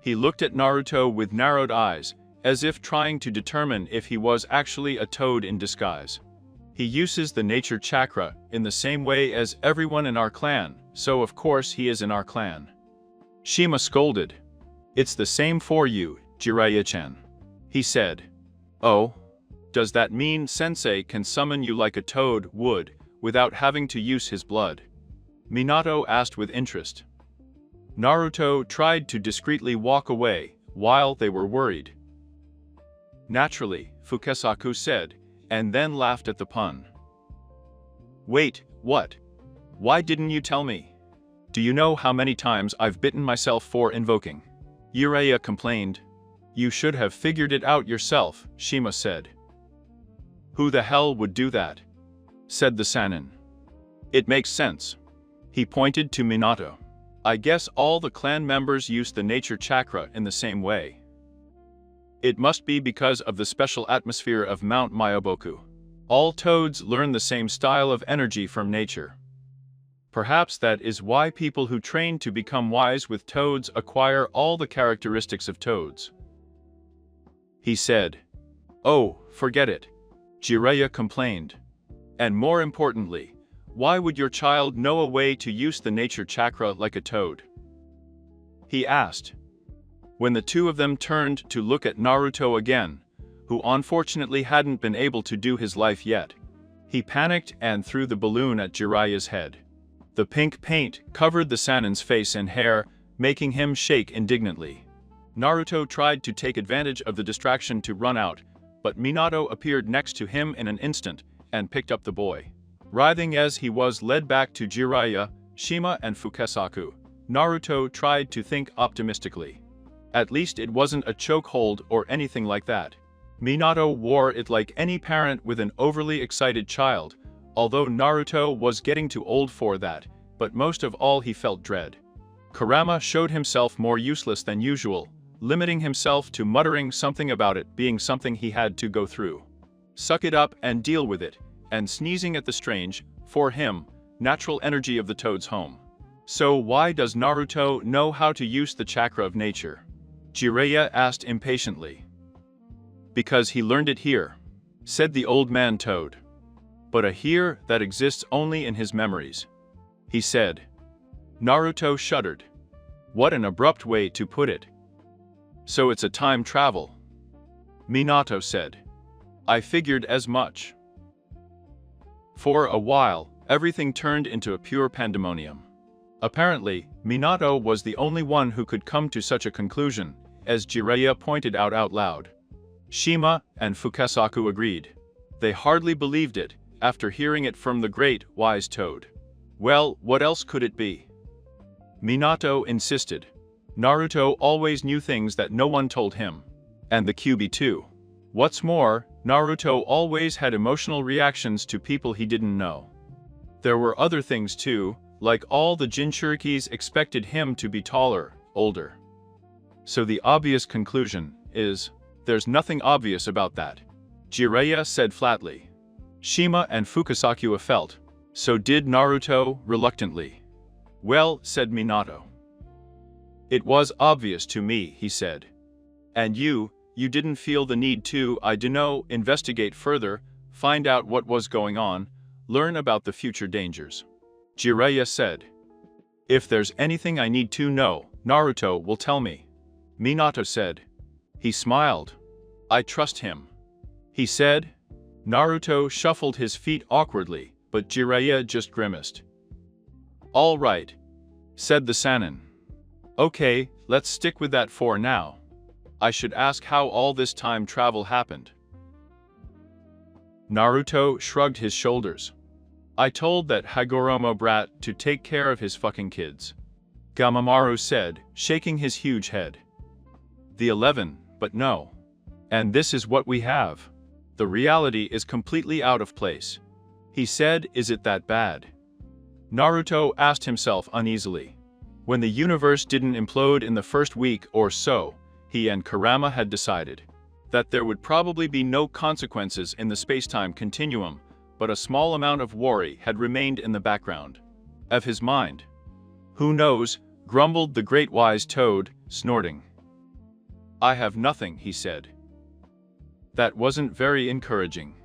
He looked at Naruto with narrowed eyes, as if trying to determine if he was actually a toad in disguise. He uses the nature chakra in the same way as everyone in our clan, so of course he is in our clan. Shima scolded. It's the same for you, Jiraiya-chan. He said. Oh? Does that mean Sensei can summon you like a toad would, without having to use his blood? Minato asked with interest. Naruto tried to discreetly walk away, while they were worried. Naturally, Fukasaku said, and then laughed at the pun. Wait, what? Why didn't you tell me? Do you know how many times I've bitten myself for invoking? Jiraiya complained. You should have figured it out yourself, Shima said. Who the hell would do that? Said the Sannin. It makes sense. He pointed to Minato. I guess all the clan members use the nature chakra in the same way. It must be because of the special atmosphere of Mount Myoboku. All toads learn the same style of energy from nature. Perhaps that is why people who train to become wise with toads acquire all the characteristics of toads. He said. Oh, forget it. Jiraiya complained. And more importantly, why would your child know a way to use the nature chakra like a toad? He asked. When the two of them turned to look at Naruto again, who unfortunately hadn't been able to do his life yet, he panicked and threw the balloon at Jiraiya's head. The pink paint covered the Sannin's face and hair, making him shake indignantly. Naruto tried to take advantage of the distraction to run out, but Minato appeared next to him in an instant and picked up the boy. Writhing as he was led back to Jiraiya, Shima and Fukasaku, Naruto tried to think optimistically. At least it wasn't a chokehold or anything like that. Minato wore it like any parent with an overly excited child, although Naruto was getting too old for that, but most of all he felt dread. Kurama showed himself more useless than usual, limiting himself to muttering something about it being something he had to go through. Suck it up and deal with it, and sneezing at the strange, for him, natural energy of the toad's home. So why does Naruto know how to use the chakra of nature? Jiraiya asked impatiently. Because he learned it here, said the old man toad. But a here that exists only in his memories. He said. Naruto shuddered. What an abrupt way to put it. So it's a time travel. Minato said. I figured as much. For a while, everything turned into a pure pandemonium. Apparently, Minato was the only one who could come to such a conclusion, as Jiraiya pointed out loud. Shima and Fukasaku agreed. They hardly believed it, after hearing it from the great, wise toad. Well, what else could it be? Minato insisted. Naruto always knew things that no one told him. And the Kyuubi too. What's more, Naruto always had emotional reactions to people he didn't know. There were other things too, like all the Jinchurikis expected him to be taller, older. So the obvious conclusion is, there's nothing obvious about that. Jiraiya said flatly. Shima and Fukasaku felt. So did Naruto, reluctantly. Well, said Minato. It was obvious to me, he said. And you didn't feel the need to, investigate further, find out what was going on, learn about the future dangers. Jiraiya said. If there's anything I need to know, Naruto will tell me. Minato said. He smiled. I trust him. He said. Naruto shuffled his feet awkwardly, but Jiraiya just grimaced. All right, said the Sannin. Okay, let's stick with that for now. I should ask how all this time travel happened. Naruto shrugged his shoulders. I told that Hagoromo brat to take care of his fucking kids. Gamamaru said, shaking his huge head. The 11, but no. And this is what we have. The reality is completely out of place. He said, is it that bad? Naruto asked himself uneasily. When the universe didn't implode in the first week or so, he and Kurama had decided that there would probably be no consequences in the space-time continuum, but a small amount of worry had remained in the background of his mind. Who knows, grumbled the great wise toad, snorting. I have nothing, he said. That wasn't very encouraging.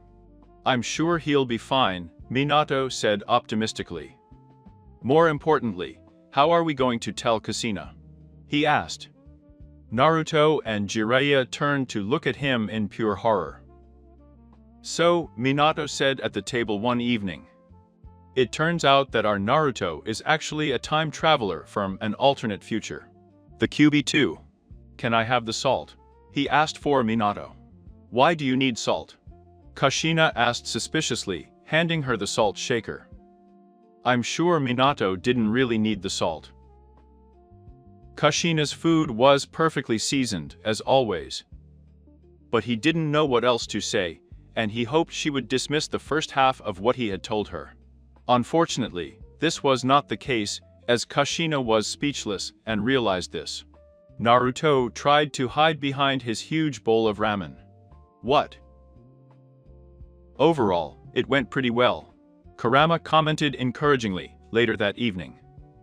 I'm sure he'll be fine, Minato said optimistically. More importantly, how are we going to tell Kushina? He asked. Naruto and Jiraiya turned to look at him in pure horror. "So," Minato said at the table one evening, "it turns out that our Naruto is actually a time traveler from an alternate future." The QB2. "Can I have the salt?" he asked for Minato. "Why do you need salt?" Kushina asked suspiciously, handing her the salt shaker. I'm sure Minato didn't really need the salt. Kushina's food was perfectly seasoned, as always. But he didn't know what else to say, and he hoped she would dismiss the first half of what he had told her. Unfortunately, this was not the case, as Kushina was speechless and realized this. Naruto tried to hide behind his huge bowl of ramen. What? Overall, it went pretty well. Kurama commented encouragingly later that evening.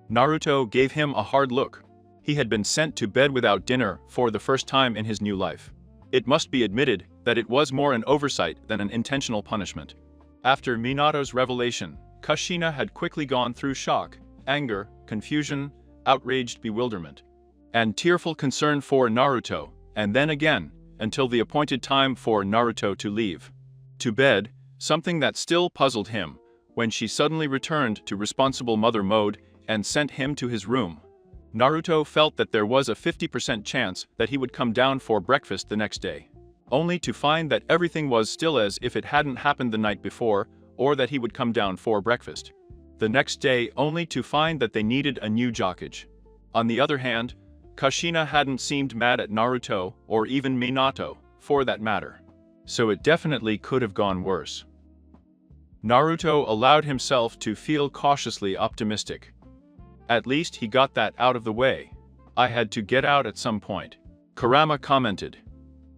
Naruto gave him a hard look. He had been sent to bed without dinner for the first time in his new life. It must be admitted that it was more an oversight than an intentional punishment. After Minato's revelation, Kushina had quickly gone through shock, anger, confusion, outraged bewilderment, and tearful concern for Naruto, and then again, until the appointed time for Naruto to leave. To bed, something that still puzzled him, when she suddenly returned to responsible mother mode and sent him to his room. Naruto felt that there was a 50% chance that he would come down for breakfast the next day, only to find that everything was still as if it hadn't happened the night before, or that he would come down for breakfast the next day only to find that they needed a new jockage. On the other hand, Kushina hadn't seemed mad at Naruto, or even Minato, for that matter. So it definitely could have gone worse. Naruto allowed himself to feel cautiously optimistic. At least he got that out of the way. I had to get out at some point. Kurama commented.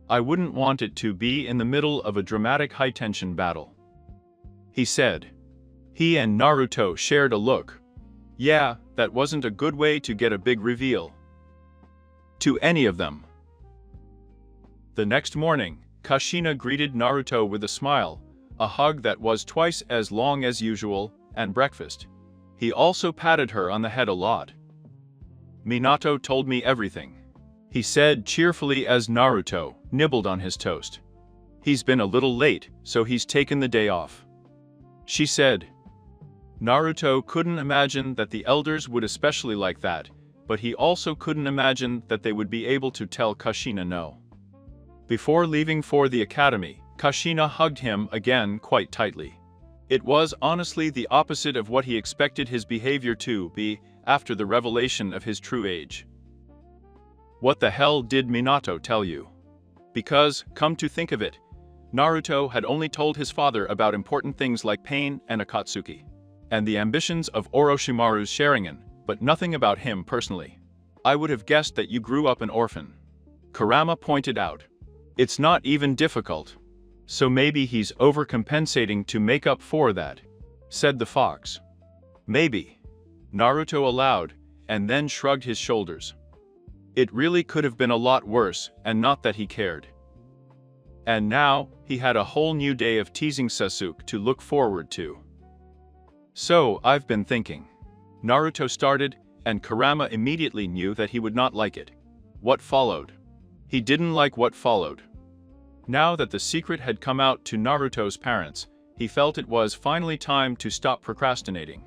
I wouldn't want it to be in the middle of a dramatic high-tension battle. He said. He and Naruto shared a look. Yeah, that wasn't a good way to get a big reveal. To any of them. The next morning, Kushina greeted Naruto with a smile, a hug that was twice as long as usual, and breakfast. He also patted her on the head a lot. Minato told me everything, he said cheerfully as Naruto nibbled on his toast. He's been a little late, so he's taken the day off. She said. Naruto couldn't imagine that the elders would especially like that, but he also couldn't imagine that they would be able to tell Kushina no. Before leaving for the academy, Kushina hugged him again quite tightly. It was honestly the opposite of what he expected his behavior to be after the revelation of his true age. What the hell did Minato tell you? Because, come to think of it, Naruto had only told his father about important things like pain and Akatsuki, and the ambitions of Orochimaru's Sharingan, but nothing about him personally. I would have guessed that you grew up an orphan. Kurama pointed out. It's not even difficult. So maybe he's overcompensating to make up for that, said the fox. Maybe. Naruto allowed, and then shrugged his shoulders. It really could have been a lot worse, and not that he cared. And now, he had a whole new day of teasing Sasuke to look forward to. So, I've been thinking. Naruto started, and Kurama immediately knew that he would not like it. What followed? He didn't like what followed. Now that the secret had come out to Naruto's parents, he felt it was finally time to stop procrastinating.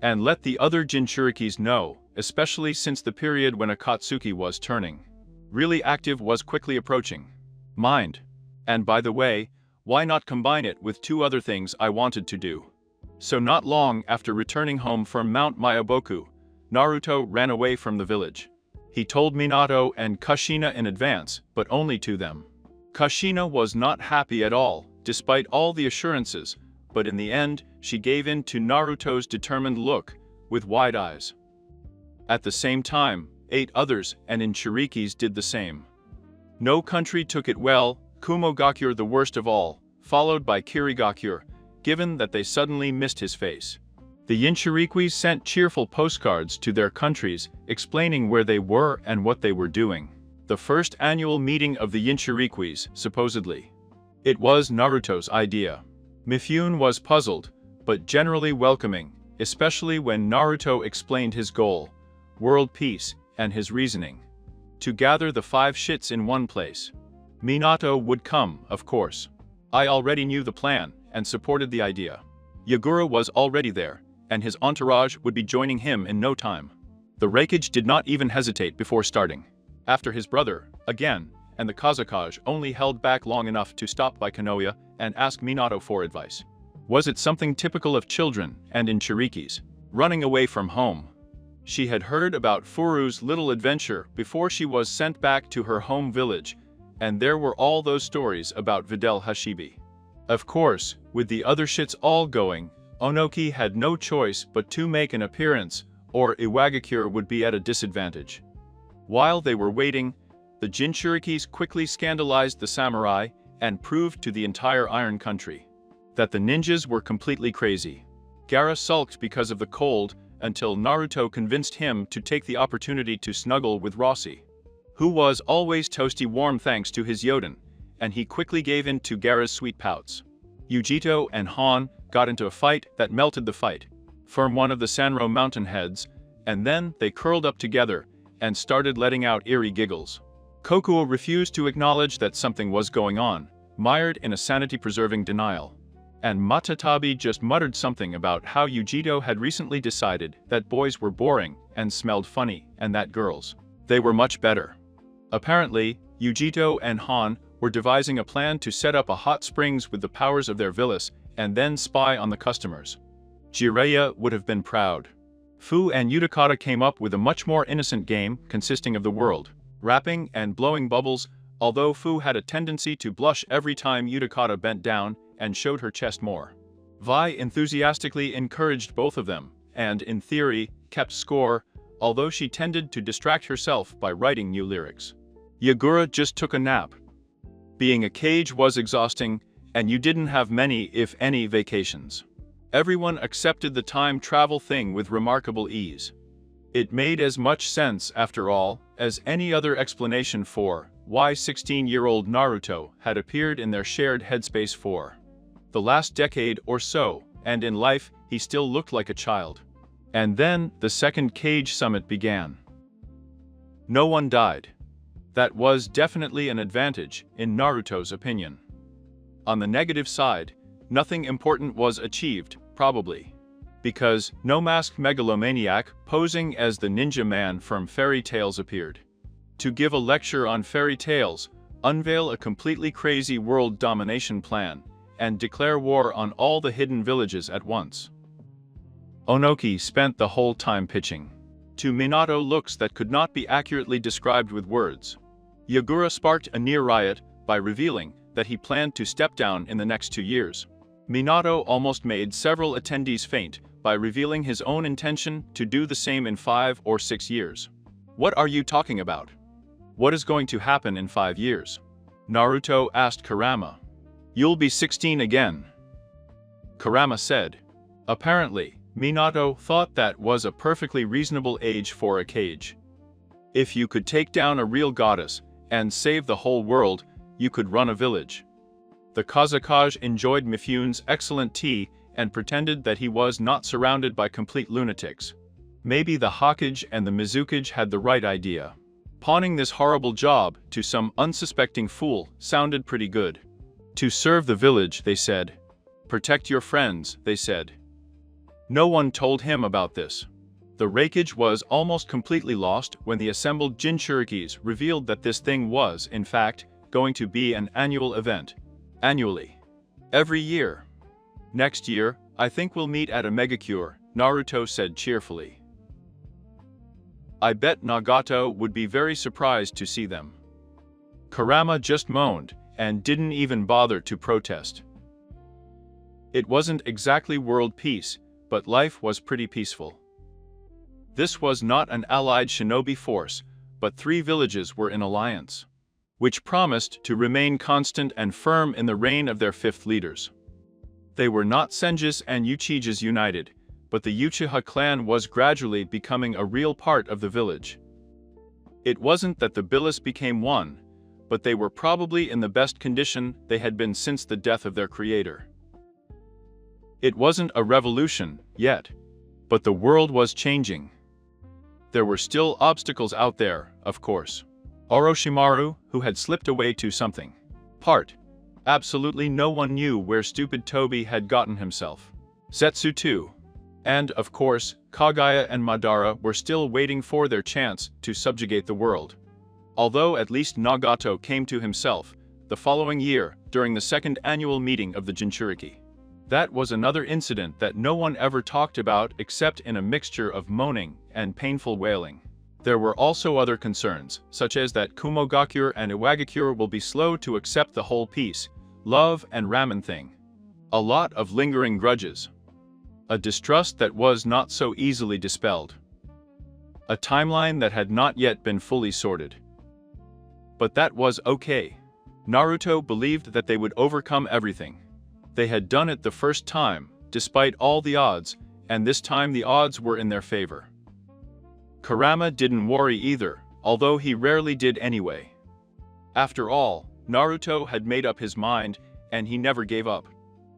And let the other Jinchurikis know, especially since the period when Akatsuki was turning really active was quickly approaching. Mind. And by the way, why not combine it with two other things I wanted to do? So not long after returning home from Mount Myoboku, Naruto ran away from the village. He told Minato and Kushina in advance, but only to them. Kushina was not happy at all, despite all the assurances, but in the end, she gave in to Naruto's determined look, with wide eyes. At the same time, 8 others and Jinchurikis did the same. No country took it well, Kumogakuren the worst of all, followed by Kirigakuren, given that they suddenly missed his face. The Jinchurikis sent cheerful postcards to their countries explaining where they were and what they were doing. The first annual meeting of the Jinchurikis, supposedly. It was Naruto's idea. Mifune was puzzled, but generally welcoming, especially when Naruto explained his goal, world peace, and his reasoning. to gather the 5 shits in one place. Minato would come, of course. I already knew the plan and supported the idea. Yagura was already there, and his entourage would be joining him in no time. The Reikage did not even hesitate before starting. After his brother, again, and the Kazakage only held back long enough to stop by Konoha and ask Minato for advice. Was it something typical of children and in Chirikis? Running away from home. She had heard about Furu's little adventure before she was sent back to her home village, and there were all those stories about Videl Hashibi. Of course, with the other shits all going, Onoki had no choice but to make an appearance, or Iwagakure would be at a disadvantage. While they were waiting, the Jinchurikis quickly scandalized the samurai and proved to the entire Iron Country that the ninjas were completely crazy. Gaara sulked because of the cold until Naruto convinced him to take the opportunity to snuggle with Rossi, who was always toasty warm thanks to his Yoden, and he quickly gave in to Gaara's sweet pouts. Yujito and Han got into a fight that melted the fight from one of the Sanro mountain heads, and then they curled up together and started letting out eerie giggles. Kokuo refused to acknowledge that something was going on, mired in a sanity-preserving denial. And Matatabi just muttered something about how Yujito had recently decided that boys were boring and smelled funny, and that girls, they were much better. Apparently, Yujito and Han were devising a plan to set up a hot springs with the powers of their villas and then spy on the customers. Jiraiya would have been proud. Fu and Utakata came up with a much more innocent game consisting of the world, rapping and blowing bubbles, although Fu had a tendency to blush every time Utakata bent down and showed her chest more. Vi enthusiastically encouraged both of them, and in theory, kept score, although she tended to distract herself by writing new lyrics. Yagura just took a nap. Being a cage was exhausting, and you didn't have many, if any, vacations. Everyone accepted the time travel thing with remarkable ease. It made as much sense, after all, as any other explanation for why 16-year-old Naruto had appeared in their shared headspace for the last decade or so, and in life he still looked like a child. And then the second Cage Summit began. No one died. That was definitely an advantage, in Naruto's opinion. On the negative side, nothing important was achieved, probably because no masked megalomaniac posing as the ninja man from fairy tales appeared to give a lecture on fairy tales, unveil a completely crazy world domination plan, and declare war on all the hidden villages at once. Onoki spent the whole time pitching to Minato looks that could not be accurately described with words. Yagura sparked a near riot by revealing that he planned to step down in the next 2 years. Minato almost made several attendees faint by revealing his own intention to do the same in 5 or 6 years. What are you talking about? What is going to happen in 5 years? Naruto asked Kurama. You'll be 16 again, Kurama said. Apparently, Minato thought that was a perfectly reasonable age for a cage. If you could take down a real goddess and save the whole world, you could run a village. The Kazakage enjoyed Mifune's excellent tea and pretended that he was not surrounded by complete lunatics. Maybe the Hokage and the Mizukage had the right idea. Pawning this horrible job to some unsuspecting fool sounded pretty good. To serve the village, they said. Protect your friends, they said. No one told him about this. The Reikage was almost completely lost when the assembled Jinchurikis revealed that this thing was, in fact, going to be an annual event. Annually. Every year. Next year, I think we'll meet at a megacure, Naruto said cheerfully. I bet Nagato would be very surprised to see them. Kurama just moaned and didn't even bother to protest. It wasn't exactly world peace, but life was pretty peaceful. This was not an allied shinobi force, but 3 villages were in alliance, which promised to remain constant and firm in the reign of their 5th leaders. They were not Senjus and Uchiha's united, but the Uchiha clan was gradually becoming a real part of the village. It wasn't that the Billis became one, but they were probably in the best condition they had been since the death of their creator. It wasn't a revolution, yet, but the world was changing. There were still obstacles out there, of course. Orochimaru, who had slipped away to something. Absolutely no one knew where stupid Toby had gotten himself. Zetsu too. And, of course, Kaguya and Madara were still waiting for their chance to subjugate the world. Although at least Nagato came to himself the following year during the second annual meeting of the Jinchuriki. That was another incident that no one ever talked about except in a mixture of moaning and painful wailing. There were also other concerns, such as that Kumogakure and Iwagakure will be slow to accept the whole peace, love and ramen thing. A lot of lingering grudges. A distrust that was not so easily dispelled. A timeline that had not yet been fully sorted. But that was okay. Naruto believed that they would overcome everything. They had done it the first time, despite all the odds, and this time the odds were in their favor. Kurama didn't worry either, although he rarely did anyway. After all, Naruto had made up his mind, and he never gave up.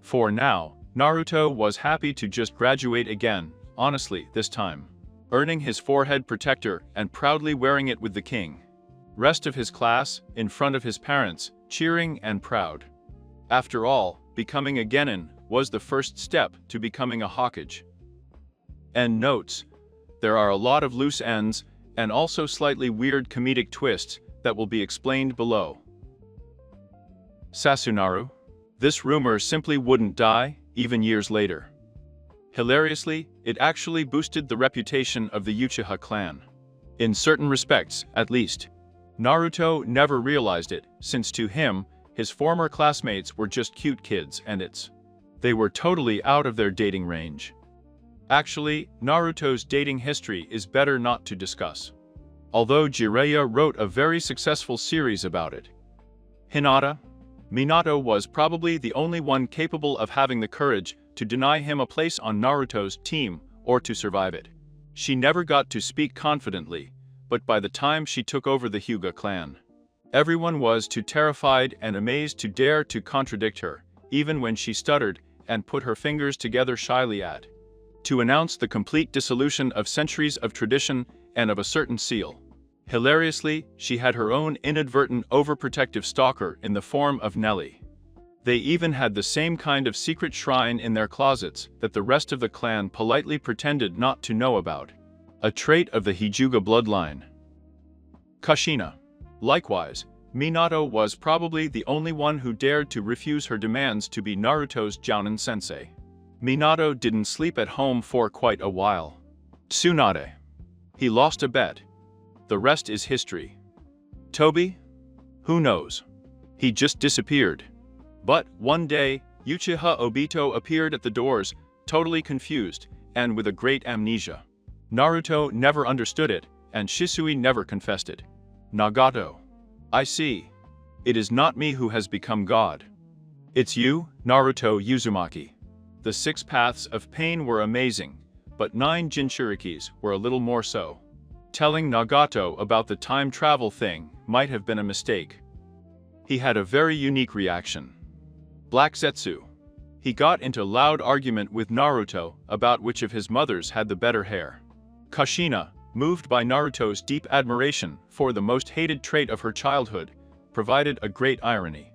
For now, Naruto was happy to just graduate again, honestly, this time. Earning his forehead protector and proudly wearing it with the king. Rest of his class, in front of his parents, cheering and proud. After all, becoming a genin was the first step to becoming a Hokage. End notes. There are a lot of loose ends, and also slightly weird comedic twists that will be explained below. Sasunaru. This rumor simply wouldn't die, even years later. Hilariously, it actually boosted the reputation of the Uchiha clan. In certain respects, at least. Naruto never realized it, since to him, his former classmates were just cute kids and they were totally out of their dating range. Actually, Naruto's dating history is better not to discuss. Although Jiraiya wrote a very successful series about it. Hinata. Minato was probably the only one capable of having the courage to deny him a place on Naruto's team or to survive it. She never got to speak confidently, but by the time she took over the Hyuga clan, everyone was too terrified and amazed to dare to contradict her, even when she stuttered and put her fingers together shyly to announce the complete dissolution of centuries of tradition and of a certain seal. Hilariously, she had her own inadvertent overprotective stalker in the form of Nelly. They even had the same kind of secret shrine in their closets that the rest of the clan politely pretended not to know about. A trait of the Hyuga bloodline. Kushina. Likewise, Minato was probably the only one who dared to refuse her demands to be Naruto's Jounin sensei. Minato didn't sleep at home for quite a while. Tsunade. He lost a bet. The rest is history. Toby? Who knows? He just disappeared. But one day, Uchiha Obito appeared at the doors, totally confused, and with a great amnesia. Naruto never understood it, and Shisui never confessed it. Nagato. I see. It is not me who has become God. It's you, Naruto Uzumaki. The 6 paths of pain were amazing, but 9 Jinchurikis were a little more so. Telling Nagato about the time travel thing might have been a mistake. He had a very unique reaction. Black Zetsu. He got into loud argument with Naruto about which of his mothers had the better hair. Kushina, moved by Naruto's deep admiration for the most hated trait of her childhood, provided a great irony.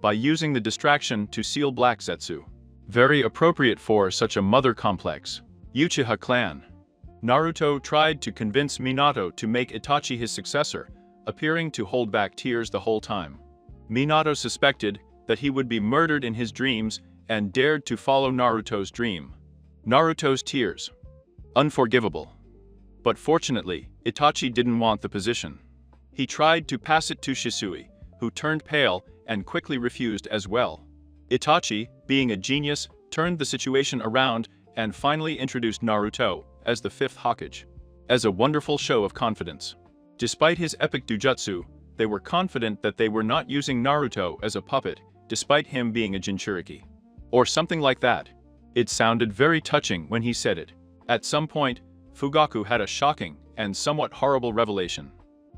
By using the distraction to seal Black Zetsu. Very appropriate for such a mother complex. Uchiha clan. Naruto tried to convince Minato to make Itachi his successor, appearing to hold back tears the whole time. Minato suspected that he would be murdered in his dreams and dared to follow Naruto's dream. Naruto's tears. Unforgivable. But fortunately, Itachi didn't want the position. He tried to pass it to Shisui, who turned pale and quickly refused as well. Itachi, being a genius, turned the situation around and finally introduced Naruto as the 5th Hokage. As a wonderful show of confidence. Despite his epic dujutsu, they were confident that they were not using Naruto as a puppet, despite him being a Jinchuriki. Or something like that. It sounded very touching when he said it. At some point, Fugaku had a shocking and somewhat horrible revelation.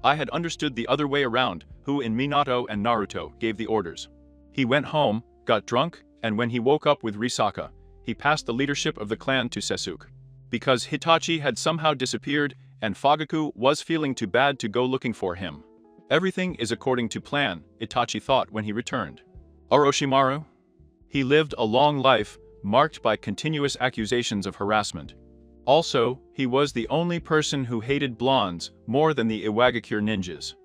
I had understood the other way around, who in Minato and Naruto gave the orders. He went home, got drunk, and when he woke up with Risaka, he passed the leadership of the clan to Sasuke. Because Hitachi had somehow disappeared and Fugaku was feeling too bad to go looking for him. Everything is according to plan, Itachi thought when he returned. Orochimaru? He lived a long life, marked by continuous accusations of harassment. Also, he was the only person who hated blondes more than the Iwagakure ninjas.